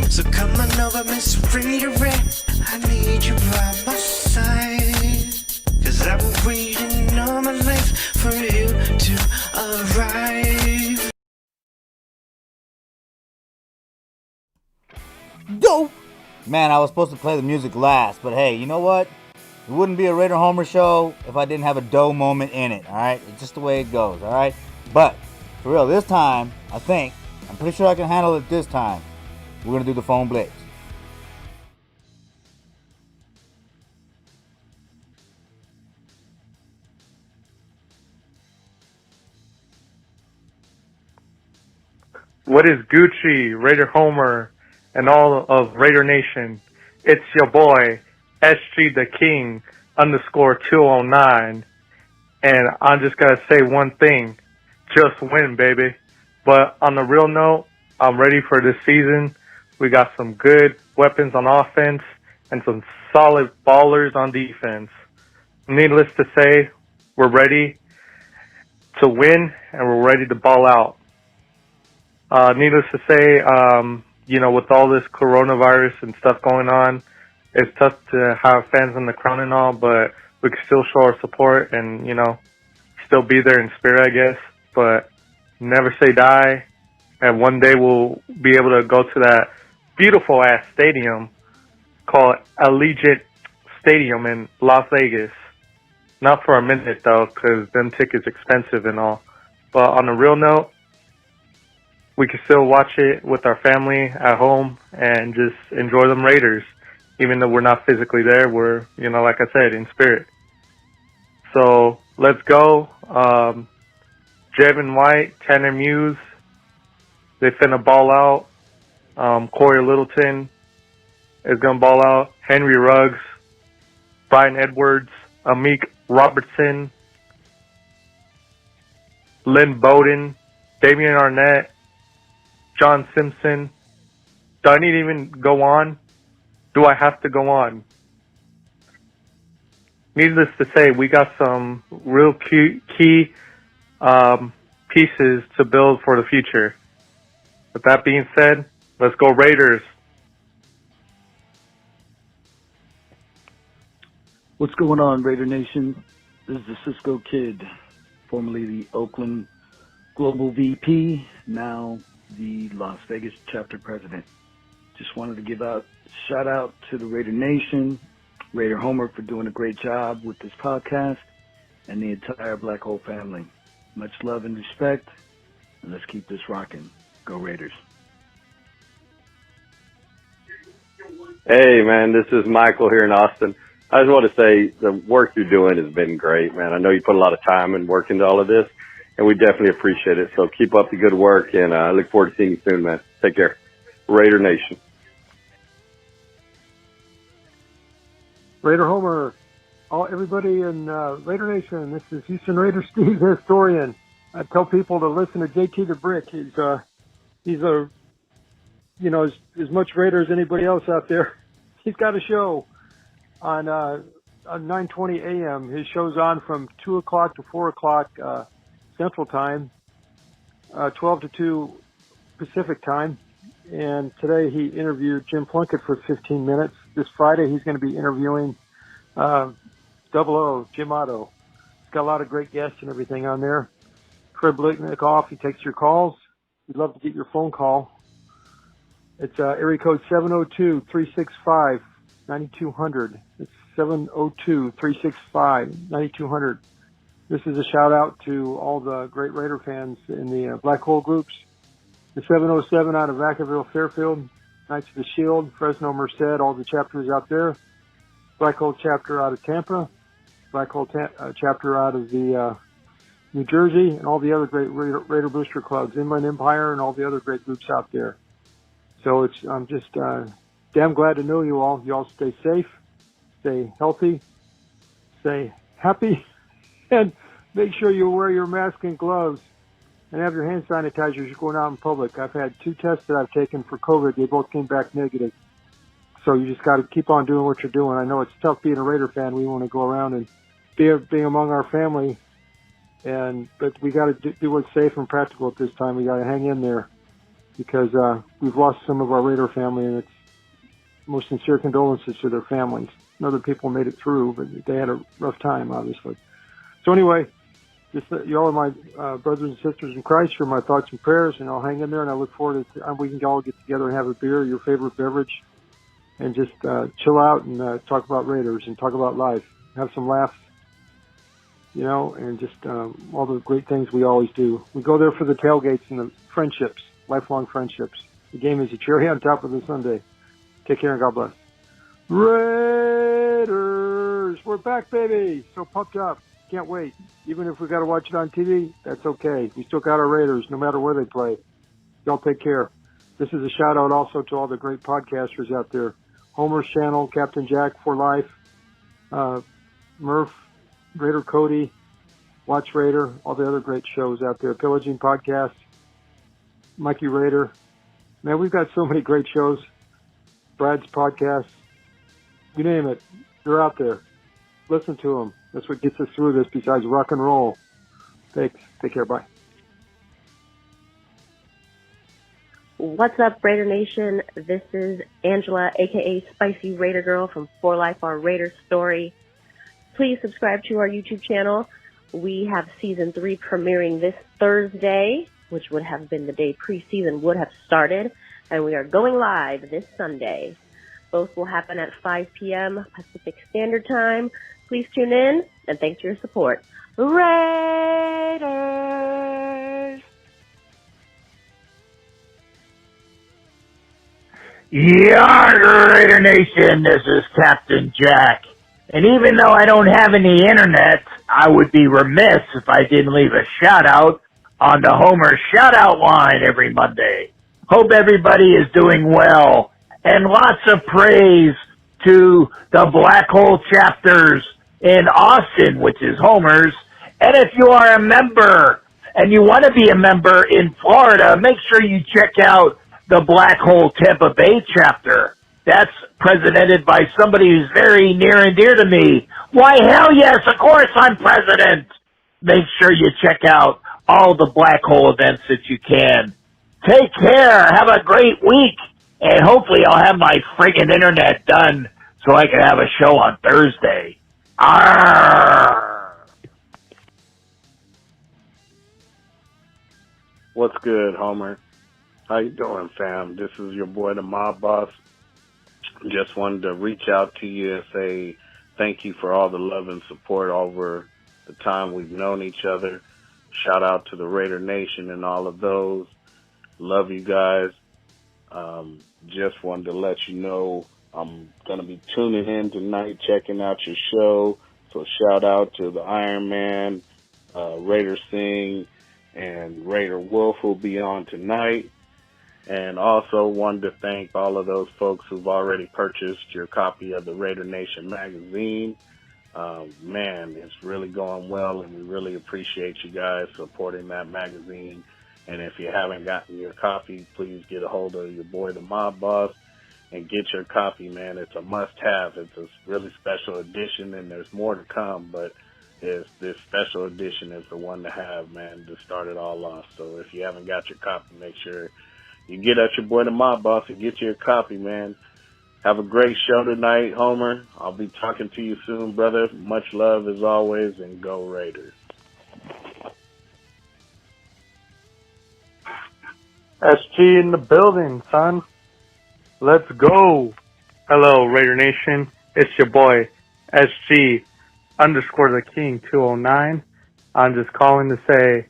So come on over, Miss Raiderette, I need you by my side, cause I've been waiting all my life for you to arrive. Dope! Man, I was supposed to play the music last, but hey, you know what? It wouldn't be a Raider Homer show if I didn't have a dough moment in it, alright? It's just the way it goes, alright? But, for real, this time, I'm pretty sure I can handle it this time. We're gonna do the phone blitz. What is Gucci, Raider Homer, and all of Raider Nation? It's your boy, SG the King, _209. And I'm just gonna say one thing. Just win, baby. But on the real note, I'm ready for this season. We got some good weapons on offense and some solid ballers on defense. Needless to say, we're ready to win and we're ready to ball out. Needless to say, with all this coronavirus and stuff going on, it's tough to have fans on the crown and all, but we can still show our support and, still be there in spirit, I guess. But never say die. And one day we'll be able to go to that beautiful ass stadium called Allegiant Stadium in Las Vegas. Not for a minute though, because them tickets expensive and all. But on a real note, we can still watch it with our family at home and just enjoy them Raiders. Even though we're not physically there, we're, like I said, in spirit. So let's go. Jevin White, Tanner Muse, they finna ball out. Corey Littleton is gonna ball out. Henry Ruggs, Brian Edwards, Amik Robertson, Lynn Bowden, Damian Arnett, John Simpson. Do I need to even go on? Do I have to go on? Needless to say, we got some real key pieces to build for the future. With that being said, let's go Raiders. What's going on, Raider Nation? This is the Cisco Kid, formerly the Oakland Global VP, now the Las Vegas chapter president. Just wanted to give a shout out to the Raider Nation, Raider Homer for doing a great job with this podcast, and the entire Black Hole family. Much love and respect, and let's keep this rocking. Go Raiders. Hey, man, this is Michael here in Austin. I just want to say the work you're doing has been great, man. I know you put a lot of time and work into all of this, and we definitely appreciate it. So keep up the good work, and I look forward to seeing you soon, man. Take care. Raider Nation. Raider Homer, everybody in Raider Nation, this is Houston Raider Steve, the historian. I tell people to listen to JT the Brick. He's as much Raider as anybody else out there. He's got a show on 9:20 a.m. His show's on from 2 o'clock to 4 o'clock Central Time, 12 to 2 Pacific Time. And today he interviewed Jim Plunkett for 15 minutes. This Friday he's going to be interviewing 00, Jim Otto. He's got a lot of great guests and everything on there. Fred Blitnikoff, he takes your calls. We'd love to get your phone call. It's area code 702-365-9200. It's 702-365-9200. This is a shout out to all the great Raider fans in the Black Hole groups. The 707 out of Vacaville, Fairfield, Knights of the Shield, Fresno, Merced, all the chapters out there. Black Hole chapter out of Tampa, Black Hole chapter out of the New Jersey, and all the other great Raider booster clubs, Inland Empire, and all the other great groups out there. So I'm just damn glad to know you all. You all stay safe, stay healthy, stay happy, and make sure you wear your mask and gloves and have your hand sanitizers you're going out in public. I've had 2 tests that I've taken for COVID. They both came back negative. So you just got to keep on doing what you're doing. I know it's tough being a Raider fan. We want to go around and be among our family, but we got to do what's safe and practical at this time. We got to hang in there because we've lost some of our Raider family, and it's most sincere condolences to their families. Other people made it through, but they had a rough time, obviously. So anyway, just you all are my brothers and sisters in Christ. You're my thoughts and prayers, and I'll hang in there. And I look forward to we can all get together and have a beer, your favorite beverage, and just chill out and talk about Raiders and talk about life, have some laughs, and just all the great things we always do. We go there for the tailgates and the friendships, lifelong friendships. The game is a cherry on top of the sundae. Take care and God bless. Raiders, we're back, baby. So pumped up. Can't wait. Even if we got to watch it on TV, that's okay. We still got our Raiders, no matter where they play. Y'all take care. This is a shout out also to all the great podcasters out there. Homer's channel, Captain Jack for Life, Murph, Raider Cody, Watch Raider, all the other great shows out there. Pillaging Podcast, Mikey Raider, Man, we've got so many great shows. Brad's podcast, you name it, they're out there. Listen to them. That's what gets us through this besides rock and roll. Thanks. Take care. Bye. What's up, Raider Nation? This is Angela, a.k.a. Spicy Raider Girl from For Life, Our Raider Story. Please subscribe to our YouTube channel. We have Season 3 premiering this Thursday, which would have been the day pre-season would have started, and we are going live this Sunday. Both will happen at 5 p.m. Pacific Standard Time. Please tune in, and thanks for your support. Raiders! Yarr, Raider Nation, this is Captain Jack. And even though I don't have any internet, I would be remiss if I didn't leave a shout-out on the Homer shout-out line every Monday. Hope everybody is doing well. And lots of praise to the Black Hole chapters in Austin, which is Homer's. And if you are a member and you want to be a member in Florida, make sure you check out the Black Hole Tampa Bay chapter. That's presented by somebody who's very near and dear to me. Why, hell yes, of course I'm president. Make sure you check out all the Black Hole events that you can. Take care. Have a great week. And hopefully I'll have my friggin' internet done so I can have a show on Thursday. Arrgh. What's good, Homer? How you doing, fam? This is your boy, the Mob Boss. Just wanted to reach out to you and say thank you for all the love and support over the time we've known each other. Shout out to the Raider Nation and all of those. Love you guys. Just wanted to let you know I'm going to be tuning in tonight, checking out your show. So shout out to the Iron Man, Raider Singh, and Raider Wolf who'll be on tonight. And also wanted to thank all of those folks who've already purchased your copy of the Raider Nation magazine. Man, it's really going well, and we really appreciate you guys supporting that magazine. And if you haven't gotten your copy, please get a hold of your boy, the Mob Boss, and get your copy, man. It's a must-have. It's a really special edition, and there's more to come, but this special edition is the one to have, man, to start it all off. So if you haven't got your copy, make sure you get at your boy, the Mob Boss, and get your copy, man. Have a great show tonight, Homer. I'll be talking to you soon, brother. Much love as always, and go Raiders. SG in the building, son. Let's go. Hello, Raider Nation. It's your boy, SG _ the King 209. I'm just calling to say,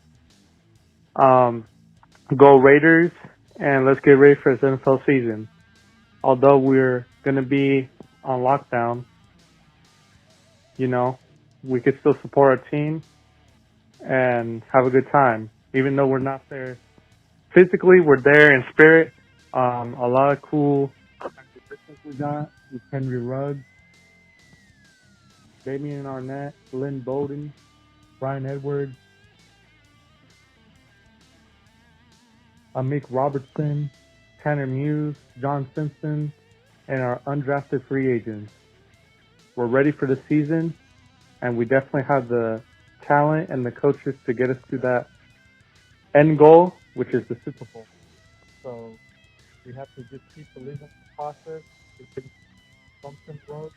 go Raiders, and let's get ready for this NFL season. Although we're going to be on lockdown, you know, we could still support our team and have a good time. Even though we're not there physically, we're there in spirit. A lot of cool acquisitions we got with Henry Ruggs, Damian Arnett, Lynn Bowden, Brian Edwards, Amik Robertson, Tanner Muse, John Simpson, and our undrafted free agents. We're ready for the season, and we definitely have the talent and the coaches to get us to that end goal, which is the Super Bowl. So we have to just keep believing in the process. We can bump some roads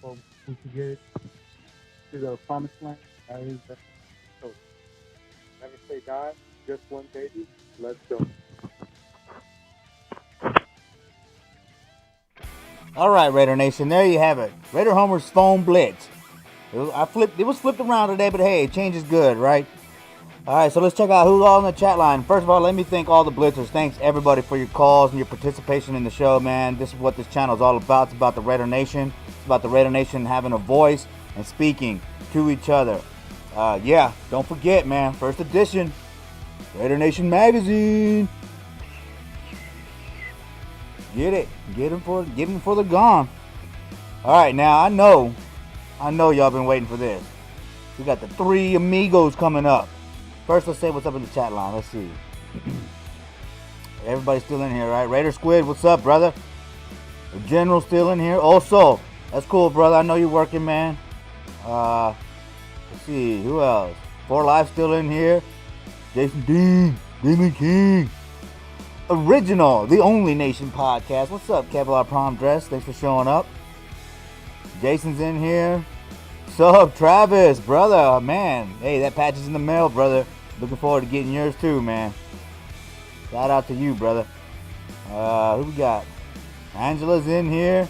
so we can get to the promised land. That is the coach. Never say die, just one baby. Let's go. All right, Raider Nation, there you have it. Raider Homer's phone blitz. It was flipped around today, but hey, change is good, right? All right, so let's check out who's all in the chat line. First of all, let me thank all the blitzers. Thanks, everybody, for your calls and your participation in the show, man. This is what this channel is all about. It's about the Raider Nation. It's about the Raider Nation having a voice and speaking to each other. Yeah, don't forget, man, first edition, Raider Nation magazine. Get it. Get them before they're gone. All right, now I know y'all been waiting for this. We got the 3 Amigos coming up. First, let's say what's up in the chat line. Let's see. Everybody's still in here, right? Raider Squid, what's up, brother? The General's still in here. Also, that's cool, brother. I know you're working, man. Let's see, who else? For Life still in here. Jason Dean, Demon King. Original, the Only Nation podcast. What's up, Kevlar Prom Dress? Thanks for showing up. Jason's in here. Sup, Travis, brother, man. Hey, that patch is in the mail, brother. Looking forward to getting yours too, man. Shout out to you, brother. Who we got? Angela's in here.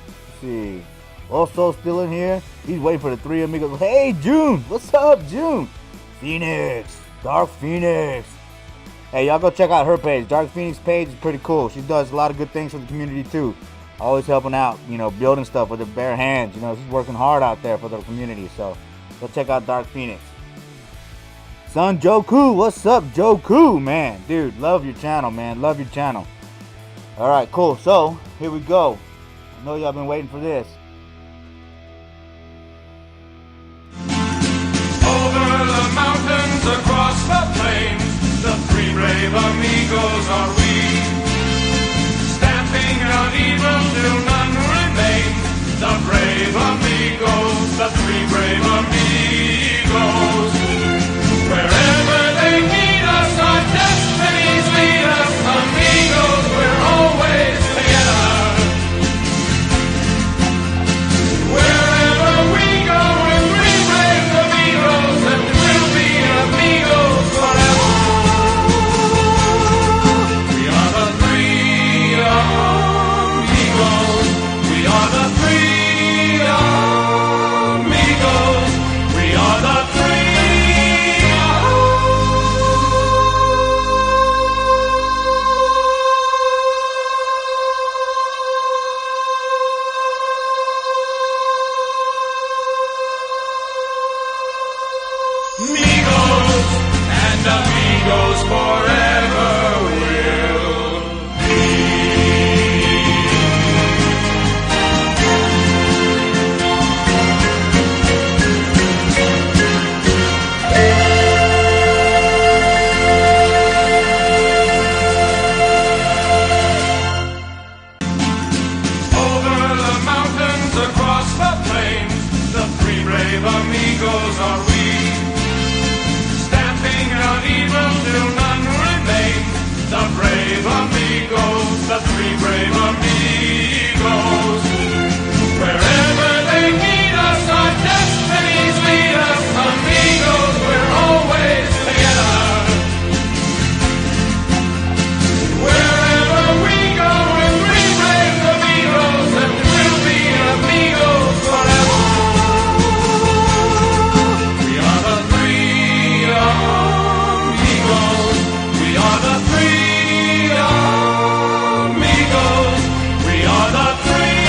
Let's see. Also still in here. He's waiting for the three amigos. Hey, June. What's up, June? Phoenix. Dark Phoenix. Hey, y'all go check out her page. Dark Phoenix page is pretty cool. She does a lot of good things for the community, too. Always helping out, building stuff with her bare hands. She's working hard out there for the community. So, go check out Dark Phoenix. Son Joku, what's up, Joku, man? Dude, love your channel, man. Love your channel. All right, cool. So, here we go. I know y'all been waiting for this. Over the mountains, across the plains, the three brave amigos are we. Stamping out evil till none remains. The brave amigos, the three brave amigos. Wherever they meet us, our destinies lead us. Amigos, we're always together. Wherever we go, we're three brave amigos, and we'll be amigos forever. We are the three amigos. We are the three amigos. We are the three. Amigos and amigos forever will be. Over the mountains, across the plains, the three brave amigos are we. Stamping out evil till none remains. The brave amigos, the three brave amigos. Wherever they meet us, our destinies lead us. Amigos, we're always together. Wherever we go, we're three brave amigos, and we'll be amigos forever. We are the three amigos. We are the three amigos. We are the three.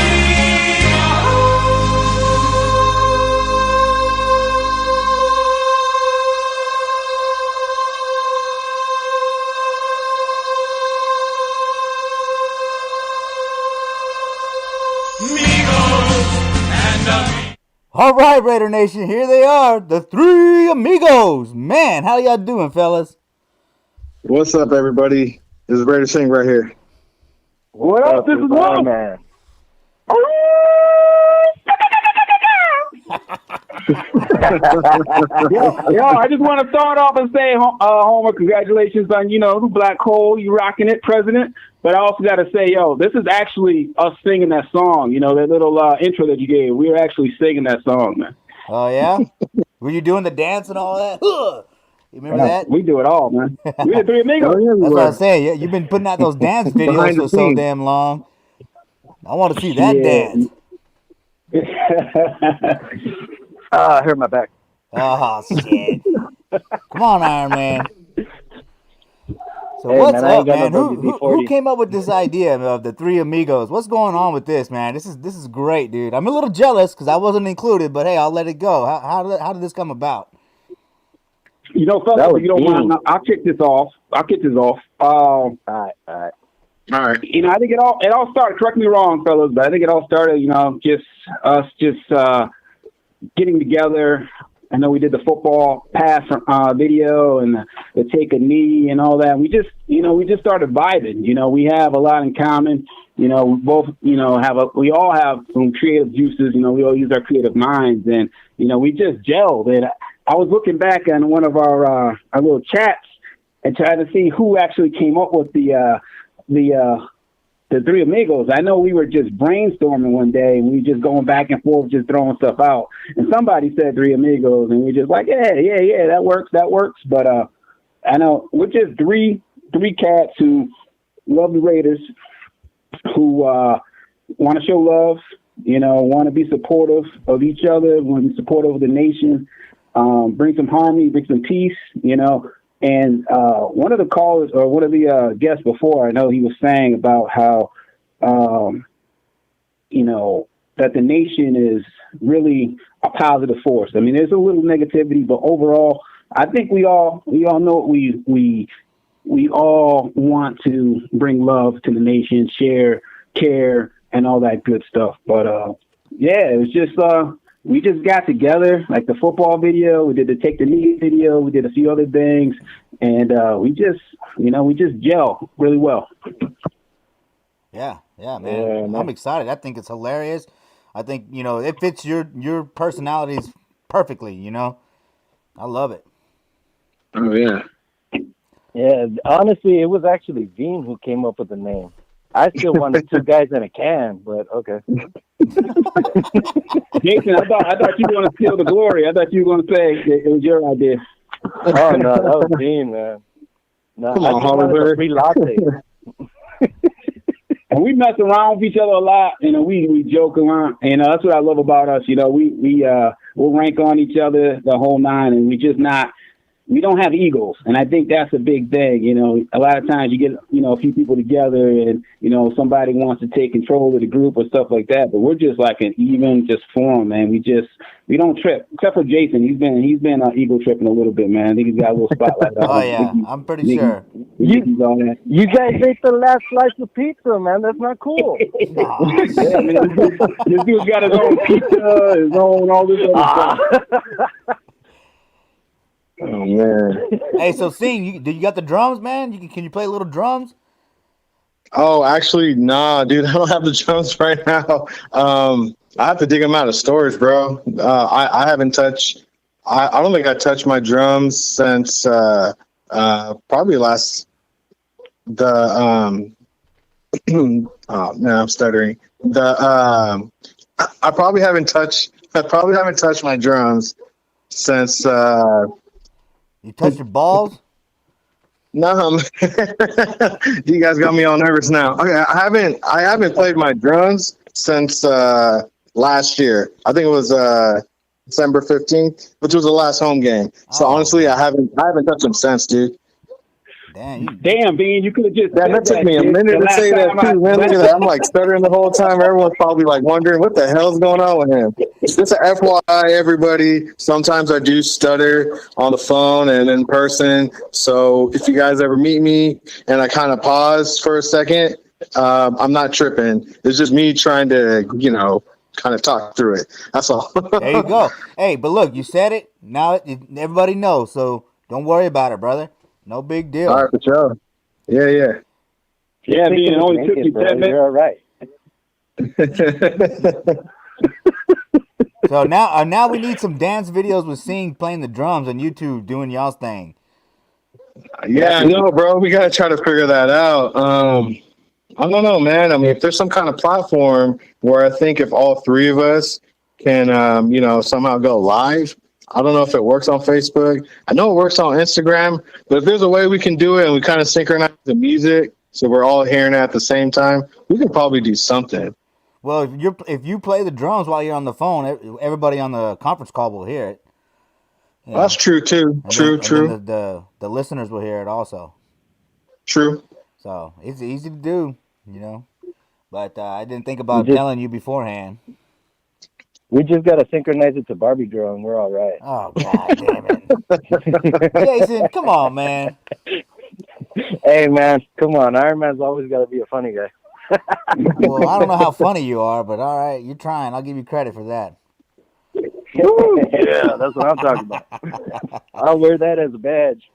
Amigos and amigos. All right, Raider Nation, here they are, the three amigos. Man, how y'all doing, fellas? What's up, everybody? This is Raider Singh right here. What up? This is Will. Man. Yo, I just want to start off and say, Homer, congratulations on, the Black Hole. You rocking it, President. But I also got to say, this is actually us singing that song. That little intro that you gave. We were actually singing that song, man. Oh, yeah? Were you doing the dance and all that? You remember that? We do it all, man. We the three amigos. That's what I'm saying. You've been putting out those dance videos for so damn long. I want to see that dance. I hurt my back. Oh, shit. Come on, Iron Man. So hey, what's man, up, man? Who came up with this idea of the three amigos? What's going on with this, man? This is great, dude. I'm a little jealous because I wasn't included, but hey, I'll let it go. How did this come about? Fellas, if you don't mind, I'll kick this off. All right. I think it all started, correct me wrong, fellas, but I think it all started, just us getting together, I know we did the football pass video and the take a knee and all that. We just started vibing. We have a lot in common. We both, we all have some creative juices. We all use our creative minds, and we just gelled. And I was looking back on one of our little chats and trying to see who actually came up with the Three Amigos. I know we were just brainstorming one day, and we just going back and forth, just throwing stuff out. And somebody said Three Amigos, and we just like, yeah, that works. But I know we're just three cats who love the Raiders, who want to show love, want to be supportive of each other, want to be supportive of the nation, bring some harmony, bring some peace, And one of the callers, or one of the guests before, I know he was saying about how, that the nation is really a positive force. I mean, there's a little negativity, but overall, I think we all know we all want to bring love to the nation, share, care, and all that good stuff. But it was just we just got together, like the football video, we did the take the knee video, we did a few other things, and we just gel really well. Yeah, man. I'm excited. I think it's hilarious. I think, it fits your personalities perfectly, I love it. Oh, yeah. Yeah, honestly, it was actually Dean who came up with the name. I still wanted two guys in a can, but okay. Jason, I thought you were going to steal the glory. I thought you were going to say it was your idea. Oh, no, that was Dean, man. No, Come I on, just wanted a Hollywood. free latte. And we mess around with each other a lot, we joke around, that's what I love about us. We'll rank on each other the whole nine, and we don't have egos, and I think that's a big thing. A lot of times you get, a few people together and, somebody wants to take control of the group or stuff like that, but we're just like an even just form, man. We don't trip, except for Jason. He's been ego tripping a little bit, man. I think he's got a little spotlight on him. Oh, yeah, I'm pretty sure. You guys ate the last slice of pizza, man. That's not cool. Yeah, man, this dude's got his own pizza, his own all this other stuff. Oh, man. Hey, so Sing, you got the drums, man? Can you play little drums? Oh, actually, nah, dude. I don't have the drums right now. I have to dig them out of storage, bro. I haven't touched. I don't think I touched my drums since probably last the oh man, I'm stuttering. I probably haven't touched my drums since you touched your balls? No, you guys got me all nervous now. Okay, I haven't played my drums since last year. I think it was December 15th, which was the last home game. So honestly, I haven't touched them since, dude. Damn, Bean, you could have just. That took me a minute to say that too, man. Look at that. I'm like stuttering the whole time. Everyone's probably like wondering what the hell's going on with him. Just a FYI, everybody. Sometimes I do stutter on the phone and in person. So if you guys ever meet me and I kind of pause for a second, I'm not tripping. It's just me trying to, kind of talk through it. That's all. There you go. Hey, but look, you said it. Now everybody knows. So don't worry about it, brother. No big deal. All right, for sure. Yeah. Yeah, Bean, it only took you 10 minutes. You're all right. So now we need some dance videos with Sing playing the drums and you two doing y'all's thing. Yeah, I know, bro. We gotta try to figure that out. I don't know, man. I mean, if there's some kind of platform where I think if all three of us can, somehow go live. I don't know if it works on Facebook. I know it works on Instagram, but if there's a way we can do it and we kind of synchronize the music so we're all hearing it at the same time, we could probably do something. Well, if you play the drums while you're on the phone, everybody on the conference call will hear it. That's true too. True. The listeners will hear it also. True. So it's easy to do, But I didn't think about telling you beforehand. We just got to synchronize it to Barbie Girl, and we're all right. Oh, God damn it. Jason, come on, man. Hey, man, come on. Iron Man's always got to be a funny guy. Well, I don't know how funny you are, but all right, you're trying. I'll give you credit for that. Yeah, that's what I'm talking about. I'll wear that as a badge.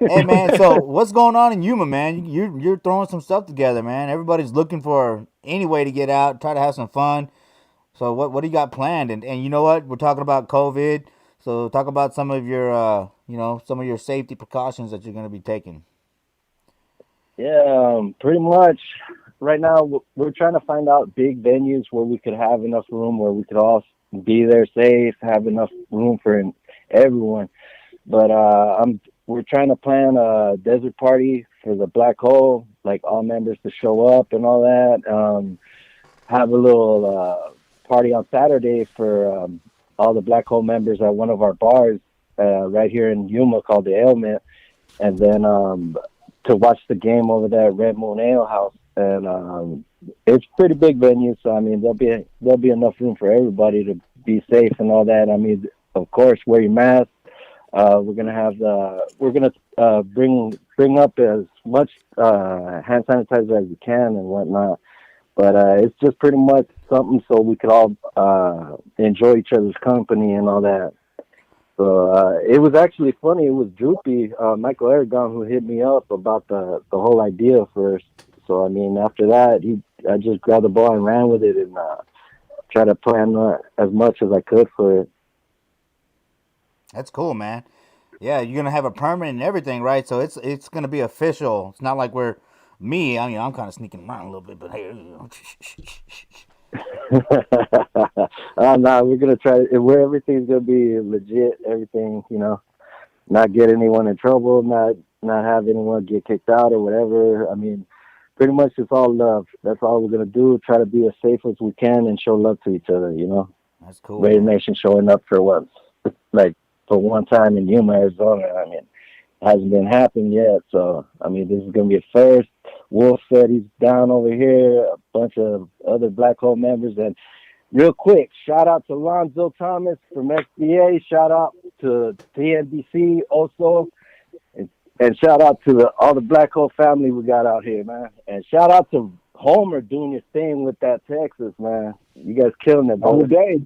Hey man, so what's going on in Yuma, man? You're throwing some stuff together, man. Everybody's looking for any way to get out, try to have some fun. So what do you got planned? And you know what? We're talking about COVID. So talk about some of your some of your safety precautions that you're going to be taking. Yeah, pretty much. Right now, we're trying to find out big venues where we could have enough room where we could all be there safe, have enough room for everyone. But we're trying to plan a desert party for the Black Hole, like all members to show up and all that. Have a little party on Saturday for all the Black Hole members at one of our bars right here in Yuma called the Ailment, and then to watch the game over there at Red Moon Ale House. And it's pretty big venue, so I mean there'll be enough room for everybody to be safe and all that. I mean, of course, wear your mask. We're gonna bring up as much hand sanitizer as we can and whatnot. But it's just pretty much something so we could all enjoy each other's company and all that. So it was actually funny. It was Droopy, Michael Aragon, who hit me up about the whole idea first. So I mean, after that, I just grabbed the ball and ran with it and tried to plan as much as I could for it. That's cool, man. Yeah, you're gonna have a permit and everything, right? So it's gonna be official. It's not like we're me. I mean, I'm kind of sneaking around a little bit, but hey, No, we're gonna try where everything's gonna be legit. Everything, not get anyone in trouble, not have anyone get kicked out or whatever. I mean, pretty much it's all love. That's all we're gonna do. Try to be as safe as we can and show love to each other. That's cool. Raider Nation showing up for once, like for one time in Yuma, Arizona. I mean, it hasn't been happening yet. So I mean, this is gonna be a first. Wolf said he's down over here. A bunch of other Black Hole members. And real quick, shout out to Lonzo Thomas from XBA. Shout out to TNBC also. And shout out to all the Black Hole family we got out here, man. And shout out to Homer doing your thing with that Texas, man. You guys killing it, all brother. day.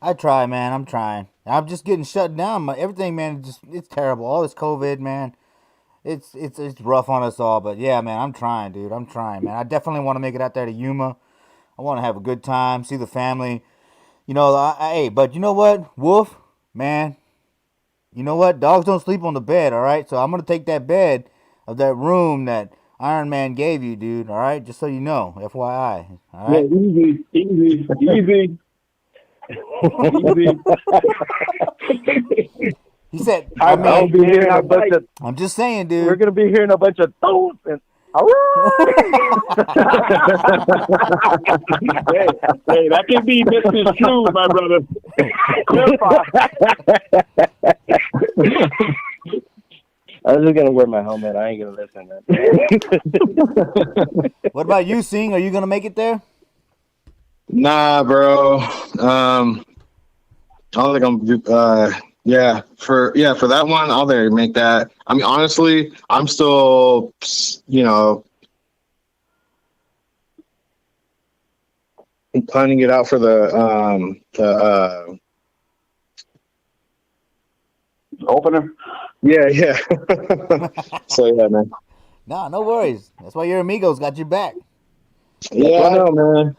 I try, man. I'm trying. I'm just getting shut down. Everything, man, it's terrible. All this COVID, man. It's rough on us all, but yeah, man, I'm trying, dude. I'm trying, man. I definitely want to make it out there to Yuma. I want to have a good time, see the family. Hey, but you know what, Wolf, man, you know what? Dogs don't sleep on the bed, all right? So I'm going to take that bed of that room that Iron Man gave you, dude, all right? Just so you know, FYI, all right? Yeah, easy. He said, I'll be hearing a bunch of. I'm just saying, dude. We're gonna be hearing a bunch of those and. Hey, that can be misconstrued, my brother. I'm just gonna wear my helmet. I ain't gonna listen. What about you, Sing? Are you gonna make it there? Nah, bro. I don't think I'm. For that one, I'll there make that. I mean, honestly, I'm still, planning it out for the opener. Yeah. So yeah, man. No worries. That's why your Amigos got your back. Yeah, I know, man.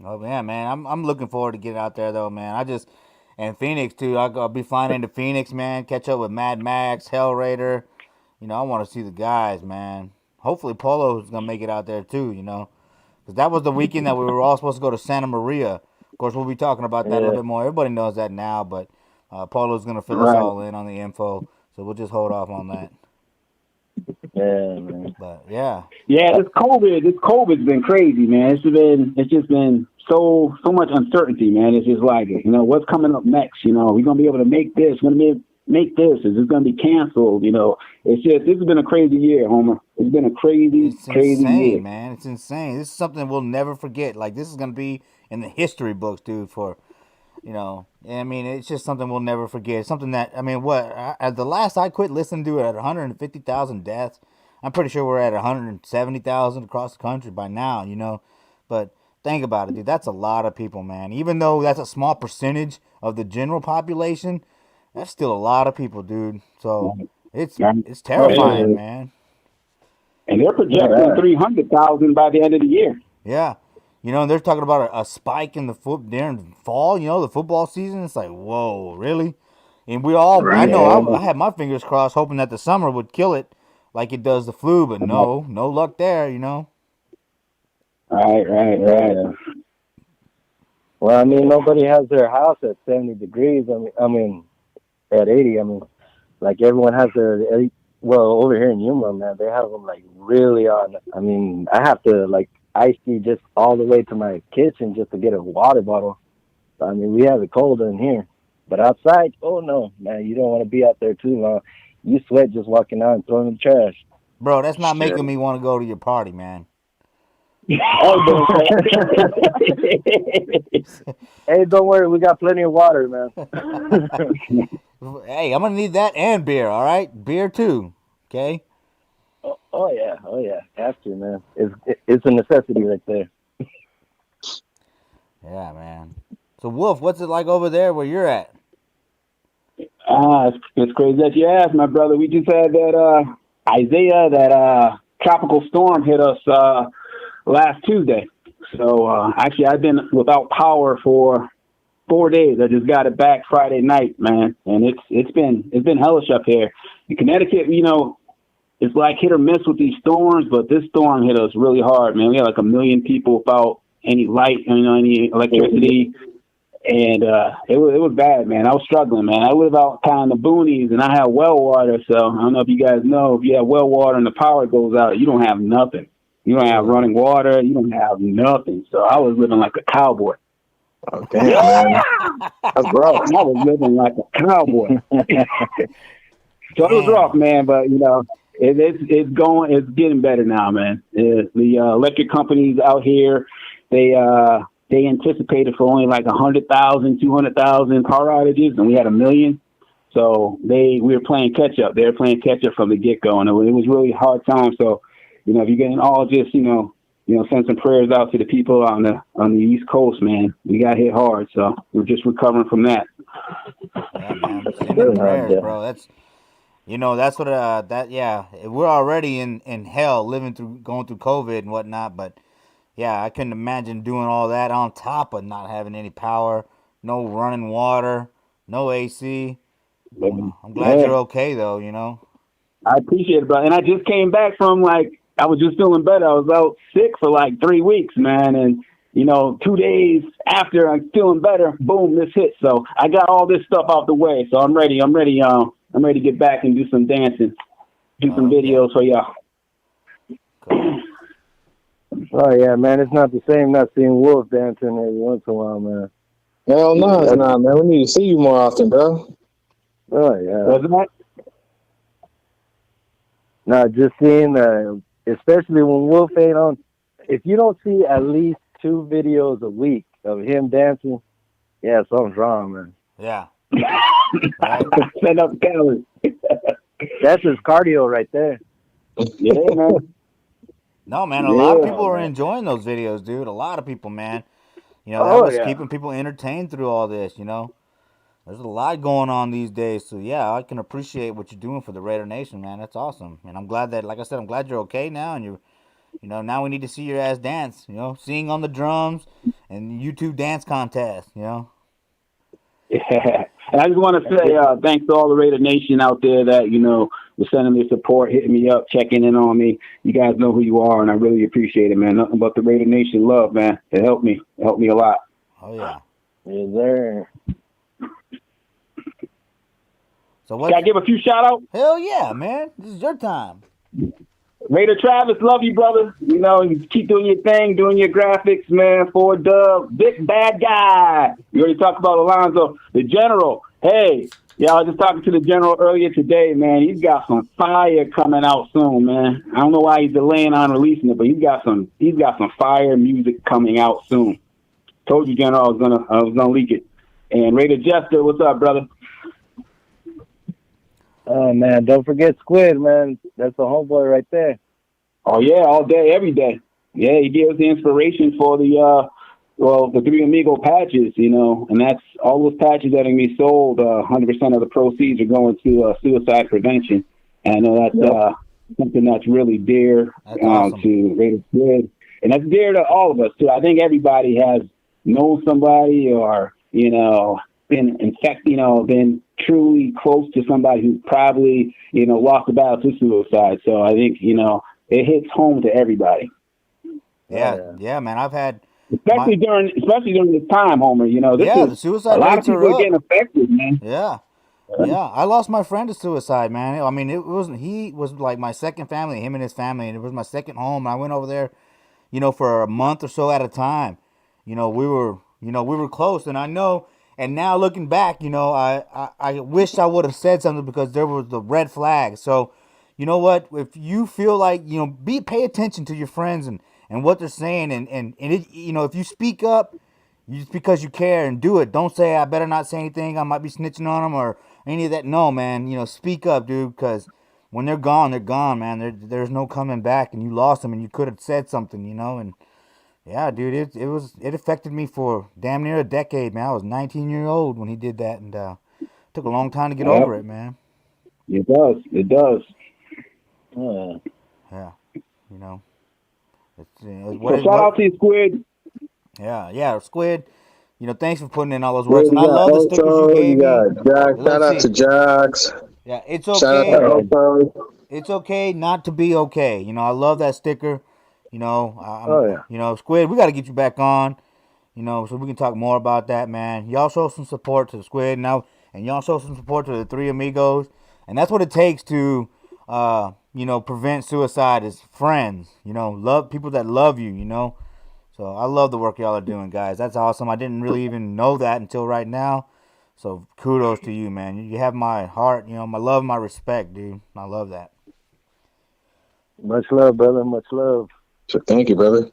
Oh yeah, man. I'm looking forward to getting out there though, man. And Phoenix too. I'll be flying into Phoenix, man. Catch up with Mad Max, Hell Raider. I want to see the guys, man. Hopefully Polo's gonna make it out there too. Because that was the weekend that we were all supposed to go to Santa Maria. Of course, we'll be talking about that a little bit more. Everybody knows that now, but Polo's gonna fill us all in on the info, so we'll just hold off on that. Yeah, man. But yeah. Yeah, this COVID's been crazy, man. It's just been so much uncertainty, man. It's just like, what's coming up next? We're gonna be able to make this. We're gonna make this. Is this gonna be canceled? This has been a crazy year, Homer. It's been a crazy year, man. It's insane. This is something we'll never forget. Like, this is gonna be in the history books, dude. I mean, it's just something we'll never forget. Something that, at the last I quit listening to it at 150,000 deaths. I'm pretty sure we're at 170,000 across the country by now, But think about it, dude. That's a lot of people, man. Even though that's a small percentage of the general population, that's still a lot of people, dude. So it's terrifying, man. And they're projecting 300,000 by the end of the year. Yeah. You know, they're talking about a spike in the during fall, you know, the football season. It's like, whoa, really? And I know I had my fingers crossed hoping that the summer would kill it like it does the flu, but no luck there, you know? Right. Well, I mean, nobody has their house at 70 degrees. I mean, at 80. I mean, like everyone has their. Well, over here in Yuma, man, they have them like really on. I mean, I have to like ice tea just all the way to my kitchen just to get a water bottle. I mean, we have it cold in here, but outside, oh no, man, you don't want to be out there too long. You sweat just walking out and throwing in the trash. Bro, that's not making me want to go to your party, man. Hey, don't worry, we got plenty of water, man. Hey, I'm gonna need that and beer. All right, beer too. Okay. Oh yeah, have to, man. It's a necessity right there. Yeah, man. So Wolf, what's it like over there where you're at? It's crazy that you asked, my brother. We just had that Isaiah, that tropical storm hit us last Tuesday. So actually, I've been without power for 4 days. I just got it back Friday night, man, and it's been hellish up here in Connecticut. You know, it's like hit or miss with these storms, but this storm hit us really hard, man. We had like 1 million people without any light, any electricity. And it was bad, man. I was struggling, man. I live out kind of the boonies, and I have well water. So I don't know if you guys know, if you have well water and the power goes out, you don't have nothing. You don't have running water. You don't have nothing. So I was living like a cowboy. Oh, damn, man. That's rough. I was living like a cowboy. So it was rough, man. But, you know, it's getting better now, man. The electric companies out here, they anticipated for only like 100,000, 200,000 power outages, and we had 1 million. So we were playing catch up. They were playing catch up from the get go, and it was really hard time. So, you know, if you can all just, you know, send some prayers out to the people on the East Coast, man. We got hit hard, so we're just recovering from that. Yeah, man. Send prayers, bro. That's, you know, that's what we're already in hell, going through COVID and whatnot, but. Yeah, I couldn't imagine doing all that on top of not having any power, no running water, no AC. I'm glad you're okay, though, you know. I appreciate it, bro. And I just came back from, I was just feeling better. I was out sick for 3 weeks, man. And, you know, 2 days after I'm feeling better, boom, this hit. So I got all this stuff out the way. So I'm ready. I'm ready to get back and do some dancing, do some videos for y'all. Cool. Oh yeah, man, it's not the same not seeing Wolf dancing every once in a while, man. Hell no, it's not, man. We need to see you more often, bro. Oh yeah. Wasn't that? No, just seeing, especially when Wolf ain't on. If you don't see at least 2 videos a week of him dancing, yeah, something's wrong, man. Yeah. Right. Send up calories. That's his cardio right there. Yeah, man. No, man, a lot of people are enjoying those videos, dude. A lot of people, man. You know, that was keeping people entertained through all this, you know. There's a lot going on these days. So, yeah, I can appreciate what you're doing for the Raider Nation, man. That's awesome. And I'm glad that, like I said, I'm glad you're okay now. And now we need to see your ass dance, you know, sing on the drums and YouTube dance contest, you know. Yeah. And I just want to say thanks to all the Raider Nation out there that, you know, was sending me support, hitting me up, checking in on me. You guys know who you are, and I really appreciate it, man. Nothing but the Raider Nation love, man. It helped me. It helped me a lot. Oh, yeah. Yes, sir. So what? Can I give a few shout-outs? Hell yeah, man. This is your time. Raider Travis, love you, brother. You know, you keep doing your thing, doing your graphics, man. 4Dub, big bad guy. You already talked about Alonzo, the general. Hey, yeah, I was just talking to the general earlier today, man. He's got some fire coming out soon, man. I don't know why he's delaying on releasing it, but he's got some fire music coming out soon. Told you, General, I was gonna leak it. And Raider Jester, what's up, brother? Oh man, don't forget Squid, man. That's the homeboy right there. Oh yeah, all day, every day. Yeah, he gave us the inspiration for the Three Amigo patches, and that's all those patches that are going to be sold. 100% of the proceeds are going to suicide prevention, and I know that's something that's really dear awesome. to Raider Squid, and that's dear to all of us too. I think everybody has known somebody or been been truly close to somebody who's probably lost a battle to suicide. So I think it hits home to everybody. Yeah, man. I've had especially during this time, Homer. the suicide a lot rates of people are are up. getting affected, man. Yeah. I lost my friend to suicide, man. I mean, it wasn't. He was like my second family, him and his family, and it was my second home. And I went over there, for a month or so at a time. We were close, and I know. And now looking back, I wish I would have said something because there was the red flag. So, you know what? If you feel like pay attention to your friends and what they're saying, and it, if you speak up, just because you care and do it. Don't say I better not say anything. I might be snitching on them or any of that. No, man. Speak up, dude. Because when they're gone, there's no coming back, and you lost them, and you could have said something, And yeah, dude, it affected me for damn near a decade, man. I was 19 years old when he did that, and took a long time to get over it, man. It does. Yeah, So shout out to you, Squid. Yeah, Squid. Thanks for putting in all those Yeah, works, and I love the stickers you gave me. Jack. Shout out to Jax. Yeah, it's Shout okay. out to Ocho. It's okay not to be okay. I love that sticker. Squid, we got to get you back on. So we can talk more about that, man. Y'all show some support to the Squid now, and y'all show some support to the Three Amigos, and that's what it takes to, prevent suicide. Is friends. Love people that love you. So I love the work y'all are doing, guys. That's awesome. I didn't really even know that until right now. So kudos to you, man. You have my heart, my love, my respect, dude. I love that. Much love, brother. Much love. So thank you, brother.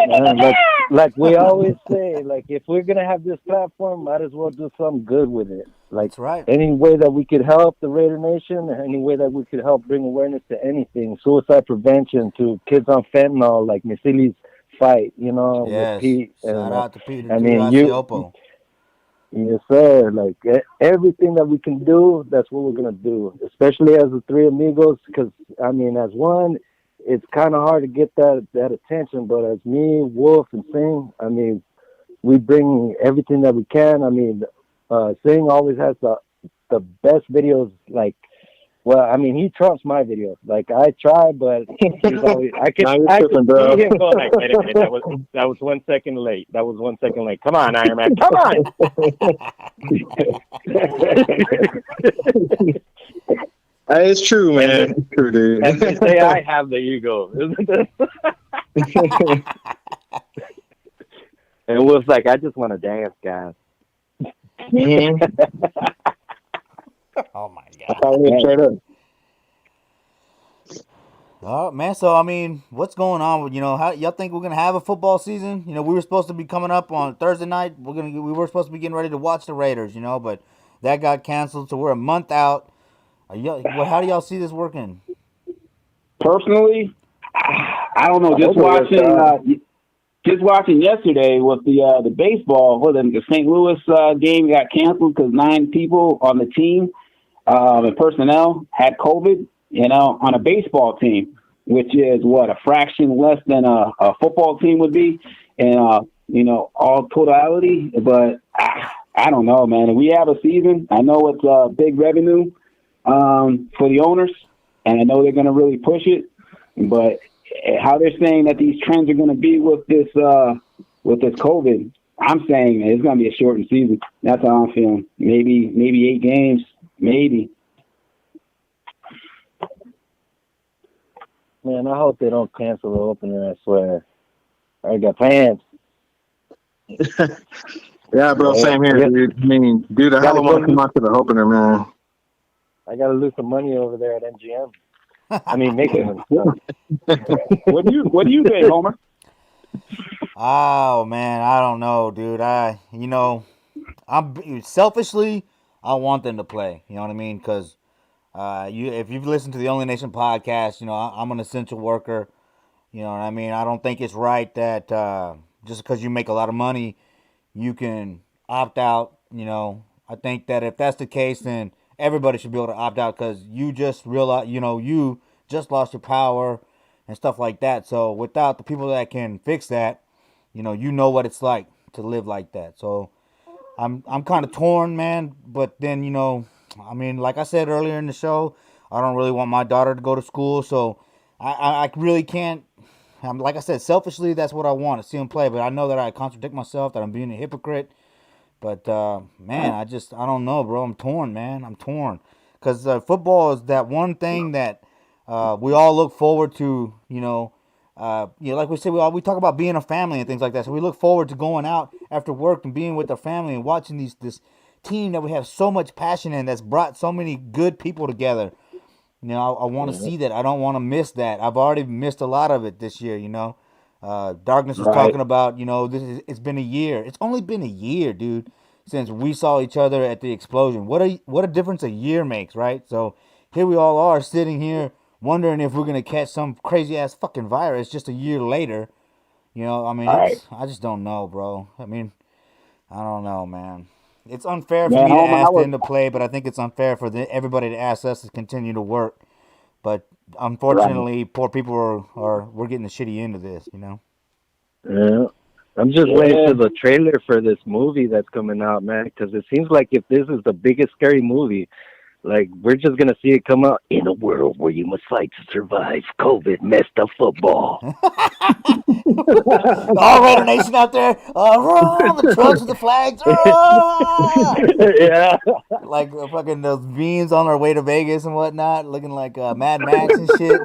Man, like we always say, like if we're gonna have this platform, might as well do something good with it. Like that's right. Any way that we could help the Raider Nation, any way that we could help bring awareness to anything, suicide prevention, to kids on fentanyl, like Misili's fight, Yes. with Pete. Shout out to Pete. I mean, yes, sir. Like everything that we can do, that's what we're gonna do. Especially as the Three Amigos, because I mean, as one, it's kind of hard to get that attention. But as me, Wolf, and Sing, I mean, we bring everything that we can. I mean, Sing always has the best videos. Like, well, I mean, he trumps my videos. Like, I try, but he's always, I can see him go like, wait a minute, that was 1 second late. That was 1 second late. Come on, Iron Man, come on. It's true, man. It's true, dude. And they say I have the ego, isn't it? And Wolf's like, I just want to dance, guys. Oh my God. Oh man, so I mean, what's going on with how y'all think we're gonna have a football season? We were supposed to be coming up on Thursday night. We were supposed to be getting ready to watch the Raiders, but that got canceled, so we're a month out. How do y'all see this working? Personally, I don't know. Just watching yesterday with the baseball, the St. Louis game got canceled because 9 people on the team, the personnel had COVID. On a baseball team, which is a fraction less than a football team would be, and all totality. But I don't know, man. If we have a season, I know it's big revenue for the owners, and I know they're going to really push it. But how they're saying that these trends are going to be with this COVID, I'm saying it's going to be a shortened season. That's how I'm feeling. Maybe 8 games, maybe. Man, I hope they don't cancel the opener, I swear. I got plans. Yeah, bro, same here, dude. I mean, dude, I hella want to come out to the opener, man. I got to lose some money over there at MGM. I mean, make it. What do you think, Homer? Oh man, I don't know, dude. I'm selfishly, I want them to play. You know what I mean? Because if you've listened to the Only Nation podcast, I'm an essential worker. You know what I mean? I don't think it's right that just because you make a lot of money, you can opt out. You know, I think that if that's the case, then everybody should be able to opt out because you just realize, you just lost your power and stuff like that. So without the people that can fix that, you know what it's like to live like that. So I'm kind of torn, man. But then I mean, like I said earlier in the show, I don't really want my daughter to go to school, so I really can't. Like I said, selfishly, that's what I want to see him play. But I know that I contradict myself, that I'm being a hypocrite. But man, I don't know, bro. I'm torn, man. I'm torn because football is that one thing that we all look forward to. Like we said, we talk about being a family and things like that. So we look forward to going out after work and being with our family and watching this team that we have so much passion in, that's brought so many good people together. I want to see that. I don't want to miss that. I've already missed a lot of it this year. Darkness was talking about. It's been a year. It's only been a year, dude, since we saw each other at the explosion. What a difference a year makes, right? So here we all are sitting here wondering if we're gonna catch some crazy ass fucking virus just a year later. I mean, I just don't know, bro. I mean, I don't know, man. It's unfair for me to ask them to play, but I think it's unfair for everybody to ask us to continue to work. But unfortunately, poor people we're getting the shitty end of this, Yeah. I'm just waiting for the trailer for this movie that's coming out, man, because it seems like if this is the biggest scary movie, like, we're just going to see it come out in a world where you must fight to survive. COVID messed up football. All Raider Nation out there, run the trucks with the flags. Yeah. Like fucking those beans on our way to Vegas and whatnot, looking like Mad Max and shit.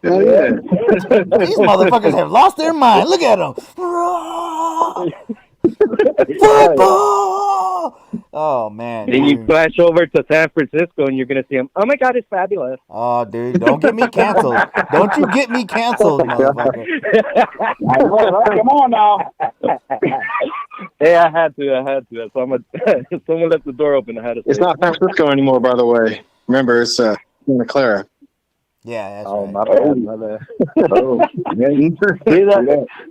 Yeah. These motherfuckers have lost their mind. Look at them. Football! Oh, man. Then you flash over to San Francisco and you're going to see him. Oh, my God, it's fabulous. Oh, dude, don't get me canceled. Don't you get me canceled, motherfucker. Come on now. Hey, I had to. Someone left the door open. I had to say It's not San Francisco anymore, by the way. Remember, it's Santa Clara. Yeah, that's right. My bad. Oh, see,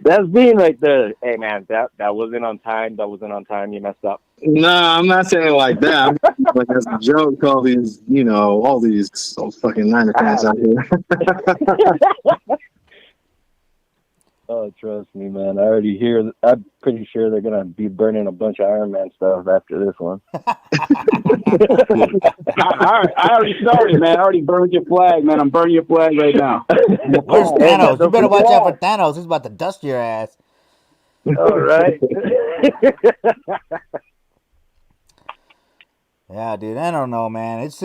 that's being right there. Hey, man, that wasn't on time. You messed up. No, I'm not saying it like that. Like as a joke, all these fucking Niner fans out here. Oh, trust me, man. I'm pretty sure they're gonna be burning a bunch of Iron Man stuff after this one. I already started, man. I already burned your flag, man. I'm burning your flag right now. Where's Thanos? You better watch out for Thanos. He's about to dust your ass. All right. Yeah, dude. I don't know, man. It's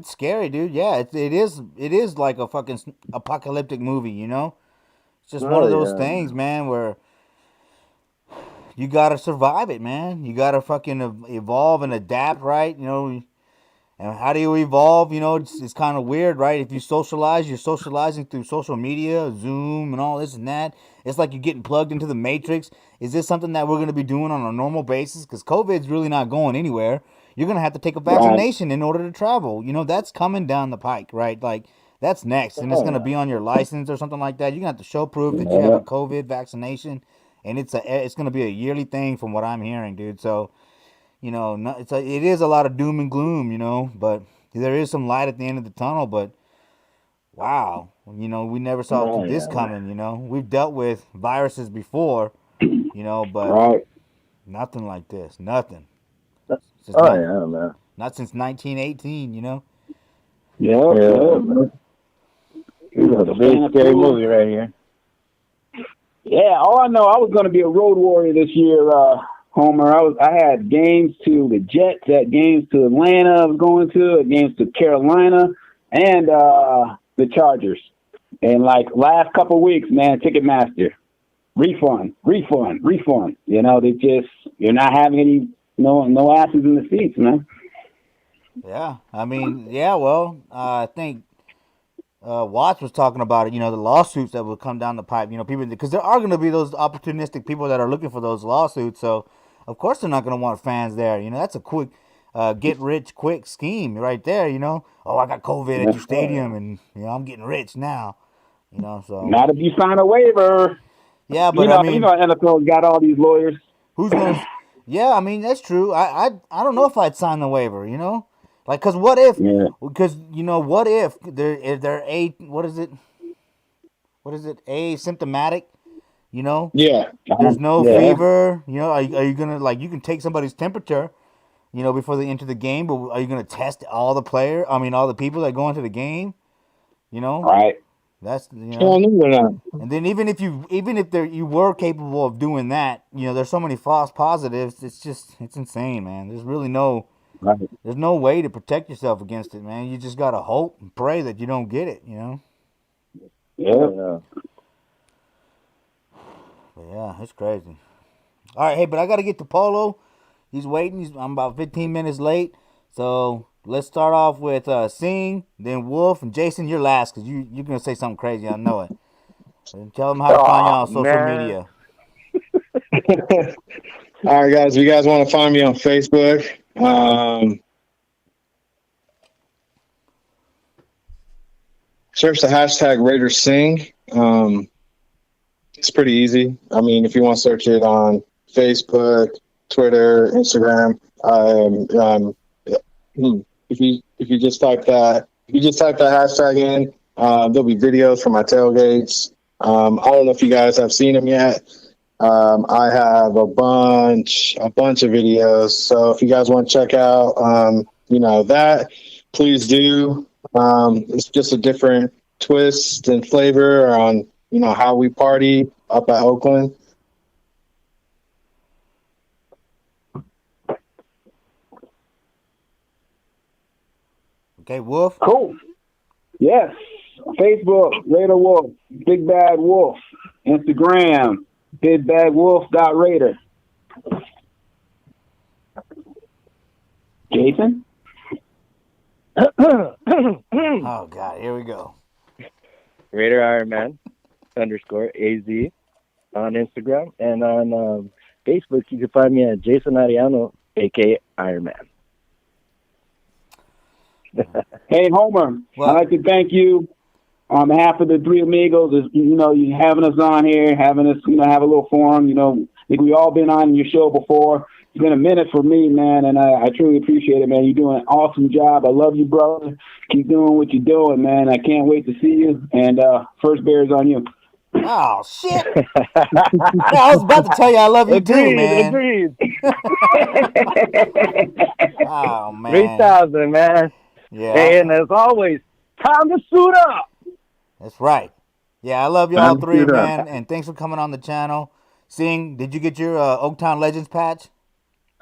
scary, dude. Yeah, it is like a fucking apocalyptic movie, It's just one of those things, man, where you gotta survive it, man. You gotta fucking evolve and adapt, right? And how do you evolve? It's kind of weird, right? If you socialize, you're socializing through social media, Zoom, and all this and that. It's like you're getting plugged into the Matrix. Is this something that we're going to be doing on a normal basis? Because COVID's really not going anywhere. You're going to have to take a vaccination in order to travel. That's coming down the pike, right? Like, that's next. And it's going to be on your license or something like that. You're going to have to show proof that you have a COVID vaccination. And it's going to be a yearly thing from what I'm hearing, dude. So, it is a lot of doom and gloom, but there is some light at the end of the tunnel. But wow, we never saw this coming. We've dealt with viruses before, but nothing like this. Nothing. Man. Not since 1918. Yeah. It's a big scary movie right here. Yeah, all I know, I was going to be a road warrior this year. Homer, I had games to the Jets, had games to Atlanta, I was going to games to Carolina, and the Chargers. And like last couple of weeks, man, Ticketmaster, refund. They just, you're not having any no asses in the seats, man. Yeah, I mean, well, I think Watts was talking about it. The lawsuits that will come down the pipe. People, because there are going to be those opportunistic people that are looking for those lawsuits. So of course they're not going to want fans there. That's a quick get rich quick scheme right there. Oh, I got COVID at your stadium, and I'm getting rich now. You know, so not if you sign a waiver. Yeah, but you I mean, NFL's got all these lawyers. Who's gonna? Yeah, I mean that's true. I don't know if I'd sign the waiver. You know, like because what if? Because what if they're what is it? What is it? Asymptomatic. You know. Yeah. There's no Yeah. fever. You know, are you gonna you can take somebody's temperature, before they enter the game, but are you gonna test all the people that go into the game? You know. Right. That's No, they're not. And then even if you were capable of doing that, there's so many false positives. It's insane, man. There's really there's no way to protect yourself against it, man. You just gotta hope and pray that you don't get it. Yeah. But yeah, it's crazy. All right, hey, but I gotta get to Polo. He's waiting. I'm about 15 minutes late, so let's start off with Sing, then Wolf, and Jason. You're last because you're gonna say something crazy. I know it. And tell them how to find y'all on social media. All right, guys. If you guys want to find me on Facebook, search the hashtag Raiders Sing. It's pretty easy. I mean, if you want to search it on Facebook, Twitter, Instagram, if you just type that hashtag in, there'll be videos from my tailgates. I don't know if you guys have seen them yet. I have a bunch of videos. So if you guys want to check out, that, please do. It's just a different twist and flavor on, how we party up at Oakland. Okay, Wolf. Cool. Yes. Facebook, Raider Wolf, Big Bad Wolf. Instagram, BigBadWolf.Raider. Jason? Oh God, here we go. Raider Ironman _AZ on Instagram, and on Facebook you can find me at Jason Ariano, aka Ironman. Hey, Homer, I'd like to thank you on behalf of the three Amigos. You having us on here, having us, have a little forum. I think we all been on your show before. It's been a minute for me, man, and I truly appreciate it, man. You're doing an awesome job. I love you, brother. Keep doing what you're doing, man. I can't wait to see you. And first bear is on you. Oh, shit. I was about to tell you I love you too, man. Agreed. Oh, man. 3,000, man. Yeah. Hey, and as always, time to suit up. That's right. Yeah, I love you all three, man. And thanks for coming on the channel. Sing, did you get your Oaktown Legends patch?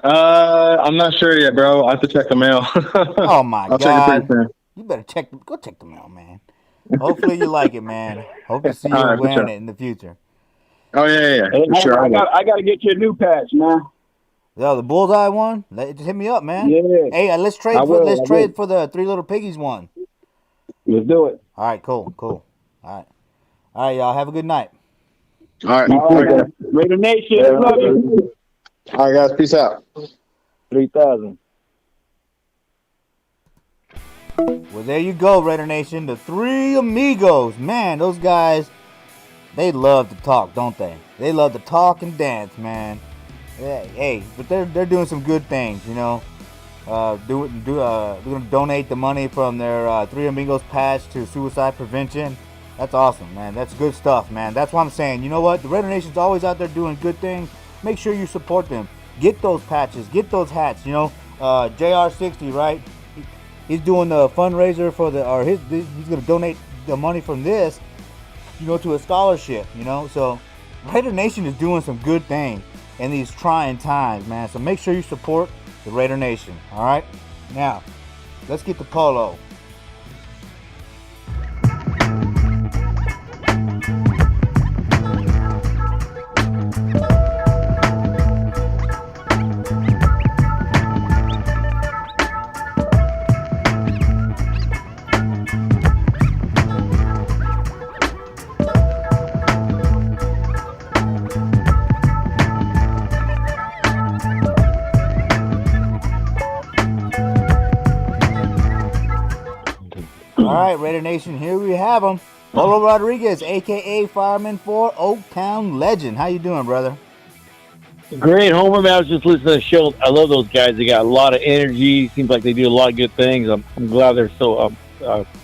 I'm not sure yet, bro. I have to check the mail. Oh my I'll God! check it pretty soon. You better go check the mail, man. Hopefully you like it, man. Hope to see you wearing it in the future. Oh yeah. Hey, For sure. I got to get you a new patch, man. Yeah, the bullseye one. Just hit me up, man. Yeah. Hey, let's trade for the Three Little Piggies one. Let's do it. All right, cool. All right, y'all. Have a good night. All right. Raider Nation, love you. All right, guys. Peace out. 3,000. Well, there you go, Raider Nation. The three Amigos. Man, those guys, they love to talk, don't they? They love to talk and dance, man. Hey, but they're doing some good things, They're gonna donate the money from their Three Amigos patch to suicide prevention. That's awesome, man. That's good stuff, man. That's what I'm saying. You know what? The Raider Nation's always out there doing good things. Make sure you support them. Get those patches. Get those hats. JR60, right? He's doing the fundraiser for he's gonna donate the money from this, to a scholarship. So Raider Nation is doing some good things in these trying times, man. So make sure you support the Raider Nation. All right. Now, let's get to Polo. All right, Raider Nation, here we have them. Polo Rodriguez, a.k.a. Fireman 4, Oaktown Legend. How you doing, brother? Great, Homer. Man, I was just listening to the show. I love those guys. They got a lot of energy. Seems like they do a lot of good things. I'm glad they're so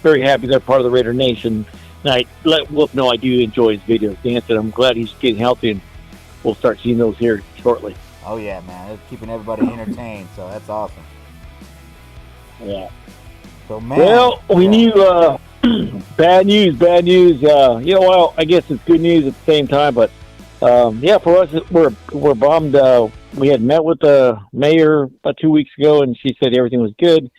very happy they're part of the Raider Nation. And I let Wolf know I do enjoy his videos, dancing. I'm glad he's getting healthy, and we'll start seeing those here shortly. Oh, yeah, man. It's keeping everybody entertained, so that's awesome. Yeah. So, man. Well, we knew bad news. Well, I guess it's good news at the same time, but for us, we're bummed. We had met with the mayor about 2 weeks ago, and she said everything was good.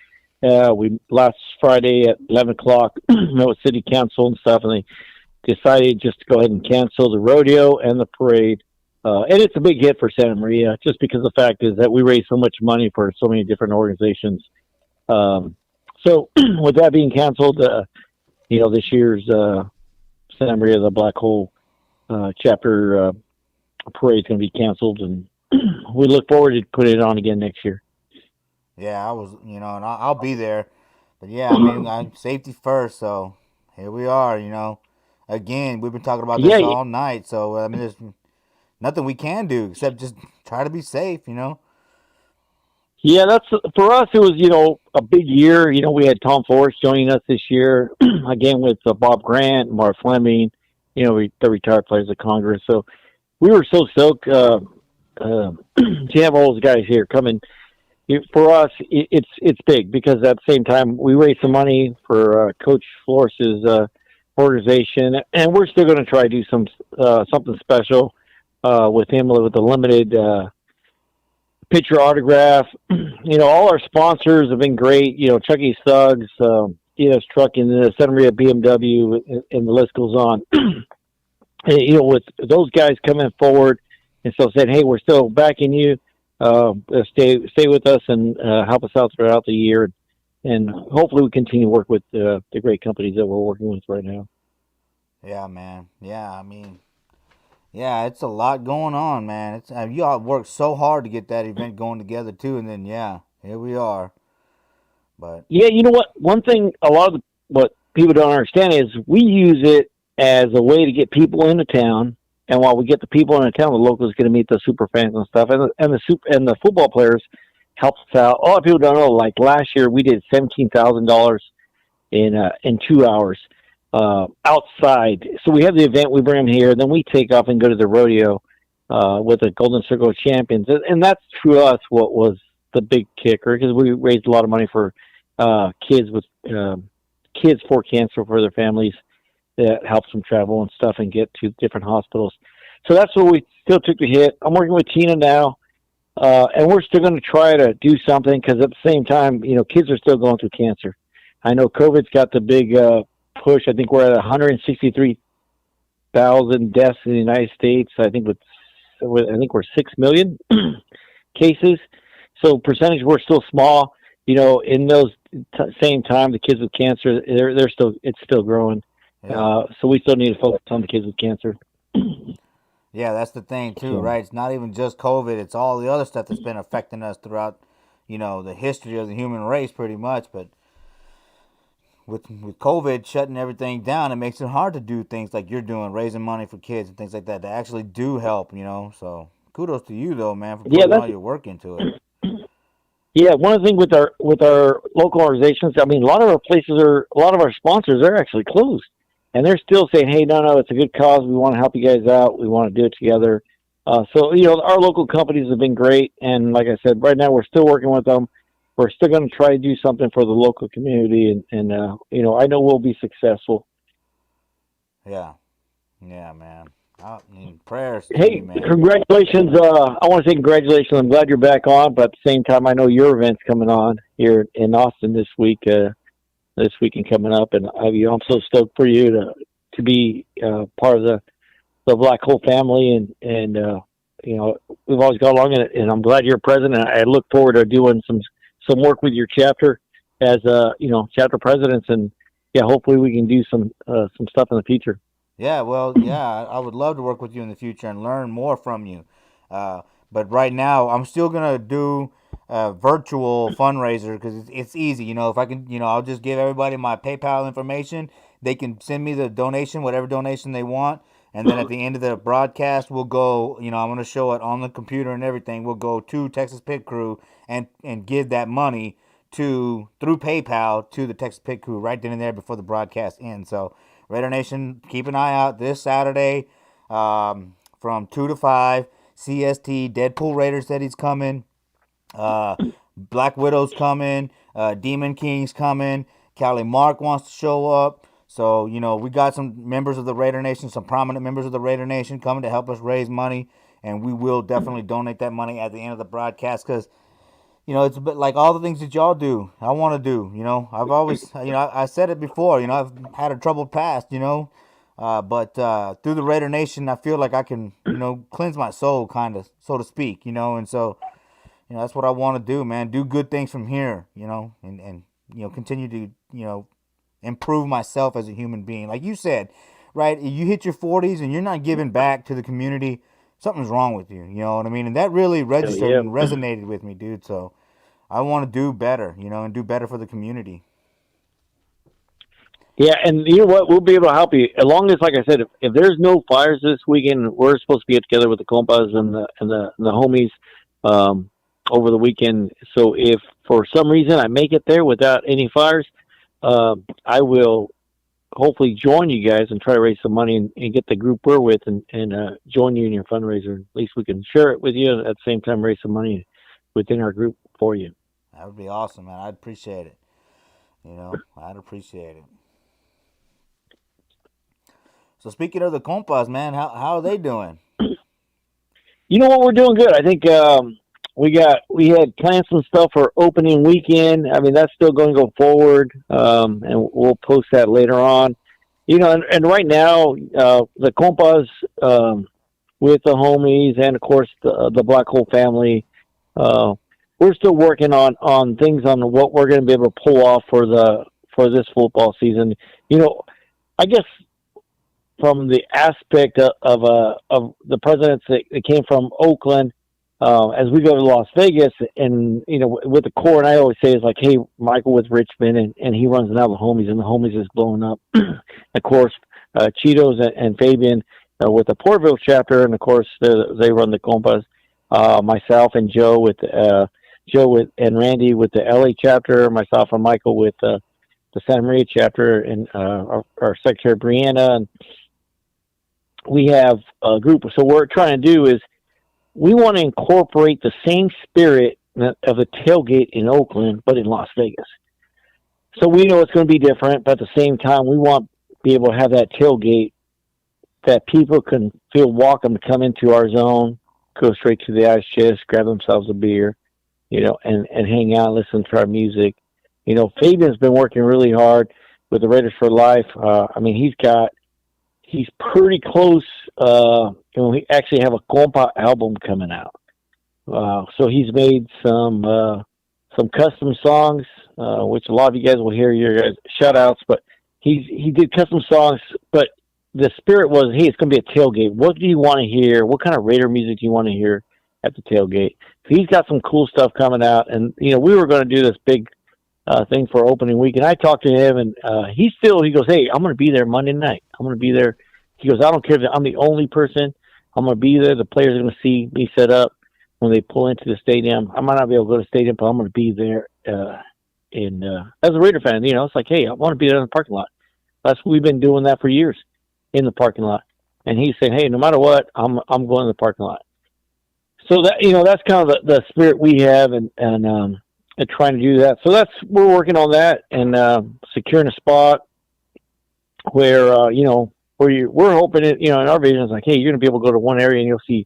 We last Friday at 11 o'clock met with city council and stuff, and they decided just to go ahead and cancel the rodeo and the parade. And it's a big hit for Santa Maria, just because the fact is that we raise so much money for so many different organizations. So with that being canceled, this year's Santa Maria, the Black Hole chapter parade is going to be canceled, and we look forward to putting it on again next year. Yeah, I was, and I'll be there. But yeah, I mean, safety first, so here we are, Again, we've been talking about this all night, so I mean, there's nothing we can do except just try to be safe, Yeah, that's for us. It was, a big year. We had Tom Forrest joining us this year, again with Bob Grant, Mark Fleming, the retired players of Congress. So we were so stoked to have all those guys here coming. For us, it's big because at the same time we raised some money for Coach Flores' organization, and we're still going to try to do something special with him with the limited picture autograph. All our sponsors have been great. Chucky Suggs, ES Trucking, the Santa Maria BMW, and the list goes on. And, with those guys coming forward and so saying, "Hey, we're still backing you. Stay with us and help us out throughout the year, and hopefully we continue to work with the great companies that we're working with right now." Yeah, man. Yeah, I mean, yeah, it's a lot going on, man. It's you all worked so hard to get that event going together too, and then here we are. But yeah, you know what? One thing, a lot of what people don't understand is we use it as a way to get people into town. And while we get the people into town, the locals get to meet the super fans and stuff, and the football players help us out. A lot of people don't know. Like last year, we did $17,000 in 2 hours outside. So we have the event, we bring them here, then we take off and go to the rodeo with the Golden Circle Champions, and that's to us what was the big kicker, because we raised a lot of money for kids for cancer for their families. That helps them travel and stuff and get to different hospitals. So that's what we still took the hit. I'm working with Tina now, and we're still going to try to do something because at the same time, kids are still going through cancer. I know COVID's got the big push. I think we're at 163,000 deaths in the United States. I think we're 6 million cases. So percentage, we're still small. In those same time, the kids with cancer, it's still growing. Yeah. So we still need to focus on the kids with cancer. Yeah, that's the thing too, right? It's not even just COVID; it's all the other stuff that's been affecting us throughout, the history of the human race, pretty much. But with COVID shutting everything down, it makes it hard to do things like you're doing, raising money for kids and things like that actually do help. So kudos to you, though, man, for putting all your work into it. Yeah, one of the things with our local organizations, I mean, a lot of our sponsors are actually closed. And they're still saying, "Hey, no, it's a good cause. We want to help you guys out. We want to do it together." So, our local companies have been great. And like I said, right now we're still working with them. We're still going to try to do something for the local community. And I know we'll be successful. Yeah. Yeah, man. Prayers to Hey, you, man. Congratulations. I want to say congratulations. I'm glad you're back on. But at the same time, I know your event's coming on here in Austin this week. This weekend coming up, and I'm so stoked for you to be part of the Black Hole family, and we've always got along in it, and I'm glad you're president. I look forward to doing some work with your chapter as chapter presidents, and hopefully we can do some stuff in the future. Yeah, well, I would love to work with you in the future and learn more from you. But right now, I'm still gonna do virtual fundraiser because it's easy. If I can, I'll just give everybody my PayPal information. they can send me the donation, whatever donation they want. And then at the end of the broadcast, we'll go, I'm going to show it on the computer and everything. We'll go to Texas Pit Crew and give that money through PayPal to the Texas Pit Crew right then and there before the broadcast ends. So, Raider Nation, keep an eye out this Saturday from 2 to 5. CST, Deadpool Raider said he's coming. Black Widow's coming. Demon King's coming. Cali Mark wants to show up. So, we got some members of the Raider Nation, some prominent members of the Raider Nation coming to help us raise money. And we will definitely donate that money at the end of the broadcast because, it's a bit like all the things that y'all do, I want to do. I've always, I said it before, I've had a troubled past, but through the Raider Nation, I feel like I can, cleanse my soul, kind of, so to speak, and so, that's what I want to do, man. Do good things from here, and continue to, improve myself as a human being. Like you said, right? You hit your 40s and you're not giving back to the community. Something's wrong with you. You know what I mean? And that really registered and resonated with me, dude. So I want to do better, and do better for the community. Yeah, and you know what? We'll be able to help you as long as, like I said, if there's no fires this weekend, we're supposed to get together with the compas and the homies over the weekend. So if for some reason I make it there without any fires, I will hopefully join you guys and try to raise some money and get the group we're with and join you in your fundraiser. At least we can share it with you and at the same time raise some money within our group for you. That would be awesome, man. I'd appreciate it. I'd appreciate it. So speaking of the compas, man, how are they doing? You know what? We're doing good. I think we had planned some stuff for opening weekend. I mean, that's still going to go forward, and we'll post that later on. And right now, the compas with the homies and, of course, the Black Hole family, we're still working on things on what we're going to be able to pull off for this football season. I guess from the aspect of the presidents that came from Oakland, as we go to Las Vegas and, with the core, and I always say it's like, hey, Michael with Richmond and he runs now the homies and the homies is blowing up. Of course, Cheetos and Fabian with the Portville chapter. And of course they run the compas, myself and Joe and Randy with the LA chapter, myself and Michael with the Santa Maria chapter, and our secretary Brianna. And we have a group. So what we're trying to do is we want to incorporate the same spirit of the tailgate in Oakland, but in Las Vegas. So we know it's going to be different, but at the same time, we want to be able to have that tailgate that people can feel welcome to come into our zone, go straight to the ice chest, grab themselves a beer, and hang out, listen to our music. Fabian's been working really hard with the Raiders for Life. He's pretty close. We actually have a compa album coming out. So he's made some custom songs, which a lot of you guys will hear your guys shout outs, but he did custom songs, but the spirit was, hey, it's going to be a tailgate. What do you want to hear? What kind of Raider music do you want to hear at the tailgate? So he's got some cool stuff coming out, and, we were going to do this big thing for opening week, and I talked to him, and he goes, hey, I'm going to be there Monday night. I'm going to be there. He goes, I don't care if I'm the only person. I'm going to be there. The players are going to see me set up when they pull into the stadium. I might not be able to go to the stadium, but I'm going to be there as a Raider fan. It's like, hey, I want to be there in the parking lot. We've been doing that for years in the parking lot. And he's saying, hey, no matter what, I'm going to the parking lot. So that, that's kind of the spirit we have and trying to do that. So we're working on that and securing a spot where, we're hoping it, in our vision, it's like, hey, you're going to be able to go to one area and you'll see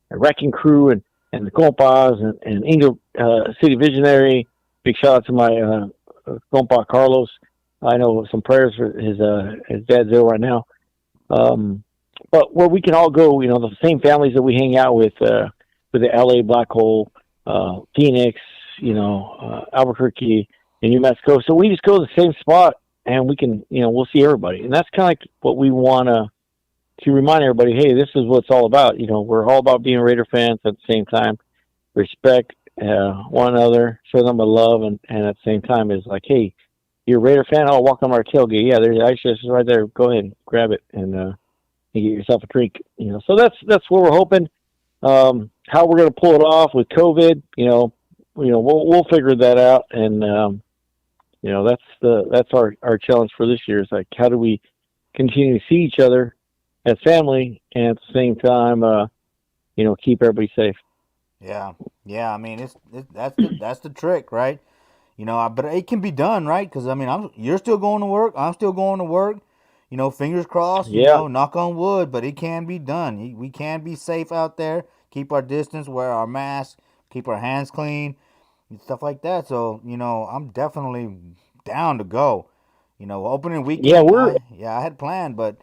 a Wrecking Crew and the compas and Angel City Visionary. Big shout out to my compa Carlos. I know some prayers for his dad's ill right now. But where we can all go, the same families that we hang out with the LA Black Hole, Phoenix, Albuquerque, and New Mexico. So we just go to the same spot. And we can, we'll see everybody. And that's kind of like what we want to remind everybody, hey, this is what it's all about. We're all about being Raider fans at the same time, respect one another, show them a love, and at the same time is like, hey, you're a Raider fan, I'll walk on our tailgate. Yeah, there's ice chest right there. Go ahead and grab it and get yourself a drink. So that's what we're hoping. How we're going to pull it off with COVID, we'll figure that out. And that's our challenge for this year. Is like, how do we continue to see each other as family and at the same time, keep everybody safe. Yeah. I mean, that's the trick, right? But it can be done, right? Because I mean, you're still going to work. I'm still going to work. Fingers crossed. Yeah. Knock on wood. But it can be done. We can be safe out there. Keep our distance. Wear our masks. Keep our hands clean. And stuff like that. So I'm definitely down to go. Opening weekend. Yeah, I had planned, but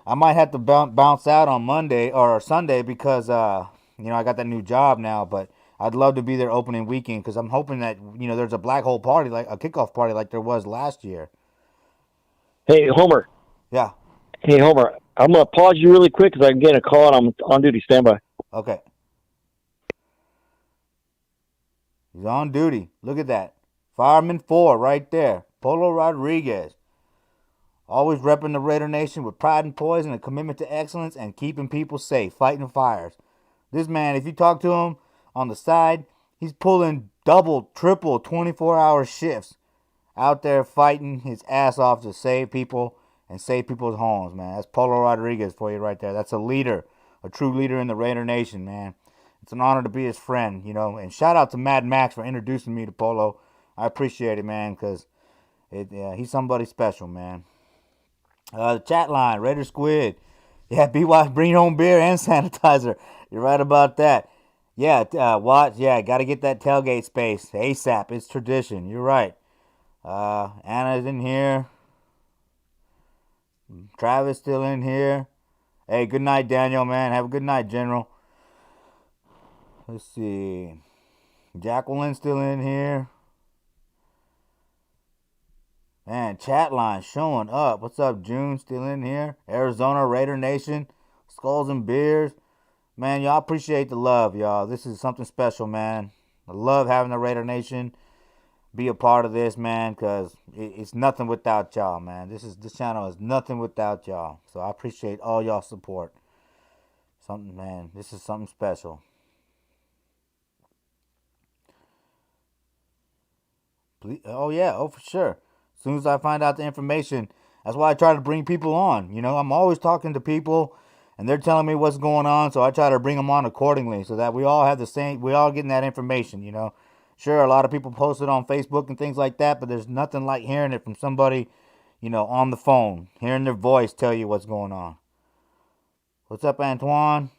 I might have to bounce out on Monday or Sunday because I got that new job now. But I'd love to be there opening weekend because I'm hoping that there's a black hole party, like a kickoff party, like there was last year. Hey, Homer. Yeah. Hey, Homer. I'm gonna pause you really quick because I'm getting a call and I'm on duty. Stand by. Okay. He's on duty. Look at that. Fireman 4 right there. Polo Rodriguez. Always repping the Raider Nation with pride and poise and a commitment to excellence and keeping people safe, fighting fires. This man, if you talk to him on the side, he's pulling double, triple, 24-hour shifts out there fighting his ass off to save people and save people's homes, man. That's Polo Rodriguez for you right there. That's a leader, a true leader in the Raider Nation, man. It's an honor to be his friend, and shout out to Mad Max for introducing me to Polo. I appreciate it, man, because he's somebody special, man. The chat line, Raider Squid. Yeah, BY, bring your own beer and sanitizer. You're right about that. Yeah, watch. Yeah, got to get that tailgate space ASAP. It's tradition. You're right. Anna's in here. Travis still in here. Hey, good night, Daniel, man. Have a good night, General. Let's see. Jacqueline's still in here. Man, chat line showing up. What's up, June? Still in here. Arizona Raider Nation. Skulls and Beers. Man, y'all appreciate the love, y'all. This is something special, man. I love having the Raider Nation be a part of this, man, because it's nothing without y'all, man. This channel is nothing without y'all. So I appreciate all y'all support. Man, this is something special. Please, for sure. As soon as I find out the information, that's why I try to bring people on. I'm always talking to people, and they're telling me what's going on, so I try to bring them on accordingly, so that we all have we all getting that information. Sure, a lot of people post it on Facebook and things like that, but there's nothing like hearing it from somebody, on the phone, hearing their voice tell you what's going on. What's up, Antoine?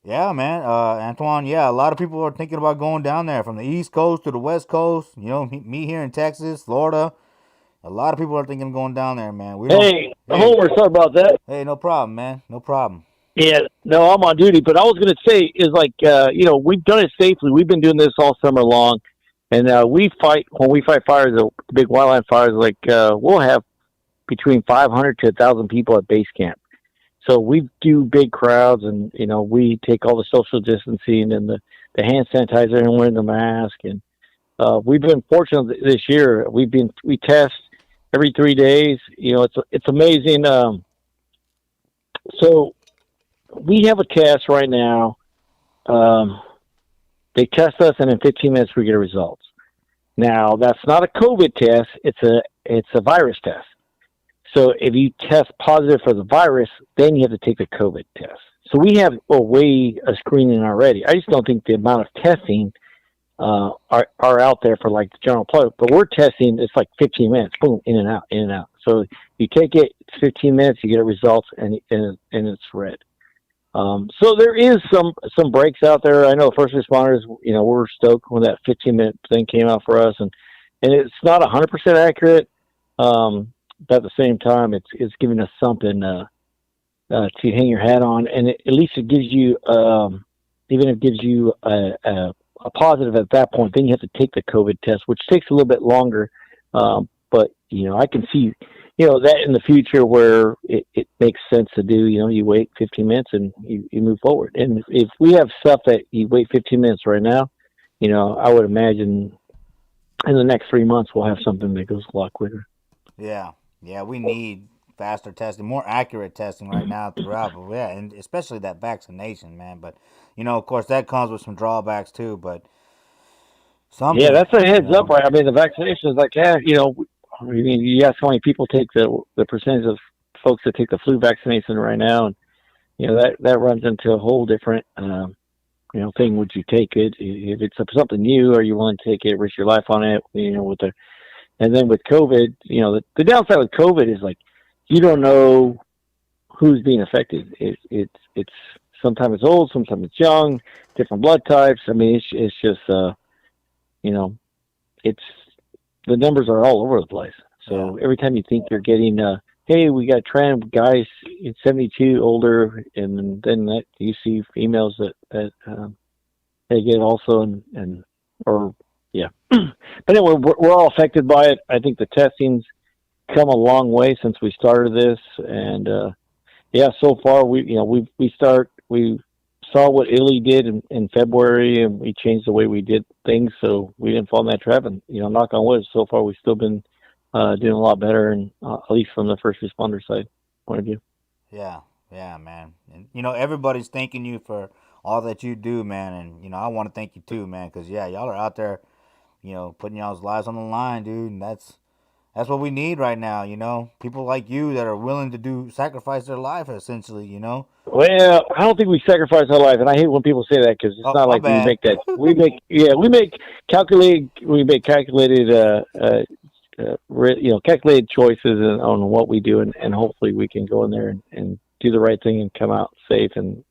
Yeah, man. Antoine, yeah, a lot of people are thinking about going down there from the East Coast to the West Coast. Me here in Texas, Florida. A lot of people are thinking of going down there, man. Homer, sorry about that. Hey, no problem, man. No problem. Yeah, no, I'm on duty. But I was going to say is like, we've done it safely. We've been doing this all summer long. And when we fight fires, the big wildland fires, like we'll have between 500 to 1,000 people at base camp. So we do big crowds, and we take all the social distancing and the hand sanitizer and wearing the mask. And we've been fortunate this year. We test every 3 days. It's amazing. So we have a test right now. They test us, and in 15 minutes we get results. Now that's not a COVID test; it's a virus test. So if you test positive for the virus, then you have to take the COVID test. So we have a way of screening already. I just don't think the amount of testing are out there for like the general public. But we're testing, it's like 15 minutes, boom, in and out, in and out. So you take it, it's 15 minutes, you get a result, and it's red. So there is some breaks out there. I know first responders, we're stoked when that 15-minute thing came out for us, and it's not 100% accurate. But at the same time, it's giving us something to hang your hat on, and at least it gives you, even if it gives you a positive at that point, then you have to take the COVID test, which takes a little bit longer. But I can see, that in the future where it makes sense to do. You wait 15 minutes and you move forward. And if we have stuff that you wait 15 minutes right now, I would imagine in the next 3 months we'll have something that goes a lot quicker. Yeah, we need faster testing, more accurate testing right now throughout. But yeah, and especially that vaccination, man. But of course, that comes with some drawbacks too. But something. Yeah, that's a heads up, right? I mean, the vaccination is like, I mean, you ask how many people take the percentage of folks that take the flu vaccination right now, and that runs into a whole different thing. Would you take it if it's something new? Are you willing to take it, risk your life on it? And then with COVID, the downside with COVID is like you don't know who's being affected. It's sometimes it's old, sometimes it's young, different blood types. I mean, it's just it's the numbers are all over the place. So every time you think you're getting, hey, we got a trend, guys, it's 72 older, and then you see females that they get also, but anyway, we're all affected by it. I think the testing's come a long way since we started this, and so far we saw what Italy did in February, and we changed the way we did things so we didn't fall in that trap. And knock on wood, so far we've still been doing a lot better, and at least from the first responder side point of view. Yeah, man. And everybody's thanking you for all that you do, man. And I want to thank you too, man, because y'all are out there, putting y'all's lives on the line, dude. And that's what we need right now, people like you that are willing to sacrifice their life, essentially, Well, I don't think we sacrifice our life, and I hate when people say that because it's not like bad. we make that. We make calculated calculated choices on what we do, and hopefully we can go in there and do the right thing and come out safe and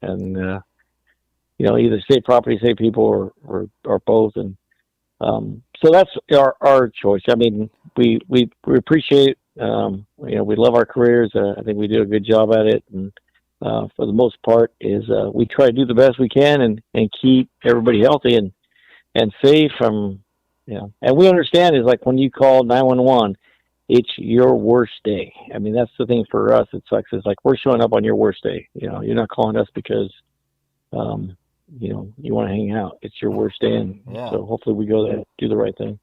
either save property, save people, or both. And so that's our choice. I mean, we appreciate we love our careers. I think we do a good job at it, and for the most part is we try to do the best we can and keep everybody healthy and safe. And we understand is like when you call 911, it's your worst day. I mean, that's the thing for us. It sucks. It's like we're showing up on your worst day. You're not calling us because you want to hang out. It's your worst day, and so hopefully we go there and do the right thing.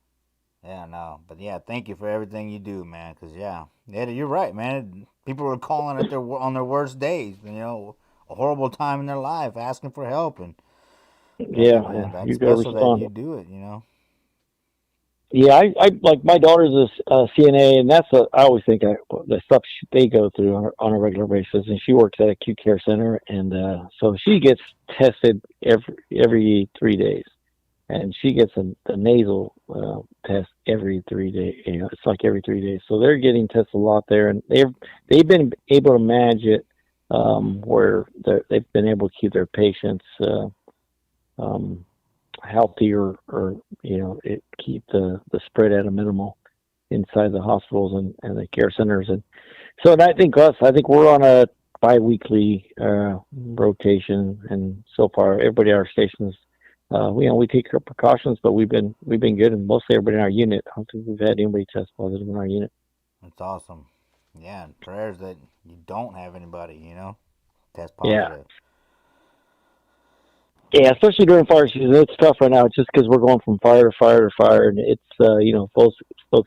Yeah, no, but thank you for everything you do, man. Because you're right, man. People are calling on their worst days. A horrible time in their life, asking for help, and man, that's special that you do it. Yeah, I like my daughter's a CNA, and I always think the stuff they go through on a regular basis, and she works at an acute care center, and so she gets tested every 3 days, and she gets a nasal test every 3 days. It's like every 3 days, so they're getting tested a lot there, and they've been able to manage it where they've been able to keep their patients healthy or keep the spread at a minimal inside the hospitals and the care centers. And so I think we're on a bi-weekly rotation, and so far everybody at our stations we take our precautions, but we've been good, and mostly everybody in our unit. I don't think we've had anybody test positive in our unit. That's awesome. Yeah, and prayers that you don't have anybody test positive. Yeah, especially during fire season, it's tough right now. It's just because we're going from fire to fire to fire, and it's folks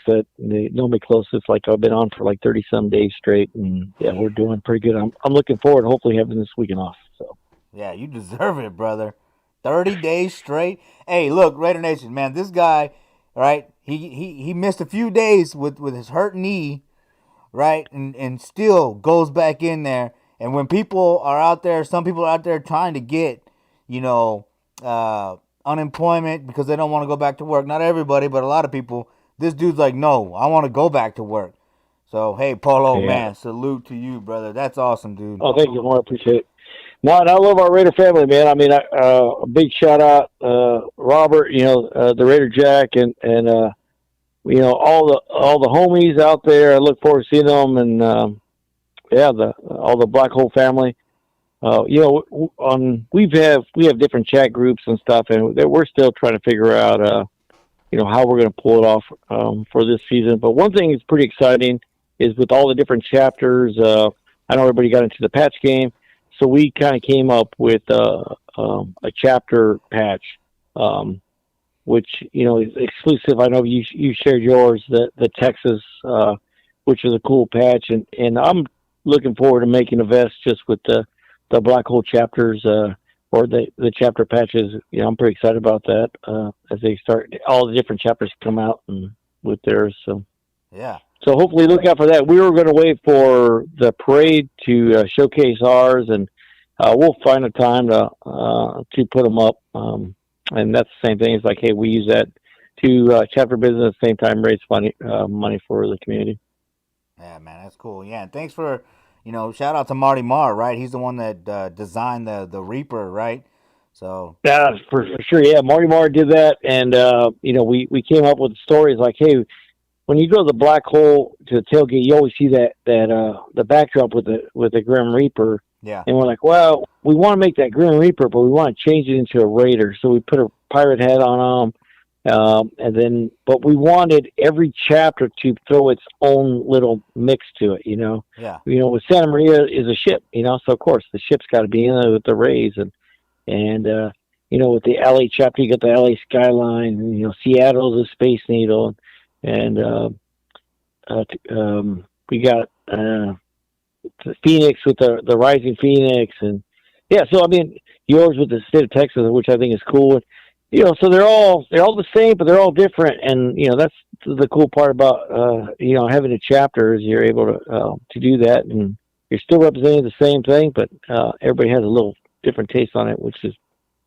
that they know me close. It's like I've been on for like 30 some days straight, and we're doing pretty good. I'm looking forward to hopefully having this weekend off. So yeah, you deserve it, brother. 30 days straight. Hey, look, Raider Nation, man, this guy, right? He missed a few days with his hurt knee, right, and still goes back in there. And when people are out there, some people are out there trying to get unemployment because they don't want to go back to work. Not everybody, but a lot of people. This dude's like, no, I want to go back to work. So, hey, Polo, man, salute to you, brother. That's awesome, dude. Oh, thank you, more appreciate it. No, and I love our Raider family, man. I mean, a big shout out, Robert, the Raider Jack, and all the homies out there. I look forward to seeing them, and all the Black Hole family. We have different chat groups and stuff, and we're still trying to figure out, how we're going to pull it off for this season. But one thing that's pretty exciting is with all the different chapters. I know everybody got into the patch game, so we kind of came up with a chapter patch. which is exclusive. I know you shared yours, the Texas, which is a cool patch, and I'm looking forward to making a vest just with the Black Hole chapters, or the chapter patches. I'm pretty excited about that as they start all the different chapters come out and with theirs. So yeah. So hopefully look out for that. We were going to wait for the parade to showcase ours, and we'll find a time to put them up. And that's the same thing. It's like, hey, we use that to chapter business at the same time raise money for the community. Yeah, man, that's cool. Yeah, and thanks for, shout out to Marty Marr, right? He's the one that designed the Reaper, right? So yeah, for sure. Yeah, Marty Marr did that, and we came up with stories like, hey, when you go to the Black Hole to the tailgate, you always see that the backdrop with the Grim Reaper. Yeah. And we're like, well, we want to make that Grim Reaper, but we want to change it into a Raider. So we put a pirate head on them, but we wanted every chapter to throw its own little mix to it. Yeah. With Santa Maria is a ship. So of course the ship's got to be in there with the rays, and with the LA chapter, you got the LA skyline. And, Seattle's a Space Needle. And we got Phoenix with the Rising Phoenix, and so I mean yours with the state of Texas, which I think is cool. So they're all the same, but they're all different, and that's the cool part about having a chapter is you're able to do that, and you're still representing the same thing, but everybody has a little different taste on it, which is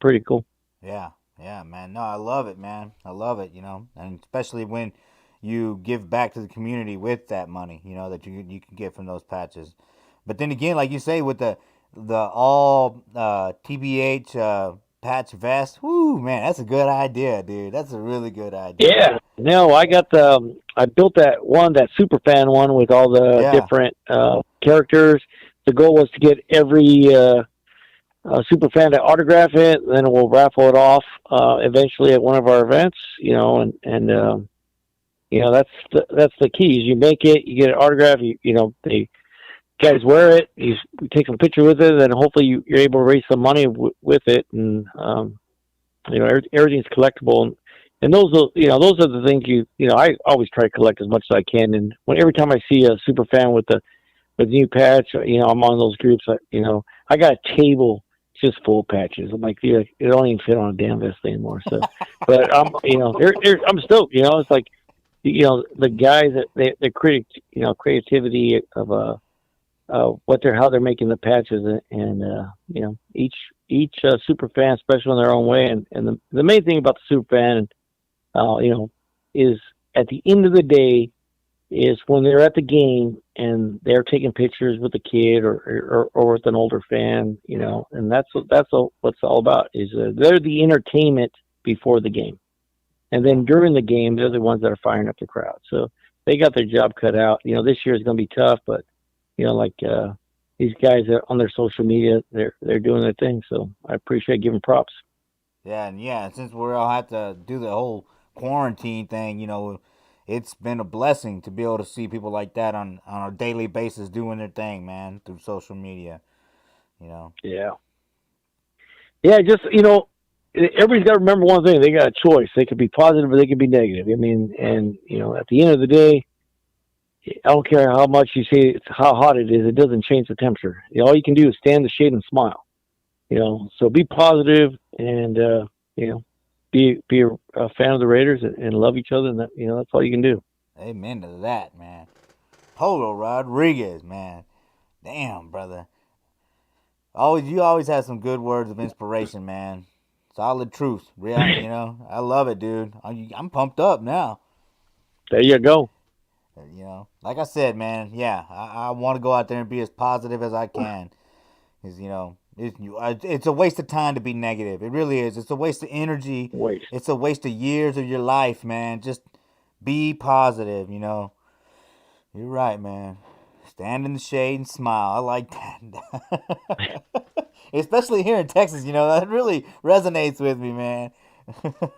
pretty cool. Yeah, man. No, I love it, man. I love it, and especially when you give back to the community with that money, that you can get from those patches. But then again, like you say, with the all TBH patch vest, whoo, man, that's a good idea, dude. That's a really good idea. Yeah. No, I got I built that super fan one with all the different characters. The goal was to get every super fan to autograph it, and then we'll raffle it off eventually at one of our events, that's the key. Is you make it, you get an autograph, the guys wear it, you take a picture with it, and hopefully you're able to raise some money with it, and everything's collectible, and those are the things I always try to collect as much as I can, and every time I see a super fan with the new patch, I'm on those groups. I got a table just full of patches. I'm like, it don't even fit on a damn vest anymore. So, but I'm stoked. It's like. The guys that they create, creativity of how they're making the patches, and each super fan special in their own way, and the main thing about the super fan, is at the end of the day, is when they're at the game and they're taking pictures with a kid or with an older fan, and that's what's all about is they're the entertainment before the game. And then during the game, they're the ones that are firing up the crowd. So they got their job cut out. This year is going to be tough, but these guys are on their social media, they're doing their thing. So I appreciate giving props. Yeah, and since we all have to do the whole quarantine thing, it's been a blessing to be able to see people like that on a daily basis doing their thing, man, through social media. Yeah. Yeah, just everybody's got to remember one thing. They got a choice. They could be positive or they could be negative. I mean, and, at the end of the day, I don't care how much you say how hot it is. It doesn't change the temperature. All you can do is stand in the shade and smile. So be positive and, be a fan of the Raiders and love each other. And that, that's all you can do. Amen to that, man. Polo Rodriguez, man. Damn, brother. You always have some good words of inspiration, man. Solid truth. I love it, dude. I'm pumped up now. There you go. Like I said, man, I want to go out there and be as positive as I can. Because, it's a waste of time to be negative. It really is. It's a waste of energy. It's a waste of years of your life, man. Just be positive, You're right, man. Stand in the shade and smile. I like that. Especially here in Texas, that really resonates with me, man.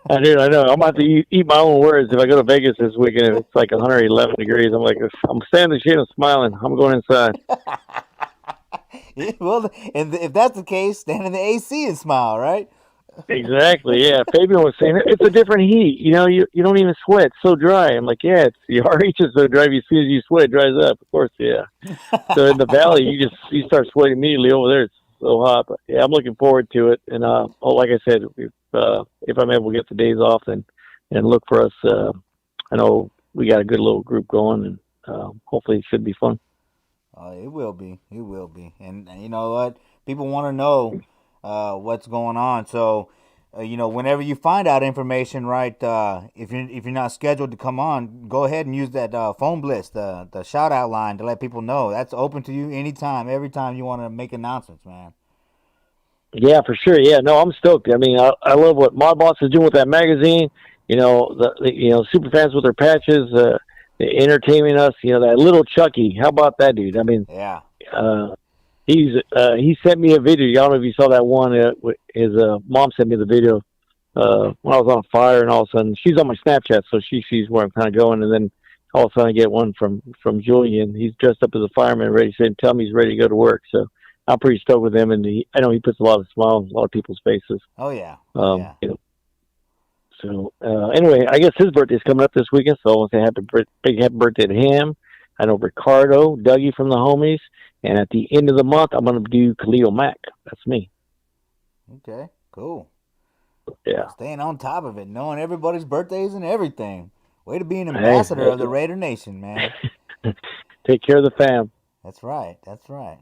I know. I'm about to eat my own words. If I go to Vegas this weekend, if it's like 111 degrees, I'm like, I'm standing in the shade and smiling. I'm going inside. Well, and if that's the case, stand in the AC and smile, right? Exactly. Yeah. Fabian was saying it's a different heat. You know, you don't even sweat. It's so dry. I'm like, yeah, it's the RH is so dry. As soon as you sweat, it dries up. Of course, yeah. So in the valley, you start sweating immediately. Over there, it's so hot. But yeah, I'm looking forward to it. And like I said, if I'm able to get the days off and look for us, I know we got a good little group going, and hopefully it should be fun. It will be. It will be. And you know what? People want to know what's going on. So, whenever you find out information, right? If you're not scheduled to come on, go ahead and use that phone blitz, the shout out line to let people know. That's open to you anytime, every time you want to make announcements, man. Yeah, for sure. Yeah, no, I'm stoked. I mean, I love what Mod Boss is doing with that magazine. You know, the super fans with their patches, entertaining us. You know, that little Chucky. How about that dude? I mean, yeah. He sent me a video. I don't know if you saw that one. His mom sent me the video when I was on fire, and all of a sudden she's on my Snapchat, so she sees where I'm kind of going, and then all of a sudden I get one from Julian. He's dressed up as a fireman, ready to tell me he's ready to go to work. So I'm pretty stoked with him, and I know he puts a lot of smiles on a lot of people's faces. Oh yeah. Yeah. You know. So anyway, I guess his birthday's coming up this weekend, so I want to say big happy birthday to him. I know Ricardo, Dougie from the homies, and at the end of the month, I'm going to do Khalil Mack. That's me. Okay, cool. Yeah. Staying on top of it, knowing everybody's birthdays and everything. Way to be an ambassador of the Raider Nation, man. Take care of the fam. That's right. That's right.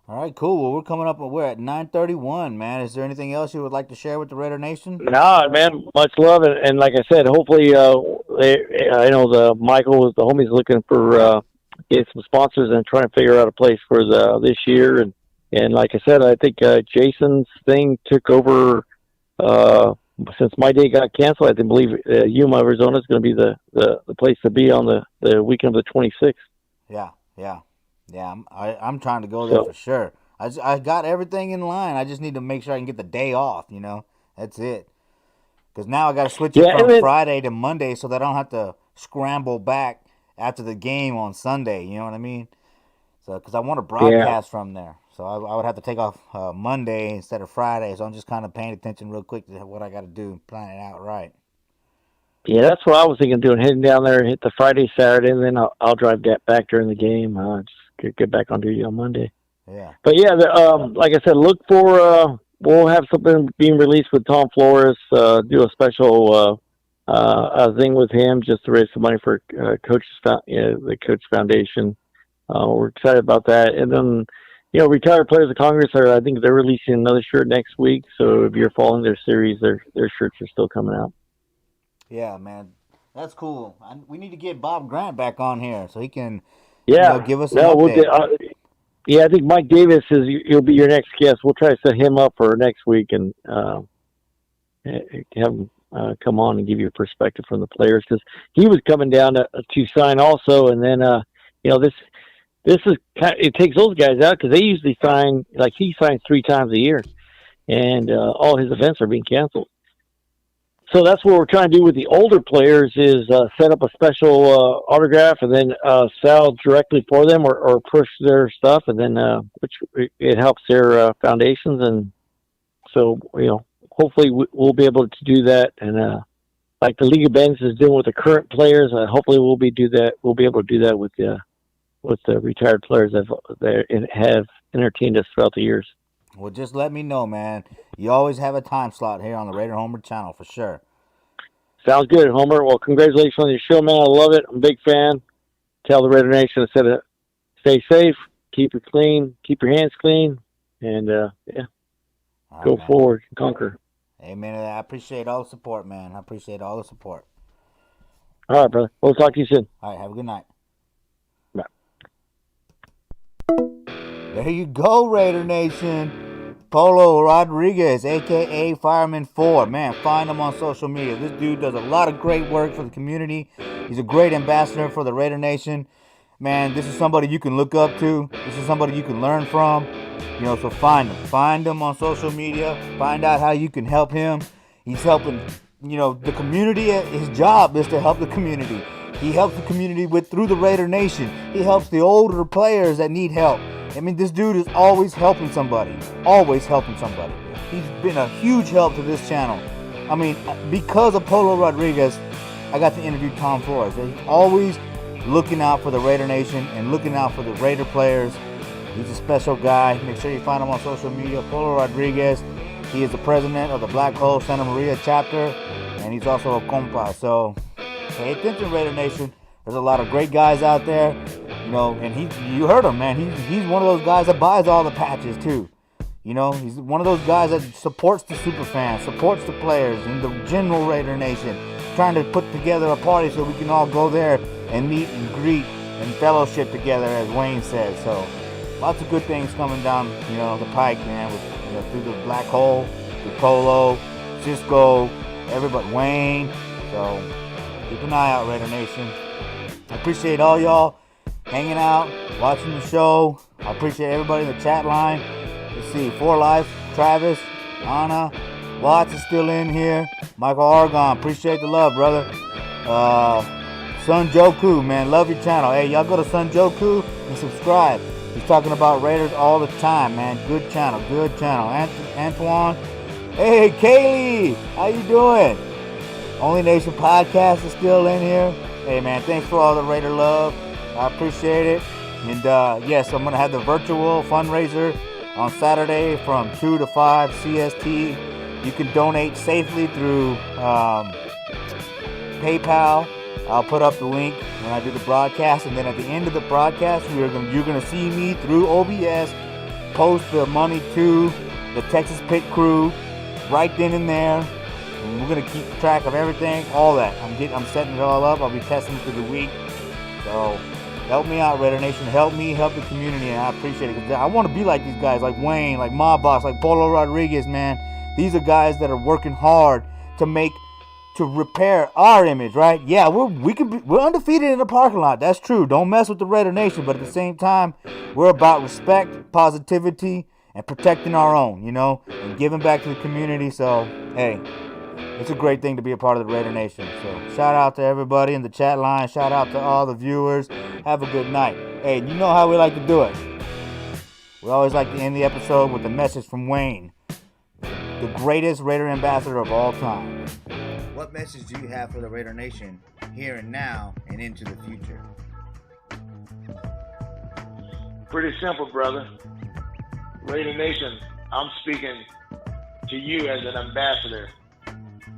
All right, cool. Well, we're coming up. We're at 9:31, man. Is there anything else you would like to share with the Raider Nation? No, man. Much love, and like I said, hopefully, I know the Michael, the homie's looking for getting some sponsors and trying to figure out a place for this year. And like I said, I think Jason's thing took over since my day got canceled. I believe Yuma, Arizona is going to be the place to be on the weekend of the 26th. Yeah, I'm trying to go there for sure. I got everything in line. I just need to make sure I can get the day off, you know. That's it. Because now I got to switch it from Friday to Monday so that I don't have to scramble back after the game on Sunday, you know what I mean? So because I want to broadcast from there. So I would have to take off Monday instead of Friday. So I'm just kind of paying attention real quick to what I got to do, plan it out right. Yeah, that's what I was thinking of doing, heading down there and hit the Friday, Saturday, and then I'll drive back during the game. Just get back on duty on Monday. Yeah. But yeah, like I said, look for we'll have something being released with Tom Flores. Do a special thing with him just to raise some money for the Coach Foundation. We're excited about that. And then, Retired Players of Congress I think they're releasing another shirt next week. So if you're following their series, their shirts are still coming out. Yeah, man, that's cool. We need to get Bob Grant back on here so he can, give us an update. I think Mike Davis he'll be your next guest. We'll try to set him up for next week and have him come on and give you a perspective from the players, because he was coming down to sign also, and then this is it takes those guys out because they usually sign, like he signs 3 times a year, and all his events are being canceled. So that's what we're trying to do with the older players is set up a special autograph and then sell directly for them or push their stuff, and then which it helps their foundations. And so, hopefully we'll be able to do that. And like the League of Bends is doing with the current players, hopefully we'll be able to do that with the retired players that have entertained us throughout the years. Well, just let me know, man. You always have a time slot here on the Raider Homer channel for sure. Sounds good, Homer. Well, congratulations on your show, man. I love it. I'm a big fan. Tell the Raider Nation to stay safe, keep it clean, keep your hands clean, and go forward and conquer. Amen. I appreciate all the support, man. I appreciate all the support. All right, brother. We'll talk to you soon. All right. Have a good night. Bye. There you go, Raider Nation. Polo Rodriguez, a.k.a. Fireman 4. Man, find him on social media. This dude does a lot of great work for the community. He's a great ambassador for the Raider Nation. Man, this is somebody you can look up to. This is somebody you can learn from. So find him. Find him on social media. Find out how you can help him. He's helping, the community. His job is to help the community. He helps the community through the Raider Nation. He helps the older players that need help. I mean, this dude is always helping somebody. Always helping somebody. He's been a huge help to this channel. I mean, because of Polo Rodriguez, I got to interview Tom Flores. He's always looking out for the Raider Nation and looking out for the Raider players. He's a special guy. Make sure you find him on social media. Polo Rodriguez. He is the president of the Black Hole Santa Maria chapter, and he's also a compa. So pay attention, Raider Nation. There's a lot of great guys out there, you know, and you heard him, man. He's one of those guys that buys all the patches too. You know, he's one of those guys that supports the super fans, supports the players and the general Raider Nation, trying to put together a party so we can all go there and meet and greet and fellowship together, as Wayne said. So lots of good things coming down, you know, the pike, man, with, you know, through the Black Hole, through Polo, Cisco, everybody, Wayne. So keep an eye out, Raider Nation. I appreciate all y'all hanging out, watching the show. I appreciate everybody in the chat line. Let's see, For Life, Travis, Anna, Watts is still in here. Michael Argon, appreciate the love, brother. Sun Joku, man, love your channel. Hey, y'all go to Sun Joku and subscribe. He's talking about Raiders all the time, man. Good channel, good channel. Antoine, hey, Kaylee, how you doing? Only Nation Podcast is still in here. Hey, man, thanks for all the Raider love. I appreciate it. And, yes, I'm going to have the virtual fundraiser on Saturday from 2 to 5 CST. You can donate safely through PayPal. I'll put up the link when I do the broadcast. And then at the end of the broadcast, you're going to see me through OBS post the money to the Texas Pit Crew right then and there. And we're going to keep track of everything, all that. I'm setting it all up. I'll be testing it through the week. So help me out, Raider Nation. Help me, help the community, and I appreciate it. Because I want to be like these guys, like Wayne, like Mob Boss, like Polo Rodriguez, man. These are guys that are working hard to repair our image, right? Yeah, we're undefeated in the parking lot. That's true. Don't mess with the Raider Nation, but at the same time, we're about respect, positivity, and protecting our own, you know, and giving back to the community. So, hey, it's a great thing to be a part of the Raider Nation. So shout out to everybody in the chat line. Shout out to all the viewers. Have a good night. Hey, you know how we like to do it. We always like to end the episode with a message from Wayne, the greatest Raider ambassador of all time. What message do you have for the Raider Nation here and now and into the future? Pretty simple, brother. Raider Nation, I'm speaking to you as an ambassador.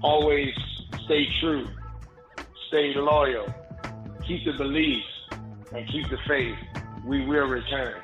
Always stay true, stay loyal, keep the beliefs, and keep the faith. We will return.